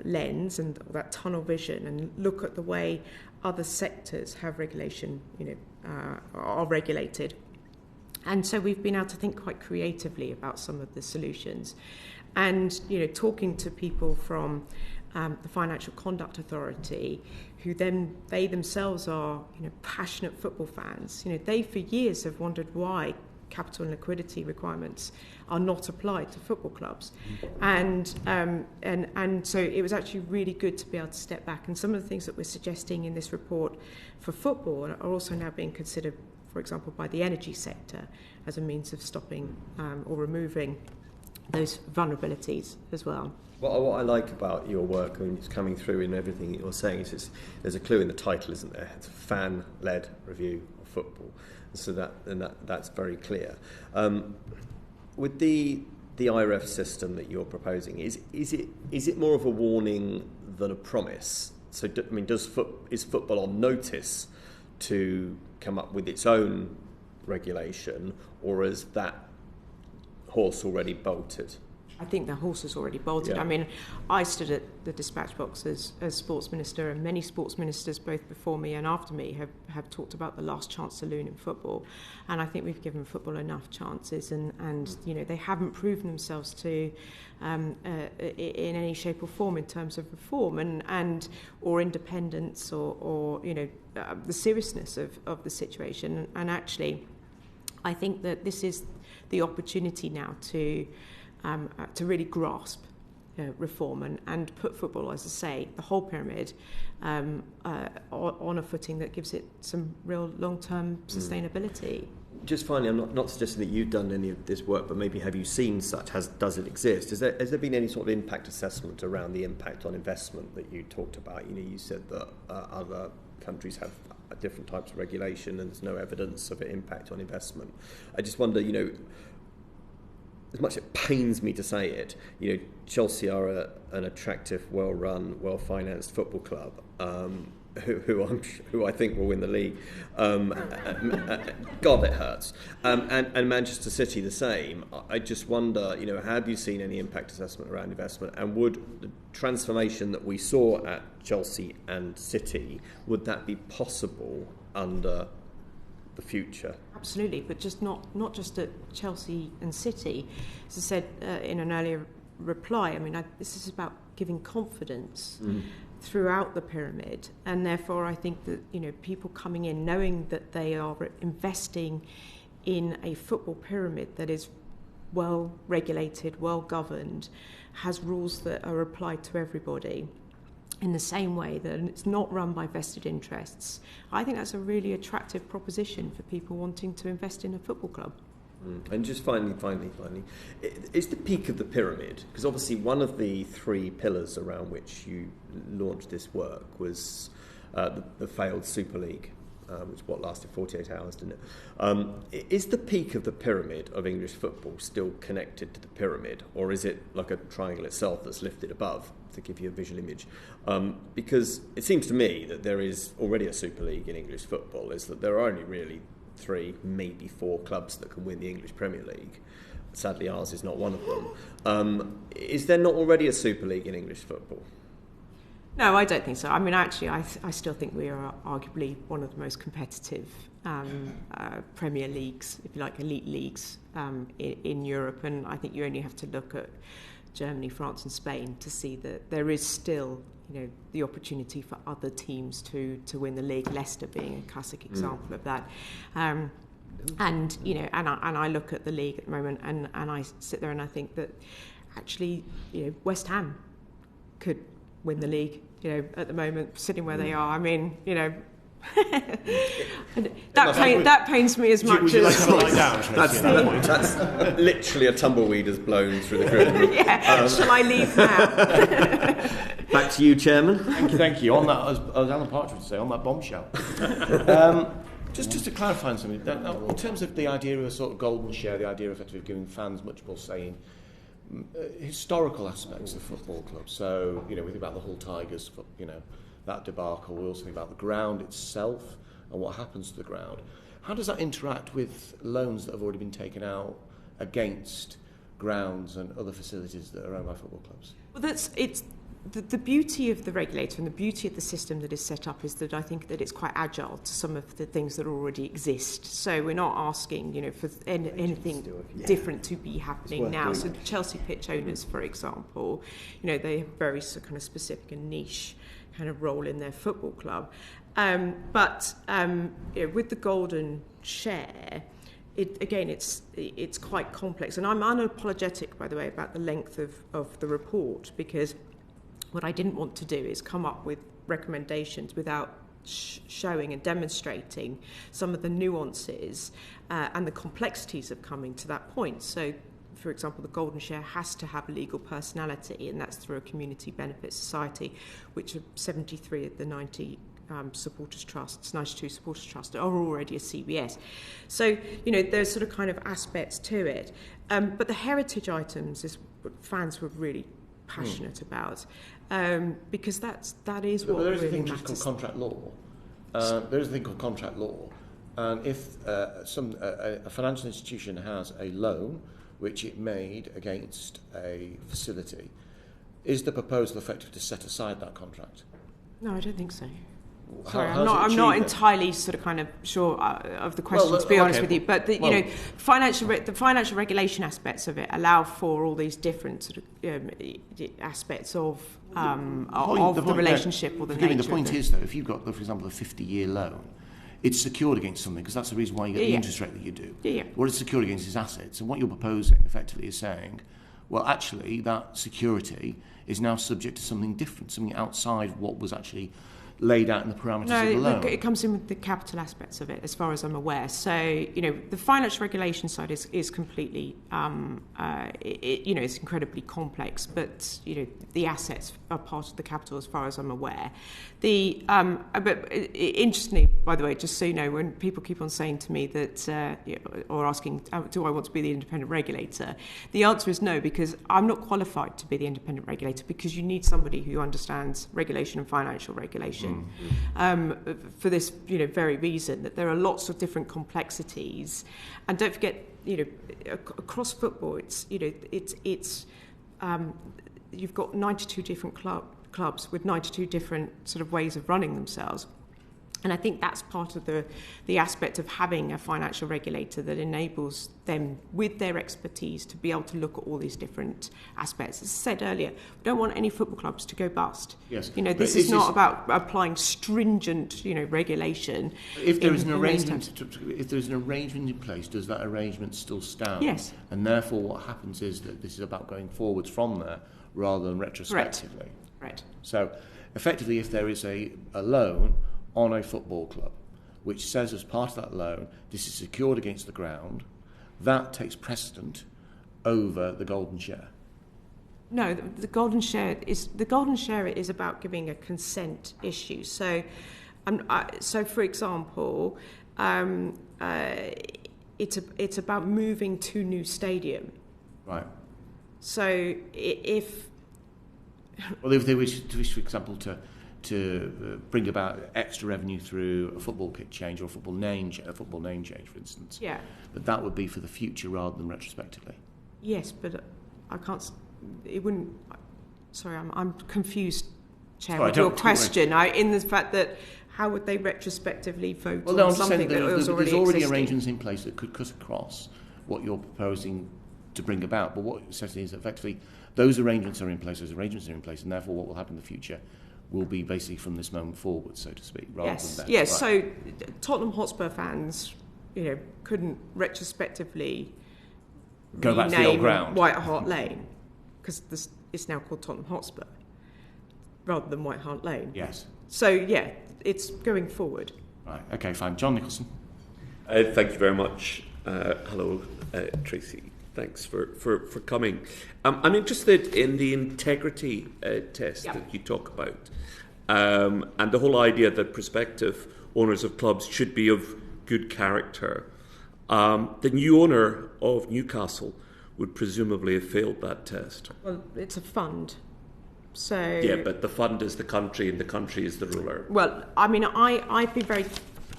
lens and that tunnel vision and look at the way other sectors have regulation, are regulated. And so we've been able to think quite creatively about some of the solutions. And, talking to people from the Financial Conduct Authority, who they themselves are, passionate football fans, they for years have wondered why capital and liquidity requirements are not applied to football clubs. And so it was actually really good to be able to step back. And some of the things that we're suggesting in this report for football are also now being considered, for example, by the energy sector as a means of stopping or removing those vulnerabilities as well. Well, what I like about your work, and it's coming through in everything that you're saying, is there's a clue in the title, isn't there? It's a fan-led review of football. So that's very clear. With the IREF system that you're proposing, is it more of a warning than a promise? So is football on notice to come up with its own regulation, or is that horse already bolted? I think the horse has already bolted. Yeah. I mean, I stood at the dispatch box as sports minister, and many sports ministers, both before me and after me, have talked about the last chance saloon in football. And I think we've given football enough chances, and they haven't proven themselves to in any shape or form in terms of reform and or independence or the seriousness of the situation. And actually, I think that this is the opportunity now to really grasp reform and put football, as I say, the whole pyramid, on a footing that gives it some real long-term sustainability. Just finally, I'm not suggesting that you've done any of this work, but maybe have you seen such? Does it exist? Has there been any sort of impact assessment around the impact on investment that you talked about? You said that other countries have different types of regulation and there's no evidence of an impact on investment. I just wonder, as much as it pains me to say it, Chelsea are an attractive, well-run, well-financed football club. Who I think will win the league. God, it hurts. And Manchester City the same. I just wonder, have you seen any impact assessment around investment? And would the transformation that we saw at Chelsea and City, would that be possible under the future? Absolutely, but just not just at Chelsea and City. As I said in an earlier reply, this is about giving confidence throughout the pyramid, and therefore I think that people coming in knowing that they are investing in a football pyramid that is well regulated, well governed, has rules that are applied to everybody in the same way, that it's not run by vested interests. I think that's a really attractive proposition for people wanting to invest in a football club. And just finally, it's the peak of the pyramid, because obviously one of the three pillars around which you launched this work was the failed Super League, which lasted 48 hours, didn't it? Is the peak of the pyramid of English football still connected to the pyramid, or is it like a triangle itself that's lifted above, to give you a visual image? Because it seems to me that there is already a Super League in English football, is that there are only really 3, maybe 4 clubs that can win the English Premier League. Sadly, ours is not one of them. Is there not already a Super League in English football? No, I don't think so. Actually, I still think we are arguably one of the most competitive Premier Leagues, if you like, elite leagues in Europe. And I think you only have to look at Germany, France and Spain to see that there is still the opportunity for other teams to win the league, Leicester being a classic example of that. And I look at the league at the moment and I sit there and I think that actually West Ham could win the league at the moment, sitting where they are. That pains me as much as... That's literally a tumbleweed has blown through the grid. Shall I leave now? Back to you, Chairman. Thank you. On that, as Alan Partridge would say, on that bombshell. Just to clarify something, in terms of the idea of a sort of golden share, the idea of effectively giving fans much more say in historical aspects of football clubs. So, we think about the Hull Tigers, that debacle. We also think about the ground itself and what happens to the ground. How does that interact with loans that have already been taken out against grounds and other facilities that are owned by football clubs? Well, it's the beauty of the regulator and the beauty of the system that is set up is that I think that it's quite agile to some of the things that already exist. So we're not asking, for anything different to be happening now. So the Chelsea pitch owners, for example, they have very kind of specific and niche kind of role in their football club. But with the golden share, it's quite complex. And I'm unapologetic, by the way, about the length of the report, because what I didn't want to do is come up with recommendations without showing and demonstrating some of the nuances and the complexities of coming to that point. So, for example, the golden share has to have a legal personality, and that's through a community benefit society, which are 73 of the 90 supporters trusts, 92 supporters trusts are already a CBS. So, there's sort of kind of aspects to it. But the heritage items is what fans were really passionate about, because that is what there is really a thing matters. called contract law. There is a thing called contract law, and if a financial institution has a loan which it made against a facility, is the proposal effective to set aside that contract? No, I don't think so. How, Sorry, I'm not entirely sort of kind of sure of the question, to be honest with you. But the financial regulation aspects of it allow for all these different sort of aspects of the relationship or the nature. The point is, though, if you've got, for example, a 50-year loan, it's secured against something, because that's the reason why you get the interest rate that you do. What it's secured against is assets, and what you're proposing effectively is saying, well, actually, that security is now subject to something different, something outside what was actually laid out in the parameters of the loan. No, it comes in with the capital aspects of it, as far as I'm aware. So, the financial regulation side is completely, it's incredibly complex, but, the assets are part of the capital, as far as I'm aware. But interestingly, by the way, just so you know, when people keep on saying to me that, or asking, do I want to be the independent regulator? The answer is no, because I'm not qualified to be the independent regulator, because you need somebody who understands regulation and financial regulation. For this, very reason, that there are lots of different complexities, and don't forget, across football, it's you've got 92 different clubs with 92 different sort of ways of running themselves. And I think that's part of the aspect of having a financial regulator that enables them, with their expertise, to be able to look at all these different aspects. As I said earlier, we don't want any football clubs to go bust. Yes. This is not about applying stringent, regulation. If there is an arrangement, if there's an arrangement in place, does that arrangement still stand? Yes. And therefore, what happens is that this is about going forwards from there rather than retrospectively. Right. So, effectively, if there is a loan on a football club, which says as part of that loan, this is secured against the ground, that takes precedent over the golden share. No, the golden share is about giving a consent issue. So, for example, it's about moving to new stadium. Right. So if they wish, for example, to bring about extra revenue through a football kit change or a football name change, for instance. Yeah. But that would be for the future rather than retrospectively. Yes, but I can't. It wouldn't. Sorry, I'm confused, Chair, with your question. In the fact that how would they retrospectively vote on something that was already there's already existing? arrangements in place that could cut across what you're proposing to bring about. But what it says is effectively those arrangements are in place, and therefore what will happen in the future will be basically from this moment forward, so to speak, rather than that. Yes, right. So Tottenham Hotspur fans, couldn't retrospectively go back to the old ground. White Hart Lane, because it's now called Tottenham Hotspur, rather than White Hart Lane. Yes. So, yeah, it's going forward. Right, okay, fine. John Nicholson. Thank you very much. Hello, Tracey. Thanks for coming. I'm interested in the integrity test that you talk about, and the whole idea that prospective owners of clubs should be of good character. The new owner of Newcastle would presumably have failed that test. Well, it's a fund. So yeah, but the fund is the country and the country is the ruler. Well, I mean, I've been very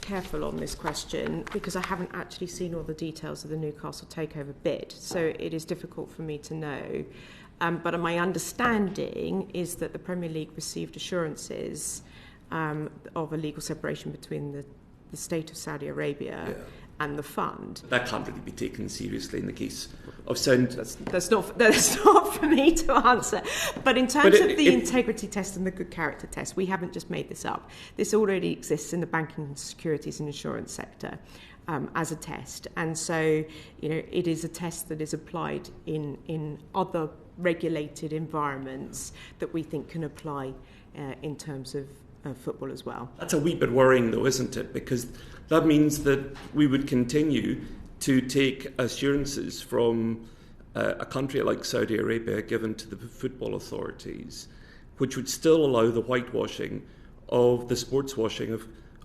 careful on this question because I haven't actually seen all the details of the Newcastle takeover bid, so it is difficult for me to know. But my understanding is that the Premier League received assurances of a legal separation between the state of Saudi Arabia and the fund. That can't really be taken seriously in the case of sound. That's not for me to answer. But in terms of the integrity test and the good character test, we haven't just made this up. This already exists in the banking, securities and insurance sector as a test. And so, it is a test that is applied in other regulated environments that we think can apply in terms of football as well. That's a wee bit worrying though, isn't it? Because that means that we would continue to take assurances from a country like Saudi Arabia given to the football authorities, which would still allow the whitewashing of the sports washing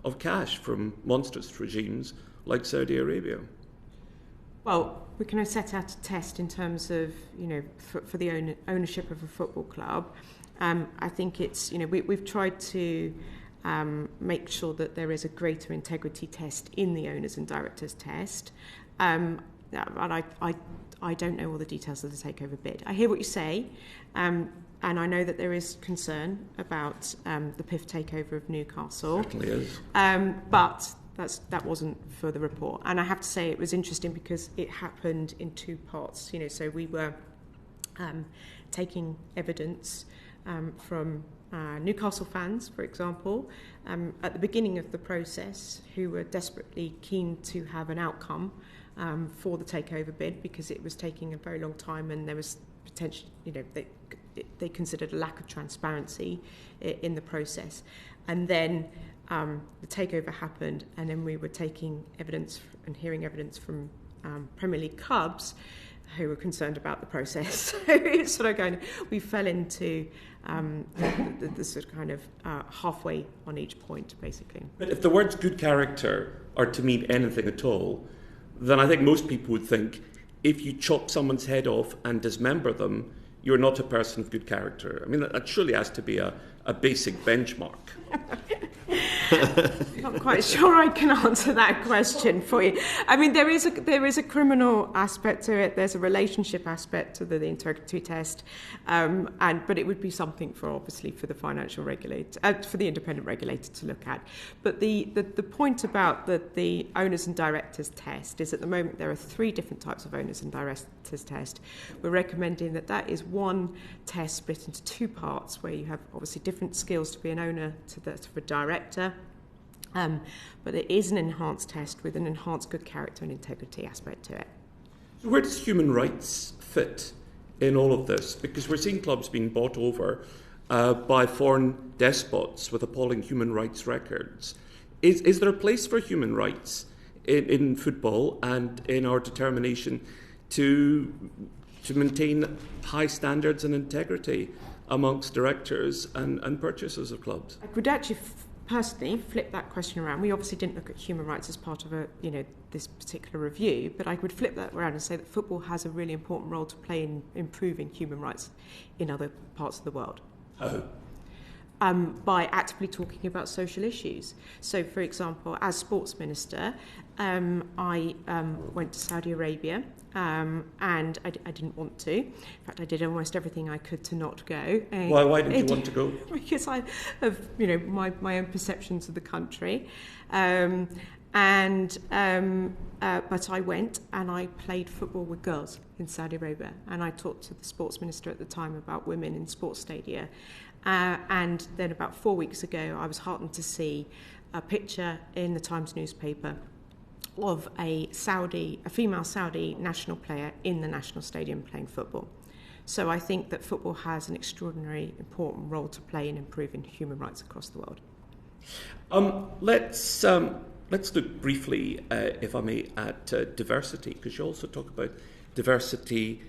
of cash from monstrous regimes like Saudi Arabia. Well, we can set out a test in terms of, for the ownership of a football club. I think it's, we've tried to make sure that there is a greater integrity test in the owners and directors test. And I don't know all the details of the takeover bid. I hear what you say, and I know that there is concern about the PIF takeover of Newcastle. Certainly is. But that wasn't for the report. And I have to say it was interesting because it happened in two parts. So we were taking evidence from Newcastle fans, for example, at the beginning of the process, who were desperately keen to have an outcome for the takeover bid because it was taking a very long time and there was potential, they considered a lack of transparency in the process. And then the takeover happened, and then we were taking evidence and hearing evidence from Premier League clubs who were concerned about the process. So it's sort of going, we fell into the sort of kind of halfway on each point, basically. But if the words good character are to mean anything at all, then I think most people would think if you chop someone's head off and dismember them, you're not a person of good character. I mean, that surely has to be a basic benchmark. Not quite sure I can answer that question for you. I mean, there is a criminal aspect to it. There's a relationship aspect to the integrity test, but it would be something for the financial regulator, for the independent regulator to look at. But the point about the owners and directors test is at the moment there are 3 different types of owners and directors test. We're recommending that is one test split into 2 parts, where you have obviously different skills to be an owner to a director. But it is an enhanced test with an enhanced good character and integrity aspect to it. So where does human rights fit in all of this? Because we're seeing clubs being bought over by foreign despots with appalling human rights records. Is there a place for human rights in football and in our determination to maintain high standards and integrity amongst directors and purchasers of clubs? I would actually personally flip that question around. We obviously didn't look at human rights as part of this particular review, but I would flip that around and say that football has a really important role to play in improving human rights in other parts of the world. How? By actively talking about social issues. So, for example, as sports minister, I went to Saudi Arabia, and I didn't want to. In fact, I did almost everything I could to not go. Why didn't you want to go? Because I have, my own perceptions of the country. But I went and I played football with girls in Saudi Arabia, and I talked to the sports minister at the time about women in sports stadia. And then about 4 weeks ago, I was heartened to see a picture in the Times newspaper of a female Saudi national player in the national stadium playing football. So I think that football has an extraordinarily important role to play in improving human rights across the world. Let's look briefly, if I may, at diversity, because you also talk about diversity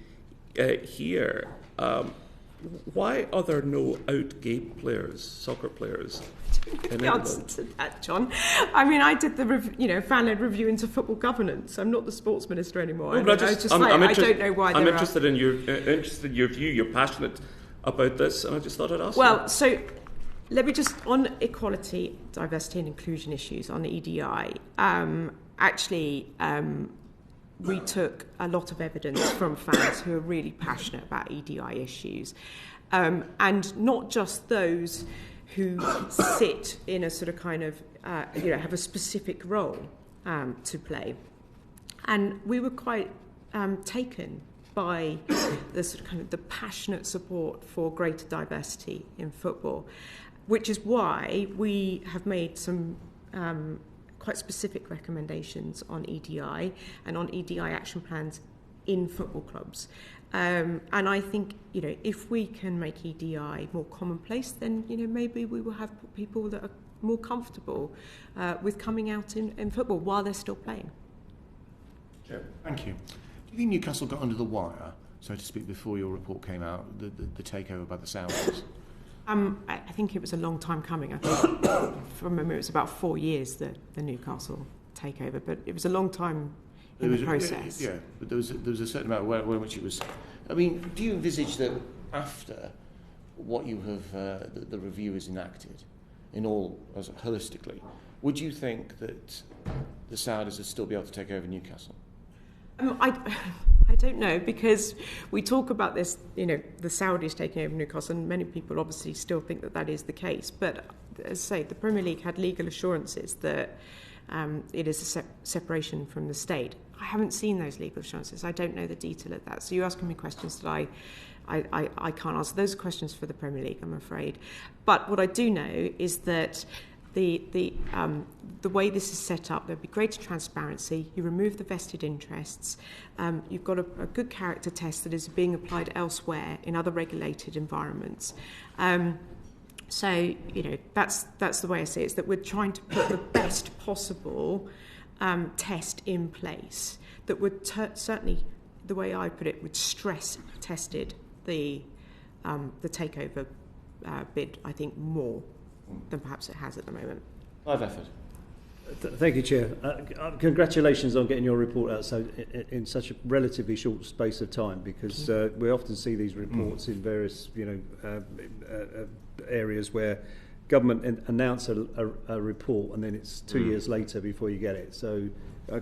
here. Why are there no out gay players, soccer players? The answer to that, John. I mean, I did the fan-led review into football governance. I'm not the sports minister anymore. No, I don't know why. I'm interested in your view. You're passionate about this, and I just thought I'd ask you. Well, so let me just on equality, diversity, and inclusion issues on EDI. We took a lot of evidence from fans who are really passionate about EDI issues, and not just those who sit in a sort of kind of, have a specific role to play. And we were quite taken by the sort of kind of the passionate support for greater diversity in football, which is why we have made some quite specific recommendations on EDI and on EDI action plans in football clubs. And I think, if we can make EDI more commonplace, then, maybe we will have people that are more comfortable with coming out in football while they're still playing. Sure. Thank you. Do you think Newcastle got under the wire, so to speak, before your report came out, the takeover by the Saudis? I think it was a long time coming. I think from memory it was about 4 years, the Newcastle takeover, but it was a long time in the process. Yeah, but there was a certain amount of way in which it was. I mean, do you envisage that after what you have, the review is enacted, holistically, would you think that the Saudis would still be able to take over Newcastle? I don't know, because we talk about this, the Saudis taking over Newcastle, and many people obviously still think that is the case. But as I say, the Premier League had legal assurances that it is a separation from the state. I haven't seen those legal assurances. I don't know the detail of that. So you're asking me questions that I can't answer. Those are questions for the Premier League, I'm afraid. But what I do know is that the way this is set up, there'll be greater transparency. You remove the vested interests. You've got a good character test that is being applied elsewhere in other regulated environments. So, you know, that's the way I see it, is that we're trying to put the best possible test in place that would certainly, the way I put it, would stress tested the takeover bid, I think, more than perhaps it has at the moment. Live effort. Thank you, Chair. Congratulations on getting your report out in such a relatively short space of time, because we often see these reports in various, areas where government announce a report and then it's 2 years later before you get it. So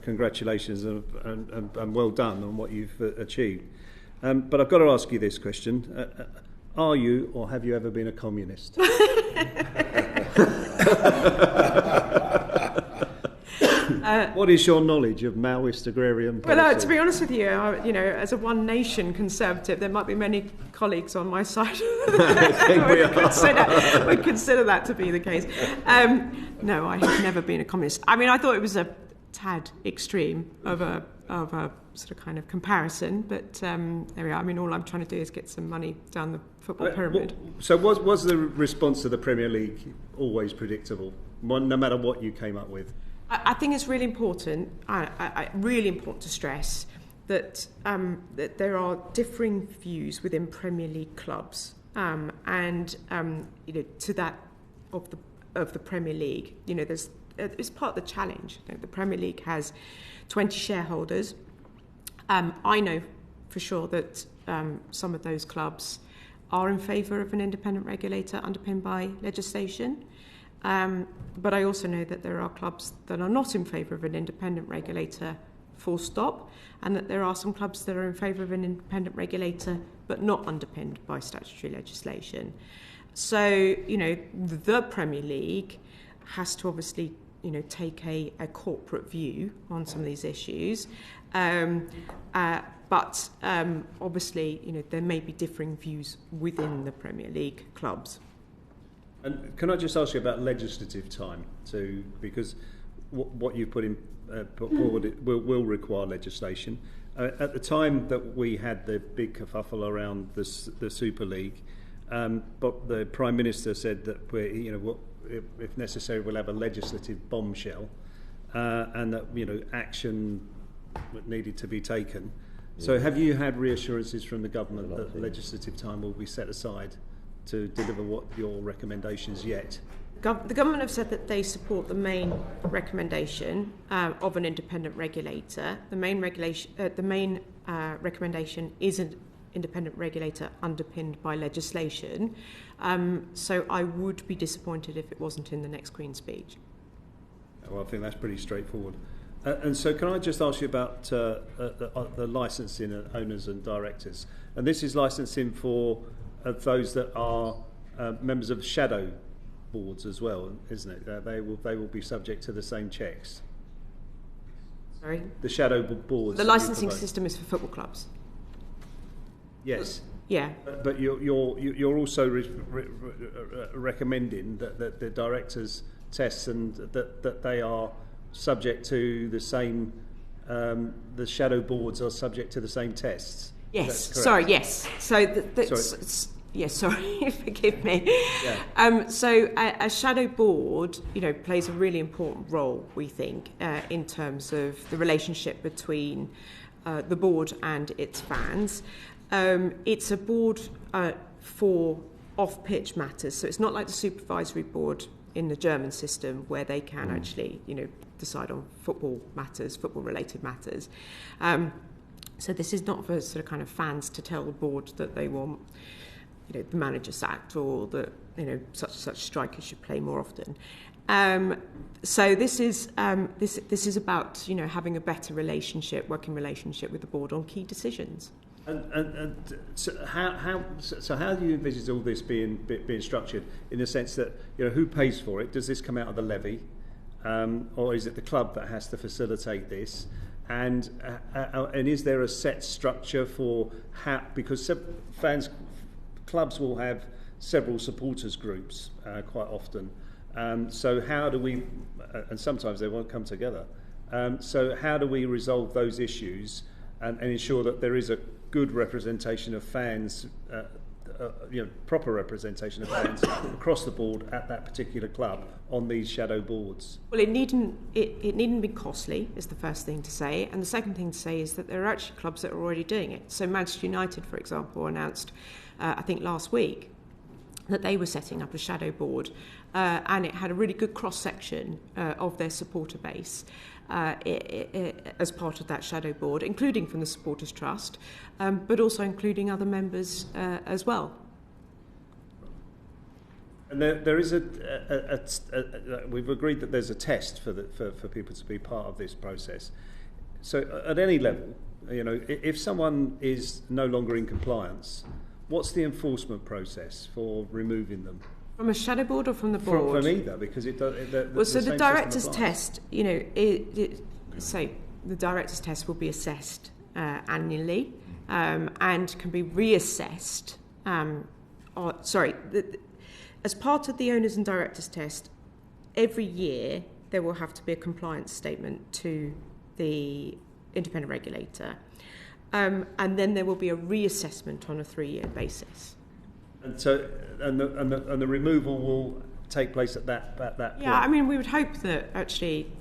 congratulations and well done on what you've achieved. But I've got to ask you this question. Are you or have you ever been a communist? What is your knowledge of Maoist agrarian policy? Well, to be honest with you, as a One Nation Conservative, there might be many colleagues on my side would consider that to be the case. No, I have never been a communist. I mean, I thought it was a tad extreme of a sort of kind of comparison, but there we are. I mean, all I'm trying to do is get some money down the football pyramid. So was the response to the Premier League always predictable, no matter what you came up with? I think it's really important. Really important to stress that there are differing views within Premier League clubs, and to that of the Premier League. It's part of the challenge. The Premier League has 20 shareholders. I know for sure that some of those clubs are in favour of an independent regulator underpinned by legislation. But I also know that there are clubs that are not in favour of an independent regulator, full stop, and that there are some clubs that are in favour of an independent regulator but not underpinned by statutory legislation. So, the Premier League has to obviously, take a corporate view on some of these issues. But obviously, there may be differing views within the Premier League clubs. And can I just ask you about legislative time too, because what you put forward will require legislation. At the time that we had the big kerfuffle around the Super League, but the Prime Minister said that if necessary, we'll have a legislative bombshell, and that action needed to be taken. So, have you had reassurances from the government that legislative time will be set aside to deliver what your recommendations yet? The government have said that they support the main recommendation of an independent regulator. The main recommendation is an independent regulator underpinned by legislation. So I would be disappointed if it wasn't in the next Queen's speech. Well, I think that's pretty straightforward. And so can I just ask you about the licensing of owners and directors? And this is licensing for those that are members of shadow boards as well, isn't it? They will be subject to the same checks. Sorry? The shadow boards. The licensing system is for football clubs. Yes. Yeah. But you're also recommending that the directors' tests and that they are subject to the same. The shadow boards are subject to the same tests. Yes. Sorry. Yes. So yes. Sorry. Forgive me. Yeah. So a shadow board, plays a really important role, we think, in terms of the relationship between the board and its fans. It's a board for off-pitch matters, so it's not like the supervisory board in the German system where they can actually, decide on football matters, football-related matters. So this is not for sort of kind of fans to tell the board that they want, the manager sacked or that, such strikers should play more often. So this is about, having a better working relationship with the board on key decisions. And so how do you envisage all this being structured in the sense that who pays for it? Does this come out of the levy, or is it the club that has to facilitate this? And is there a set structure for how? Because clubs will have several supporters groups quite often. So how do we? And sometimes they won't come together. So how do we resolve those issues and ensure that there is a good representation of fans proper representation of fans across the board at that particular club on these shadow boards? Well, it needn't be costly, is the first thing to say. And the second thing to say is that there are actually clubs that are already doing it. So Manchester United, for example, announced, I think last week, that they were setting up a shadow board, and it had a really good cross-section of their supporter base as part of that shadow board, including from the Supporters Trust, but also including other members as well. And there is we've agreed that there's a test for people to be part of this process. So at any level, if someone is no longer in compliance, what's the enforcement process for removing them? From a shadow board or from the board? From either, because it does. So the director's test, so the director's test will be assessed annually and can be reassessed. As part of the owners and directors test, every year there will have to be a compliance statement to the independent regulator. And then there will be a reassessment on a 3-year basis. And so, and the removal will take place at that point. Yeah, I mean, we would hope that actually,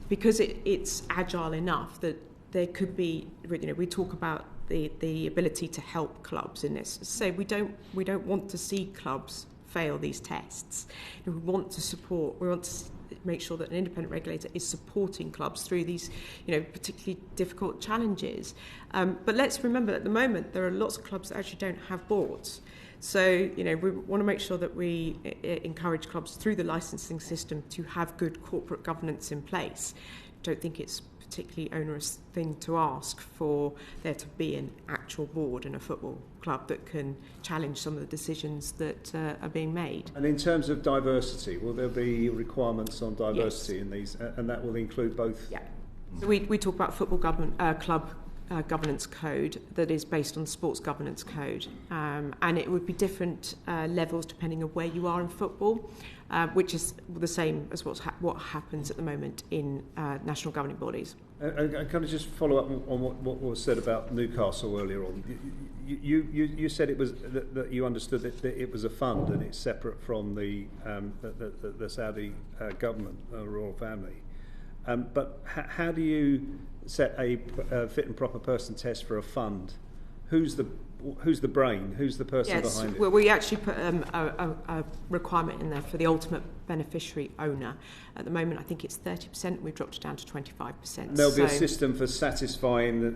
because it's agile enough that there could be, we talk about the ability to help clubs in this. So we don't want to see clubs fail these tests. We want to support. We want to make sure that an independent regulator is supporting clubs through these, particularly difficult challenges. But let's remember, at the moment, there are lots of clubs that actually don't have boards. So, we want to make sure that we encourage clubs through the licensing system to have good corporate governance in place. I don't think it's a particularly onerous thing to ask for there to be an actual board in a football club that can challenge some of the decisions that are being made. And in terms of diversity, will there be requirements on diversity in these, and that will include both? Yeah. So we talk about football club governance code that is based on the sports governance code, and it would be different levels depending on where you are in football, which is the same as what happens at the moment in national governing bodies. And can I just follow up on what was said about Newcastle earlier on? You said it was that you understood that it was a fund and it's separate from the Saudi government or royal family. But how do you set a fit and proper person test for a fund? Who's the brain? Who's the person behind it? Well, we actually put a requirement in there for the ultimate beneficiary owner. At the moment, I think it's 30%. We've dropped it down to 25%. And there'll be a system for satisfying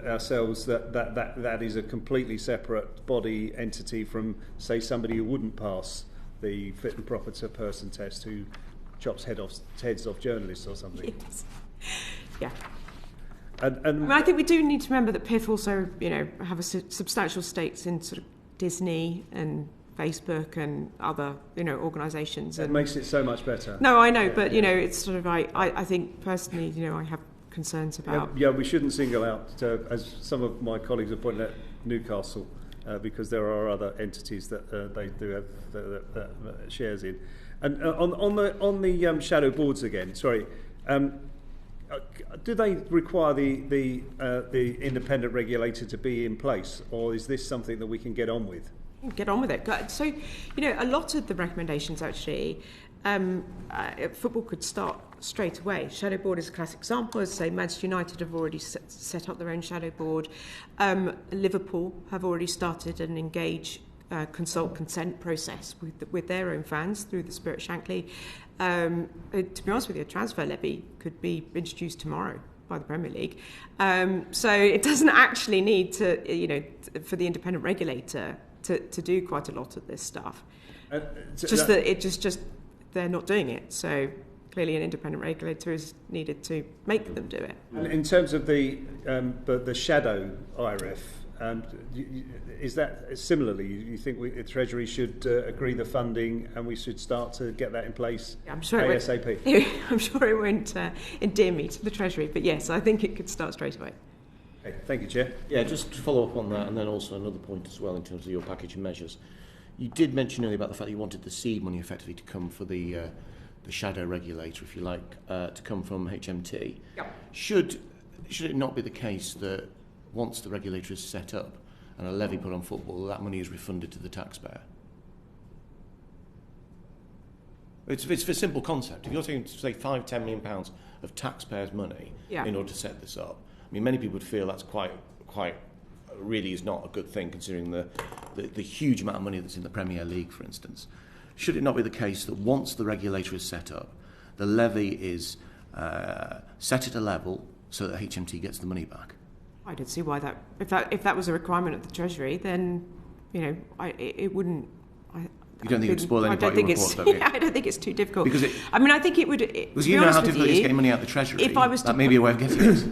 ourselves that is a completely separate body entity from, say, somebody who wouldn't pass the fit and proper person test, who chops heads off journalists or something. Yes. Yeah. And I think we do need to remember that PIF also, have a substantial stakes in sort of Disney and Facebook and other, organisations. It makes it so much better. No, I know, but it's sort of I think personally, I have concerns about. Yeah, we shouldn't single out, as some of my colleagues have pointed out, Newcastle, because there are other entities that they do have shares in. And on the shadow boards again, sorry. Do they require the independent regulator to be in place, or is this something that we can get on with? Get on with it. So, a lot of the recommendations actually, football could start straight away. Shadow board is a classic example. As I say, Manchester United have already set up their own shadow board. Liverpool have already started an consent process with their own fans through the Spirit Shankly. To be honest with you, a transfer levy could be introduced tomorrow by the Premier League. So it doesn't actually need to, for the independent regulator to do quite a lot of this stuff. They're not doing it. So clearly an independent regulator is needed to make them do it. And in terms of the shadow IRF, is that similarly? You think the Treasury should agree the funding, and we should start to get that in place ASAP? I'm sure it won't endear me to the Treasury, but yes, I think it could start straight away. Okay, thank you, Chair. Yeah, just to follow up on that, and then also another point as well in terms of your package of measures. You did mention earlier about the fact that you wanted the seed money effectively to come for the shadow regulator, if you like, to come from HMT. Yep. Should it not be the case that once the regulator is set up, and a levy put on football, that money is refunded to the taxpayer. It's a simple concept. If you're taking, say, £5-10 million of taxpayers' money in order to set this up, I mean, many people would feel that's quite really is not a good thing, considering the huge amount of money that's in the Premier League, for instance. Should it not be the case that once the regulator is set up, the levy is set at a level so that HMT gets the money back? I don't see why that. If that was a requirement of the Treasury, then it wouldn't. You don't think it would spoil any part of your report, though? Yeah, I don't think it's too difficult. Because I think it would. Because you know how difficult it is getting money out of the Treasury. That may be a way of getting it.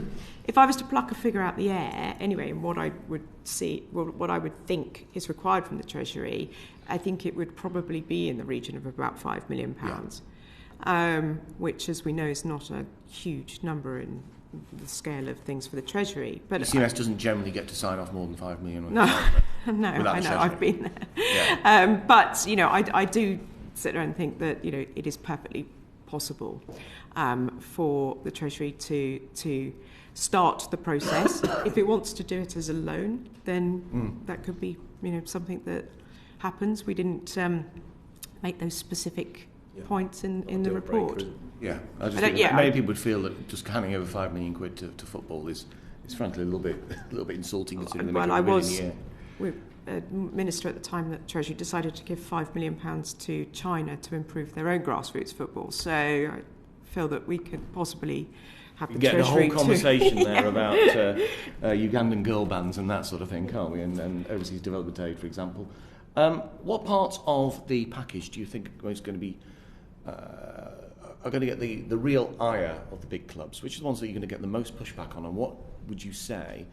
If I was to pluck a figure out the air, anyway, and what I would think is required from the Treasury, I think it would probably be in the region of about £5 million, which, as we know, is not a huge number in the scale of things for the Treasury. But the CMS doesn't generally get to sign off more than £5 million. No, I know, I've been there. Yeah. But I do sit there and think that it is perfectly possible for the Treasury to start the process. If it wants to do it as a loan, then that could be something that happens. We didn't make those specific points in the report. Yeah, I just think many people would feel that just handing over £5 million to football is frankly a little bit insulting, considering well, I was minister at the time that the Treasury decided to give £5 million to China to improve their own grassroots football. So I feel that we could possibly have the Treasury a whole conversation there about Ugandan girl bands and that sort of thing, can't we? And overseas development aid, for example. What parts of the package do you think is going to be are going to get the real ire of the big clubs? Which are the ones that you're going to get the most pushback on, and what would you say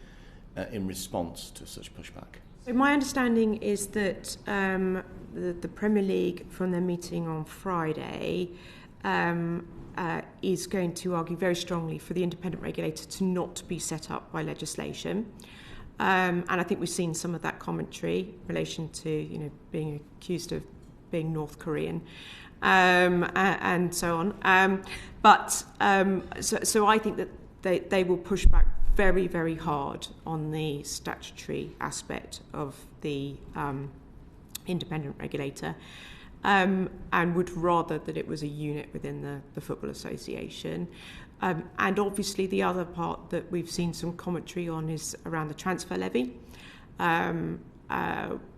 in response to such pushback? So my understanding is that the Premier League, from their meeting on Friday, is going to argue very strongly for the independent regulator to not be set up by legislation. And I think we've seen some of that commentary in relation to being accused of being North Korean and so on. So I think that they will push back very, very hard on the statutory aspect of the independent regulator, and would rather that it was a unit within the Football Association. And obviously the other part that we've seen some commentary on is around the transfer levy,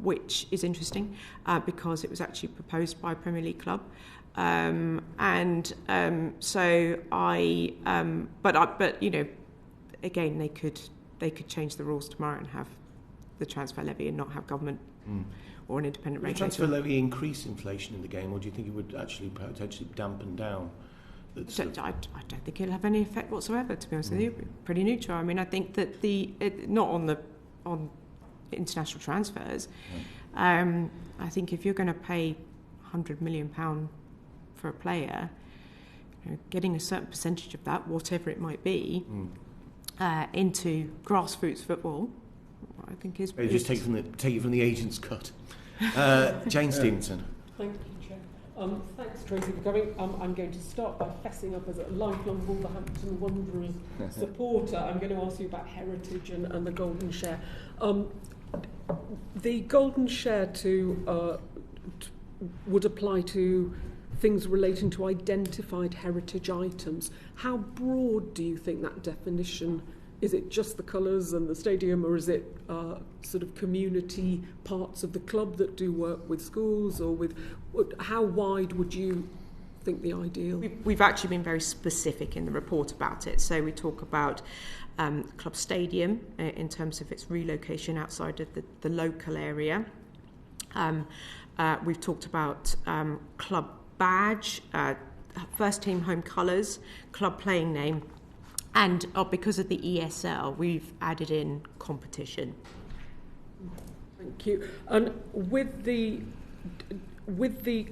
which is interesting because it was actually proposed by a Premier League club. Again, they could change the rules tomorrow and have the transfer levy and not have government or an independent regulator. Would the transfer levy increase inflation in the game, or do you think it would actually potentially dampen down? I don't think it'll have any effect whatsoever, to be honest with you. Pretty neutral. I mean, I think that not on international transfers. I think if you're going to pay £100 million for a player, getting a certain percentage of that, whatever it might be, into grassroots football, I think is. Just take it from the agent's cut. Jane Stevenson. Thank you, Chair. Thanks, Tracey, for coming. I'm going to start by fessing up as a lifelong Wolverhampton Wanderers supporter. I'm going to ask you about heritage and the golden share. The golden share would apply to things relating to identified heritage items. How broad do you think that definition? Is it just the colours and the stadium, or is it sort of community parts of the club that do work with schools, or with how wide would you think the ideal? We've actually been very specific in the report about it. So we talk about club stadium in terms of its relocation outside of the local area. We've talked about club badge, first team home colours, club playing name, and because of the ESL, we've added in competition. Thank you. And with the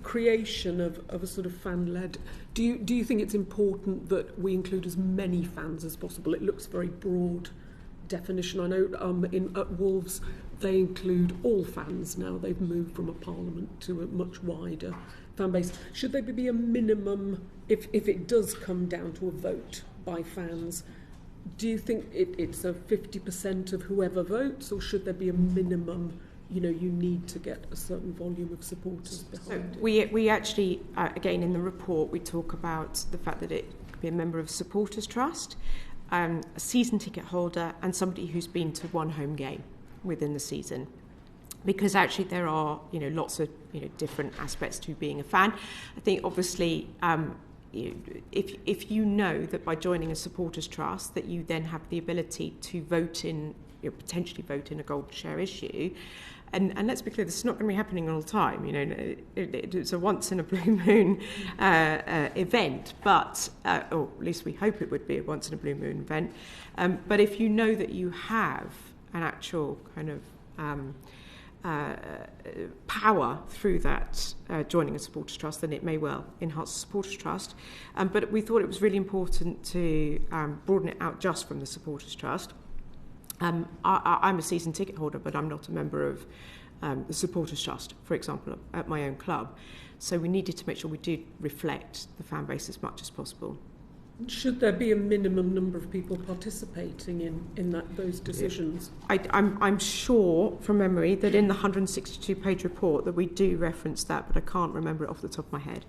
creation of a sort of fan-led, do you think it's important that we include as many fans as possible? It looks very broad definition. I know at Wolves they include all fans now. They've moved from a parliament to a much wider fan base. Should there be a minimum, if it does come down to a vote by fans, do you think it's a 50% of whoever votes, or should there be a minimum? You need to get a certain volume of supporters behind it. We actually, again, in the report, we talk about the fact that it could be a member of a supporters trust, a season ticket holder, and somebody who's been to one home game within the season. Because actually there are, lots of, different aspects to being a fan. I think obviously, if you know that by joining a supporters trust that you then have the ability to vote in, potentially vote in a golden share issue. And let's be clear, this is not going to be happening all the time. It's a once in a blue moon event, but or at least we hope it would be a once in a blue moon event. But if you know that you have an actual kind of power through that joining a supporters trust, then it may well enhance the supporters trust. But we thought it was really important to broaden it out just from the supporters trust. I'm a season ticket holder, but I'm not a member of the supporters trust, for example, at my own club. So we needed to make sure we do reflect the fan base as much as possible. Should there be a minimum number of people participating in those decisions? I'm sure from memory that in the 162-page report that we do reference that, but I can't remember it off the top of my head.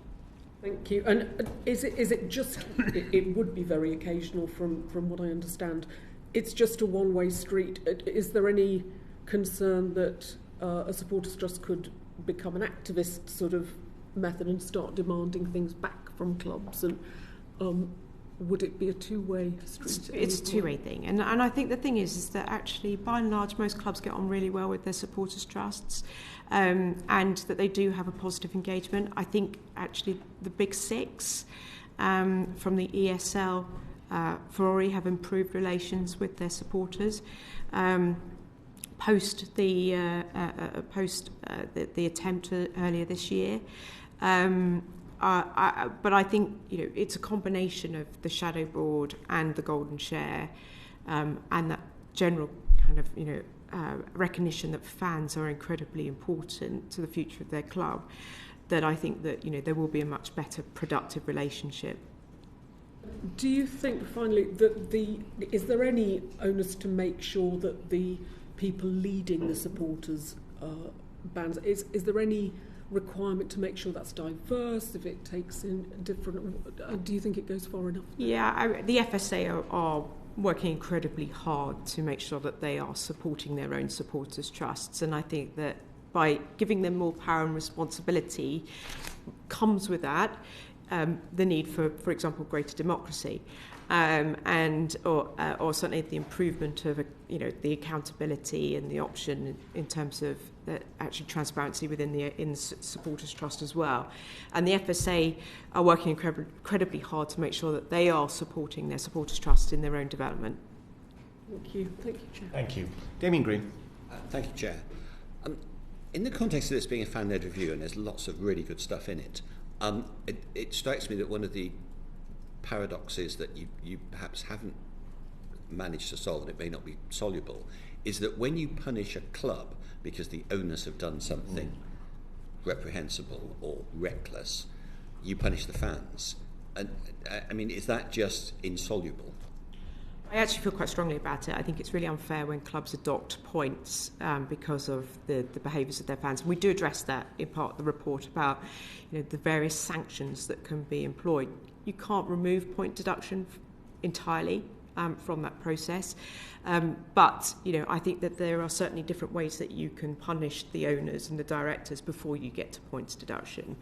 Thank you. And is it just? It would be very occasional, from what I understand. It's just a one-way street. Is there any concern that a supporters trust could become an activist sort of method and start demanding things back from clubs? And would it be a two-way street? It's a two-way thing. And I think the thing is that actually, by and large, most clubs get on really well with their supporters trusts, and that they do have a positive engagement. I think actually the big six from the ESL, Ferrari have improved relations with their supporters post the attempt earlier this year. But I think it's a combination of the shadow board and the golden share, and that general kind of recognition that fans are incredibly important to the future of their club. That I think that there will be a much better productive relationship. Do you think, finally, that is there any onus to make sure that the people leading the supporters bands, is there any requirement to make sure that's diverse, if it takes in different... do you think it goes far enough? Yeah, the FSA are working incredibly hard to make sure that they are supporting their own supporters trusts, and I think that by giving them more power and responsibility comes with that the need for example, greater democracy, or certainly the improvement of the accountability and the option in terms of actually transparency within the supporters trust as well. And the FSA are working incredibly hard to make sure that they are supporting their supporters trust in their own development. Thank you, Chair. Thank you, Damien Green. Thank you, Chair. In the context of this being a fan-led review, and there's lots of really good stuff in it, it strikes me that one of the paradoxes that you perhaps haven't managed to solve, and it may not be soluble, is that when you punish a club because the owners have done something reprehensible or reckless, you punish the fans. And I mean, is that just insoluble? I actually feel quite strongly about it. I think it's really unfair when clubs adopt points because of the behaviours of their fans. And we do address that in part of the report about the various sanctions that can be employed. You can't remove point deduction entirely from that process. But I think that there are certainly different ways that you can punish the owners and the directors before you get to points deduction.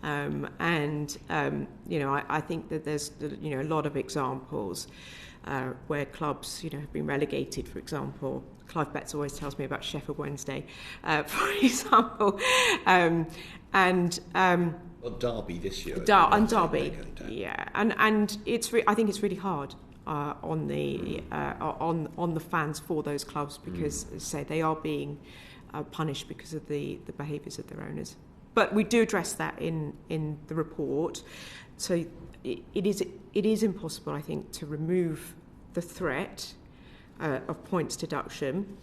I think that there's a lot of examples where clubs have been relegated, for example. Clive Betts always tells me about Sheffield Wednesday, for example. Well, Derby this year. Derby, yeah. And I think it's really hard on the fans for those clubs because, as I say, they are being punished because of the behaviours of their owners. But we do address that in the report. So it is impossible, I think, to remove the threat of points deduction,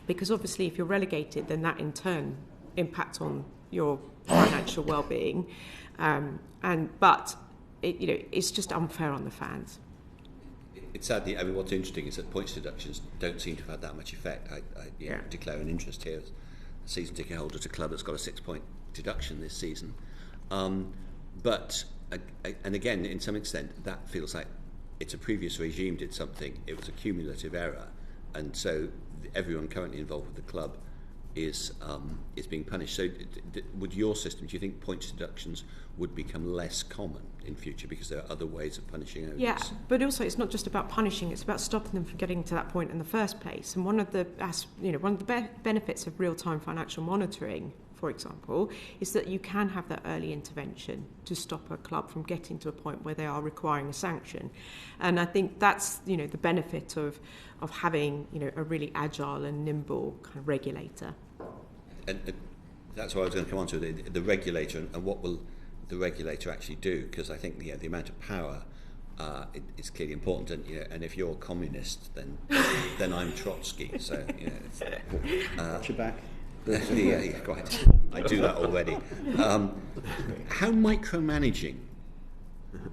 because obviously if you're relegated, then that in turn impacts on your financial well-being. But it's just unfair on the fans. it's sadly, I mean, what's interesting is that points deductions don't seem to have had that much effect. I declare an interest here as a season ticket holder at a club that's got a 6-point deduction this season. But again, in some extent, that feels like it's a previous regime did something. It was a cumulative error, and so everyone currently involved with the club is being punished. So, would your system? Do you think points deductions would become less common in future because there are other ways of punishing owners? Yeah, but also it's not just about punishing; it's about stopping them from getting to that point in the first place. And one of the benefits of real-time financial monitoring, for example, is that you can have that early intervention to stop a club from getting to a point where they are requiring a sanction. And I think that's, the benefit of having, a really agile and nimble kind of regulator. And that's what I was going to come on to, the regulator, and what will the regulator actually do? Because I think the amount of power is clearly important, and if you're a communist, then I'm Trotsky. So, Watch your back. Yeah, quite. I do that already. How micromanaging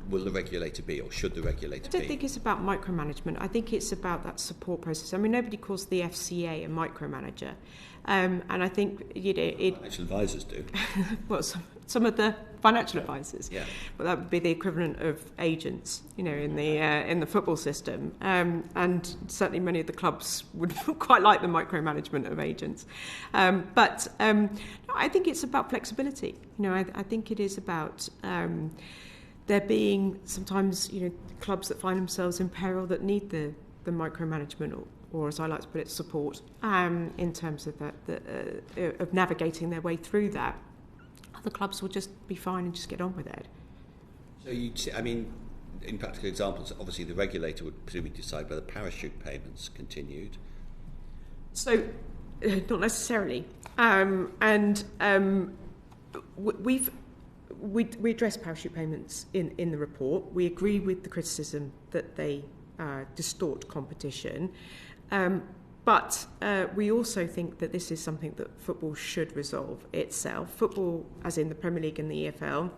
will the regulator be, or should the regulator be? I don't think it's about micromanagement. I think it's about that support process. I mean, nobody calls the FCA a micromanager. And I think, Financial advisors do. Well, some of the financial advisors. Yeah. Well, that would be the equivalent of agents, in the football system. And certainly many of the clubs would quite like the micromanagement of agents. But I think it's about flexibility. I think it is about there being sometimes, clubs that find themselves in peril that need the micromanagement or as I like to put it, support in terms of of navigating their way through that. Other clubs will just be fine and just get on with it. So in practical examples, obviously the regulator would presumably decide whether parachute payments continued. So, not necessarily. We address parachute payments in the report. We agree with the criticism that they distort competition. But we also think that this is something that football should resolve itself. Football, as in the Premier League and the EFL,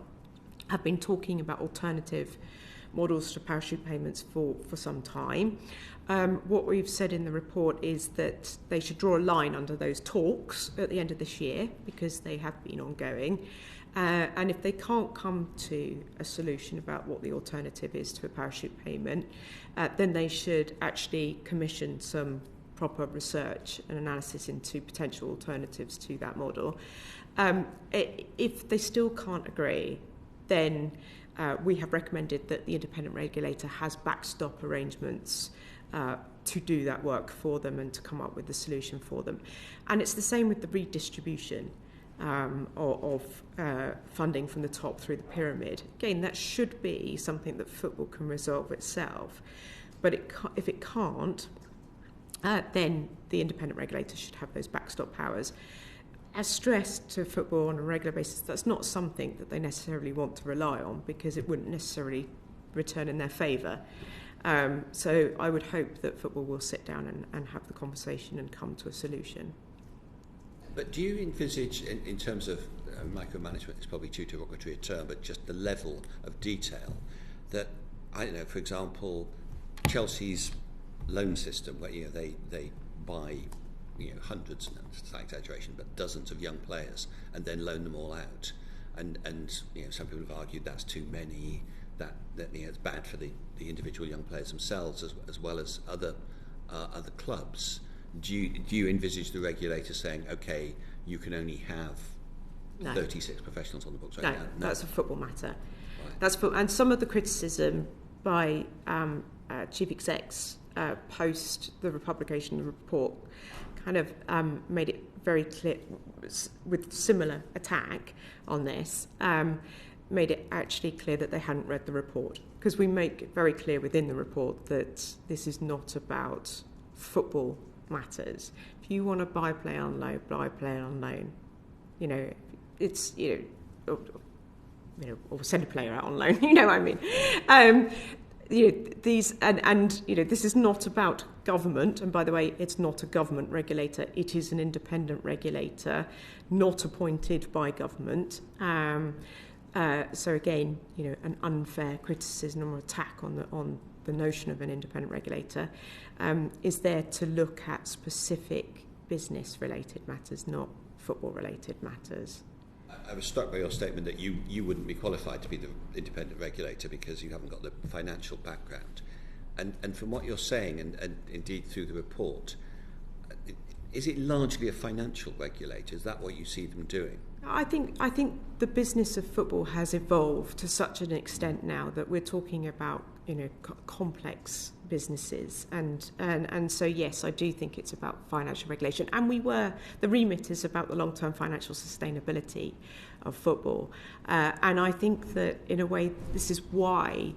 have been talking about alternative models to parachute payments for some time. What we've said in the report is that they should draw a line under those talks at the end of this year, because they have been ongoing. And if they can't come to a solution about what the alternative is to a parachute payment, then they should actually commission some proper research and analysis into potential alternatives to that model. If they still can't agree, then we have recommended that the independent regulator has backstop arrangements to do that work for them and to come up with the solution for them. And it's the same with the redistribution of funding from the top through the pyramid. Again, that should be something that football can resolve itself. But if it can't, then the independent regulator should have those backstop powers. As stressed to football on a regular basis, that's not something that they necessarily want to rely on, because it wouldn't necessarily return in their favour. So I would hope that football will sit down and have the conversation and come to a solution. But do you envisage, in terms of micromanagement, is probably too derogatory a term, but just the level of detail, that, I don't know, for example, Chelsea's loan system, where they buy hundreds, it's an exaggeration, but dozens of young players and then loan them all out, and some people have argued that's too many, that it's bad for the individual young players themselves as well as other clubs. Do you envisage the regulator saying, okay, you can only have 36 professionals on the books right now? No, that's a football matter. Right. And some of the criticism by chief execs post the publication of the report kind of made it very clear, with similar attack on this, made it actually clear that they hadn't read the report. Because we make it very clear within the report that this is not about football matters. If you want to buy a player on loan, buy a player on loan. It's or send a player out on loan. You know what I mean? These and this is not about government. And by the way, it's not a government regulator. It is an independent regulator, not appointed by government. So again, an unfair criticism or attack on the notion of an independent regulator, is there to look at specific business-related matters, not football-related matters. I was struck by your statement that you wouldn't be qualified to be the independent regulator because you haven't got the financial background. And from what you're saying, and indeed through the report, is it largely a financial regulator? Is that what you see them doing? I think the business of football has evolved to such an extent now that we're talking about, you know, complex businesses, and so yes, I do think it's about financial regulation, and the remit is about the long-term financial sustainability of football, and I think that in a way this is why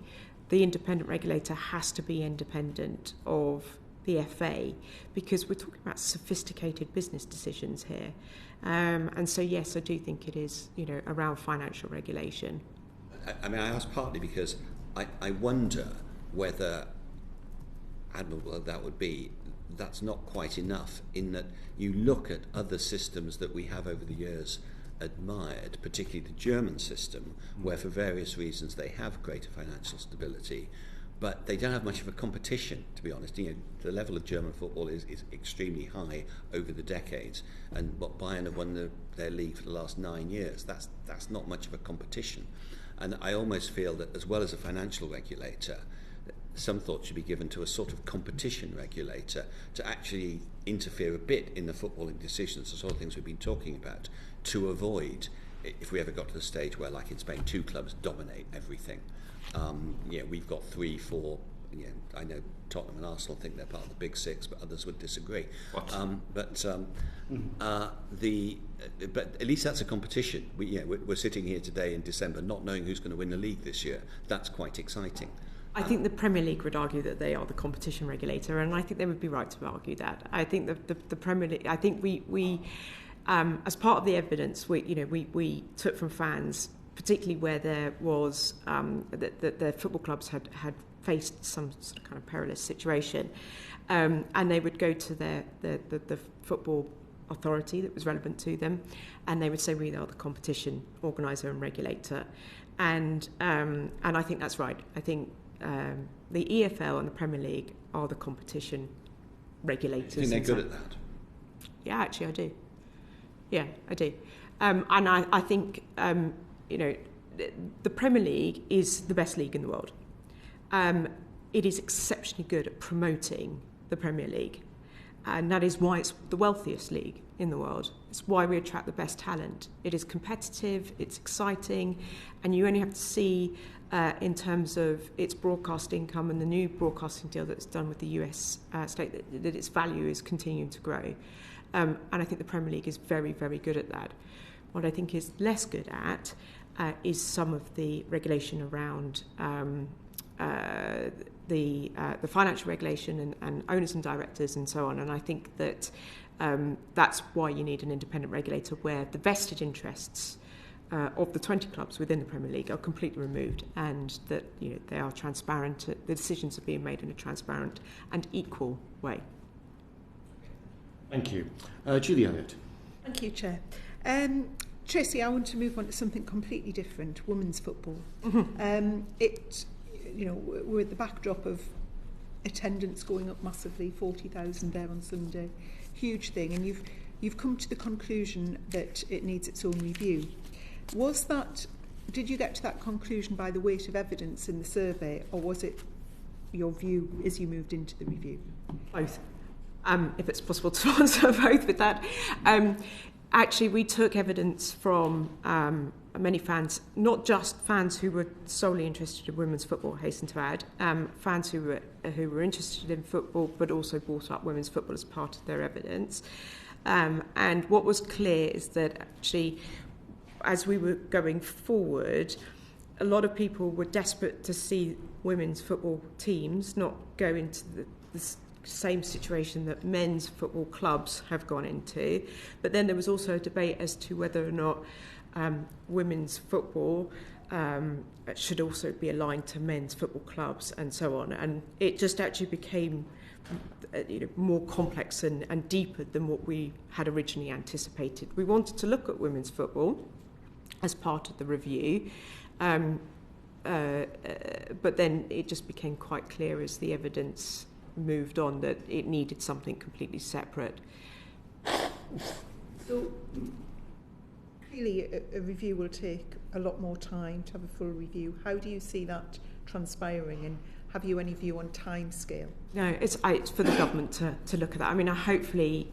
the independent regulator has to be independent of the FA, because we're talking about sophisticated business decisions here. And so, yes, I do think it is, you know, around financial regulation. I mean, I ask partly because I wonder whether, admirable that would be, that's not quite enough, in that you look at other systems that we have over the years admired, particularly the German system, where for various reasons they have greater financial stability, but they don't have much of a competition, to be honest. You know, the level of German football is extremely high over the decades, and what Bayern have won their league for the last 9 years, that's not much of a competition. And I almost feel that, as well as a financial regulator, some thought should be given to a sort of competition regulator to actually interfere a bit in the footballing decisions, the sort of things we've been talking about, to avoid, if we ever got to the stage where, like in Spain, 2 clubs dominate everything. We've got 3, 4. I know Tottenham and Arsenal think they're part of the Big Six, but others would disagree. But at least that's a competition. We're sitting here today in December, not knowing who's going to win the league this year. That's quite exciting. I think the Premier League would argue that they are the competition regulator, and I think they would be right to argue that. I think the Premier League. I think we as part of the evidence, we took from fans, particularly where there was that the football clubs had faced some sort of kind of perilous situation, and they would go to the football authority that was relevant to them, and they would say, we are the competition organiser and regulator, and I think that's right. I think the EFL and the Premier League are the competition regulators. Do you think they're good at that? Yeah, actually, I do. Yeah, I do, and I think the Premier League is the best league in the world. It is exceptionally good at promoting the Premier League, and that is why it's the wealthiest league in the world. It's why we attract the best talent. It is competitive, it's exciting, and you only have to see in terms of its broadcast income and the new broadcasting deal that's done with the US state that its value is continuing to grow. And I think the Premier League is very, very good at that. What I think is less good at is some of the regulation around the financial regulation and owners and directors and so on. And I think that that's why you need an independent regulator, where the vested interests of the 20 clubs within the Premier League are completely removed, and that they are transparent. The decisions are being made in a transparent and equal way. Thank you, Julie Elliott. Thank you, Chair. Tracey, I want to move on to something completely different, women's football. Mm-hmm. We're at the backdrop of attendance going up massively, 40,000 there on Sunday, huge thing, and you've come to the conclusion that it needs its own review. Did you get to that conclusion by the weight of evidence in the survey, or was it your view as you moved into the review? Both. If it's possible to answer both with that. Actually, we took evidence from many fans, not just fans who were solely interested in women's football, hasten to add, fans who were interested in football but also brought up women's football as part of their evidence. And what was clear is that actually, as we were going forward, a lot of people were desperate to see women's football teams not go into the same situation that men's football clubs have gone into. But then there was also a debate as to whether or not women's football should also be aligned to men's football clubs and so on. And it just actually became more complex and deeper than what we had originally anticipated. We wanted to look at women's football as part of the review. but then it just became quite clear as the evidence moved on that it needed something completely separate. So clearly a review will take a lot more time to have a full review. How do you see that transpiring, and have you any view on timescale? No, it's for the government to look at that. I mean, hopefully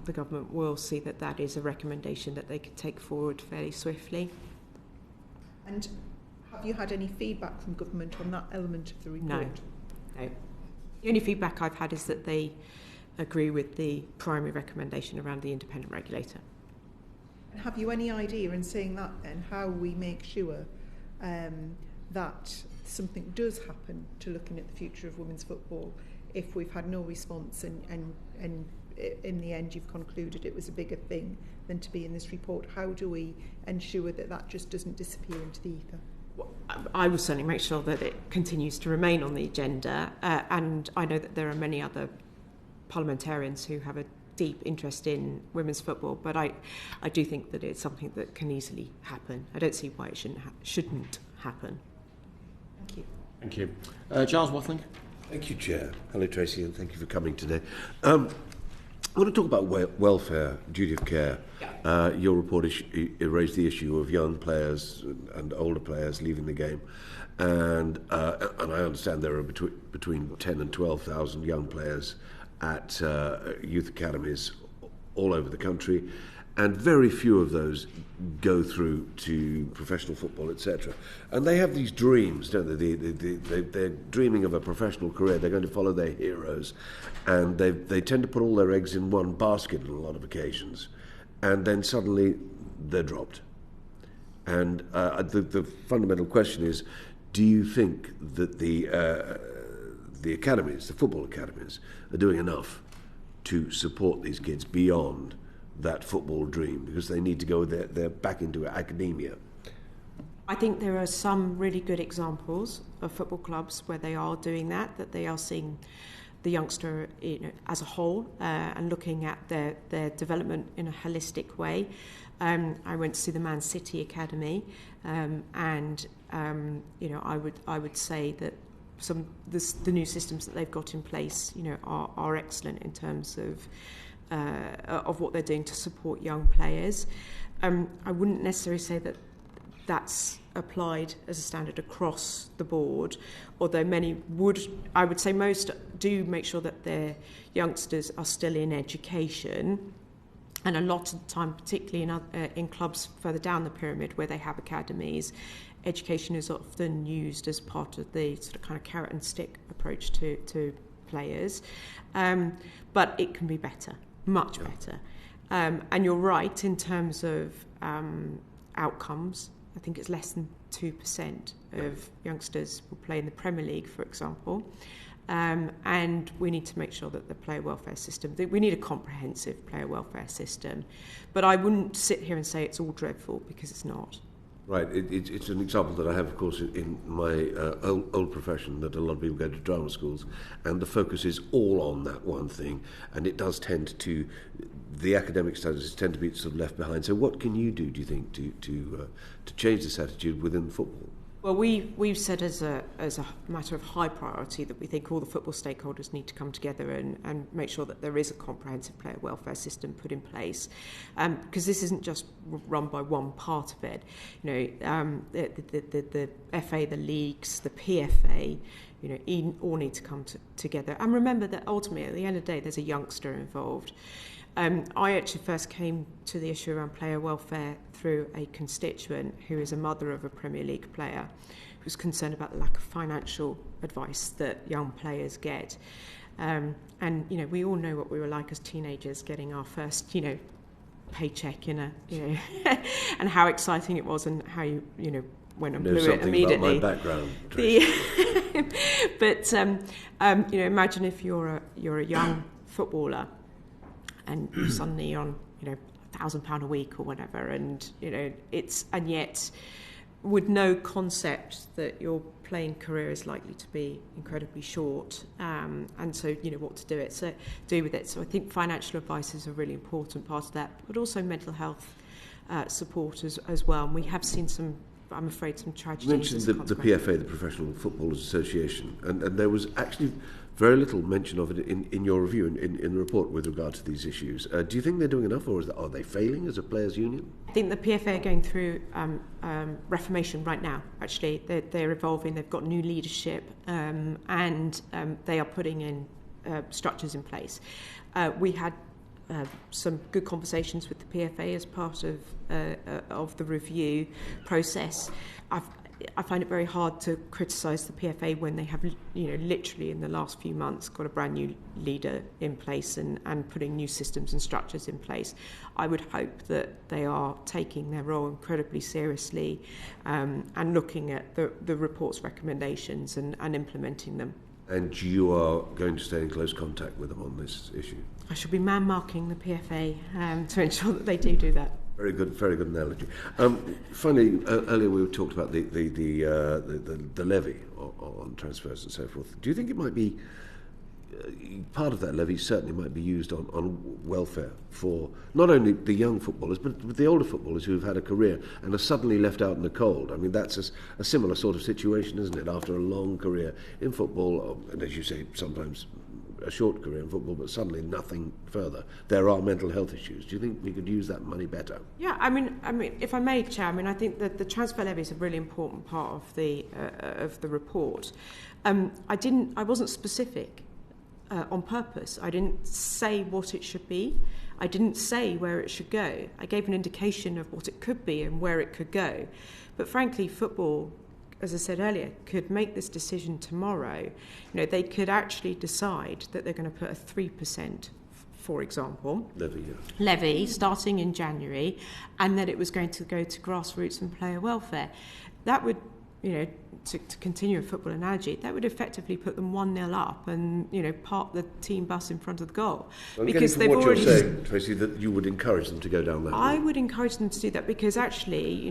the government will see that that is a recommendation that they could take forward fairly swiftly. And have you had any feedback from government on that element of the report? No. The only feedback I've had is that they agree with the primary recommendation around the independent regulator. And have you any idea, in saying that, then, how we make sure that something does happen to looking at the future of women's football if we've had no response and in the end you've concluded it was a bigger thing than to be in this report? How do we ensure that that just doesn't disappear into the ether? Well, I will certainly make sure that it continues to remain on the agenda, and I know that there are many other parliamentarians who have a deep interest in women's football, but I do think that it's something that can easily happen. I don't see why it shouldn't happen. Thank you. Thank you. Giles Watling. Thank you, Chair. Hello, Tracey, and thank you for coming today. I want to talk about welfare, duty of care. Your report raised the issue of young players and older players leaving the game, and I understand there are between 10 and 12,000 young players at youth academies all over the country, and very few of those go through to professional football, etc. And they have these dreams, don't they? They're dreaming of a professional career. They're going to follow their heroes, and they tend to put all their eggs in one basket on a lot of occasions, and then suddenly they're dropped. And the fundamental question is, do you think that the academies, the football academies, are doing enough to support these kids beyond that football dream, because they need to go they're back into academia? I think there are some really good examples of football clubs where they are doing that they are seeing the youngster, as a whole, and looking at their development in a holistic way. I went to see the Man City Academy, and I would say that the new systems that they've got in place, are excellent in terms of what they're doing to support young players. I wouldn't necessarily say that that's applied as a standard across the board, although many would. I would say most do make sure that their youngsters are still in education, and a lot of the time, particularly in clubs further down the pyramid where they have academies, education is often used as part of the sort of kind of carrot and stick approach to players, but it can be better, much better. And you're right in terms of outcomes. I think it's less than 2% of youngsters will play in the Premier League, for example. And we need to make sure that the player welfare system, we need a comprehensive player welfare system. But I wouldn't sit here and say it's all dreadful, because it's not. Right, it's an example that I have, of course, in my old profession, that a lot of people go to drama schools, and the focus is all on that one thing, and it does tend to, the academic studies tend to be sort of left behind. So what can you do you think, to change this attitude within football? Well, we've said as a matter of high priority that we think all the football stakeholders need to come together and make sure that there is a comprehensive player welfare system put in place, because this isn't just run by one part of it. The FA, the leagues, the PFA, all need to come together. And remember that ultimately, at the end of the day, there's a youngster involved. I actually first came to the issue around player welfare through a constituent who is a mother of a Premier League player who's concerned about the lack of financial advice that young players get. And, we all know what we were like as teenagers getting our first, paycheck and how exciting it was, and how you went and blew it immediately. About my background, but imagine if you're a young footballer and you're suddenly on £1,000 a week or whatever, and and yet with no concept that your playing career is likely to be incredibly short, and so what to do with it. So I think financial advice is a really important part of that, but also mental health support as well. And we have seen some I'm afraid, some You tragedies. mentioned the PFA, the Professional Footballers Association, and there was actually very little mention of it in your review, in the report, with regard to these issues. Do you think they're doing enough, or are they failing as a players' union? I think the PFA are going through reformation right now, actually. They're evolving, they've got new leadership, and they are putting in structures in place. We had some good conversations with the PFA as part of the review process. I find it very hard to criticise the PFA when they have, literally in the last few months got a brand new leader in place and putting new systems and structures in place. I would hope that they are taking their role incredibly seriously and looking at the report's recommendations and implementing them. And you are going to stay in close contact with them on this issue? I shall be man-marking the PFA to ensure that they do that. Very good analogy. Finally, earlier we talked about the levy on transfers and so forth. Do you think it might be part of that levy certainly might be used on welfare for not only the young footballers but the older footballers who have had a career and are suddenly left out in the cold? I mean, that's a similar sort of situation, isn't it? After a long career in football, and as you say, sometimes a short career in football, but suddenly nothing further. There are mental health issues. Do you think we could use that money better? Yeah, I mean, if I may, Chair, I think that the transfer levy is a really important part of the report. I wasn't specific on purpose. I didn't say what it should be. I didn't say where it should go. I gave an indication of what it could be and where it could go. But frankly, football, as I said earlier, could make this decision tomorrow. They could actually decide that they're going to put a 3%, for example, levy starting in January, and that it was going to go to grassroots and player welfare. That would, to continue a football analogy, that would effectively put them 1-0 up and, park the team bus in front of the goal. I'm because getting from they've what already. You're saying, Tracey, that you would encourage them to go down that route. I would encourage them to do that because actually,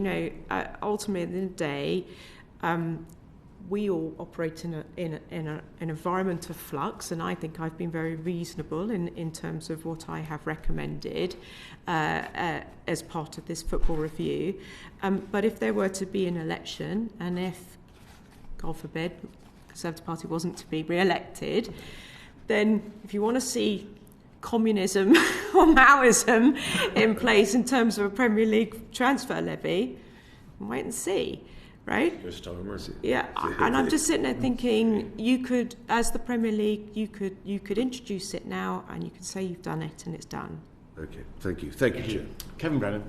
ultimately at the end of the day, we all operate in an environment of flux, and I think I've been very reasonable in terms of what I have recommended as part of this football review. But if there were to be an election, and if, God forbid, the Conservative Party wasn't to be re-elected, then if you want to see communism or Maoism in place in terms of a Premier League transfer levy, wait and see. Right? Yeah, and I'm just sitting there thinking, you could, as the Premier League, you could introduce it now, and you could say you've done it, and it's done. Okay, thank you, Chair. Kevin Brennan.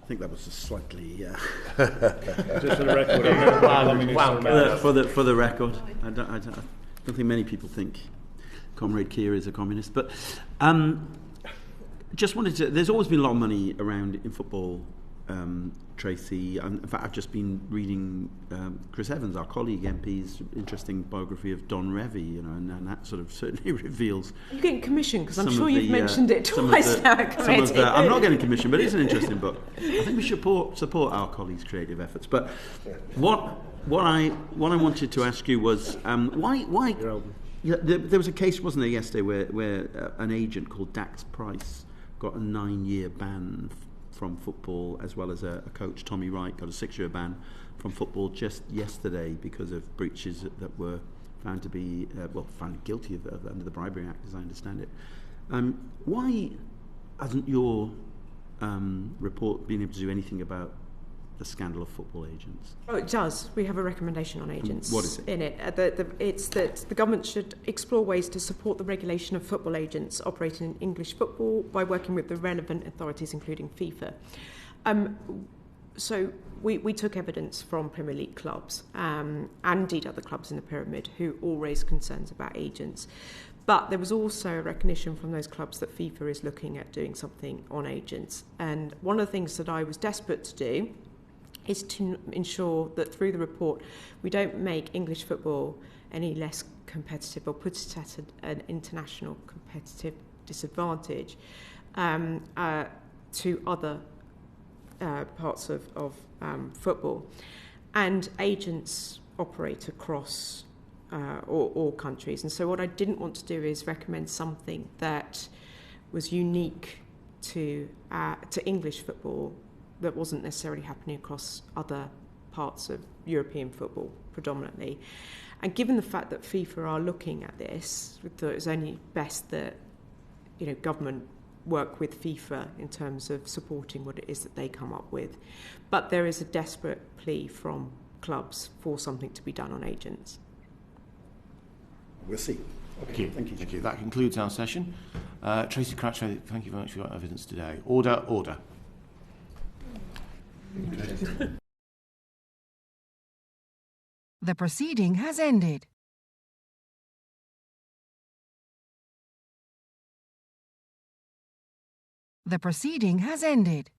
I think that was a slightly. Just for the record. For the record, I don't think many people think Comrade Keir is a communist, but just wanted to. There's always been a lot of money around in football. Tracey, in fact, I've just been reading Chris Evans, our colleague MP's interesting biography of Don Revie, and that sort of certainly reveals. You're getting commissioned because I'm sure you've mentioned it twice now. I'm not getting commissioned, but it's an interesting book. I think we should support our colleagues' creative efforts. But what I wanted to ask you was why. There was a case, wasn't there, yesterday where an agent called Dax Price got a 9-year ban from football, as well as a coach, Tommy Wright, got a 6-year ban from football just yesterday because of breaches that were found to be, found guilty of under the Bribery Act, as I understand it. Why hasn't your report been able to do anything about the scandal of football agents? Oh, it does. We have a recommendation on agents. What is it? In it. It's that the government should explore ways to support the regulation of football agents operating in English football by working with the relevant authorities, including FIFA. So we took evidence from Premier League clubs and indeed other clubs in the pyramid who all raised concerns about agents. But there was also a recognition from those clubs that FIFA is looking at doing something on agents. And one of the things that I was desperate to do is to ensure that through the report we don't make English football any less competitive or put it at an international competitive disadvantage to other parts of football. And agents operate across all countries. And so what I didn't want to do is recommend something that was unique to English football that wasn't necessarily happening across other parts of European football predominantly. And given the fact that FIFA are looking at this, we thought it was only best that, you know, government work with FIFA in terms of supporting what it is that they come up with. But there is a desperate plea from clubs for something to be done on agents. We'll see. Okay, thank you. Thank you. That concludes our session. Tracey Cratchit, thank you very much for your evidence today. Order, order. The proceeding has ended. The proceeding has ended.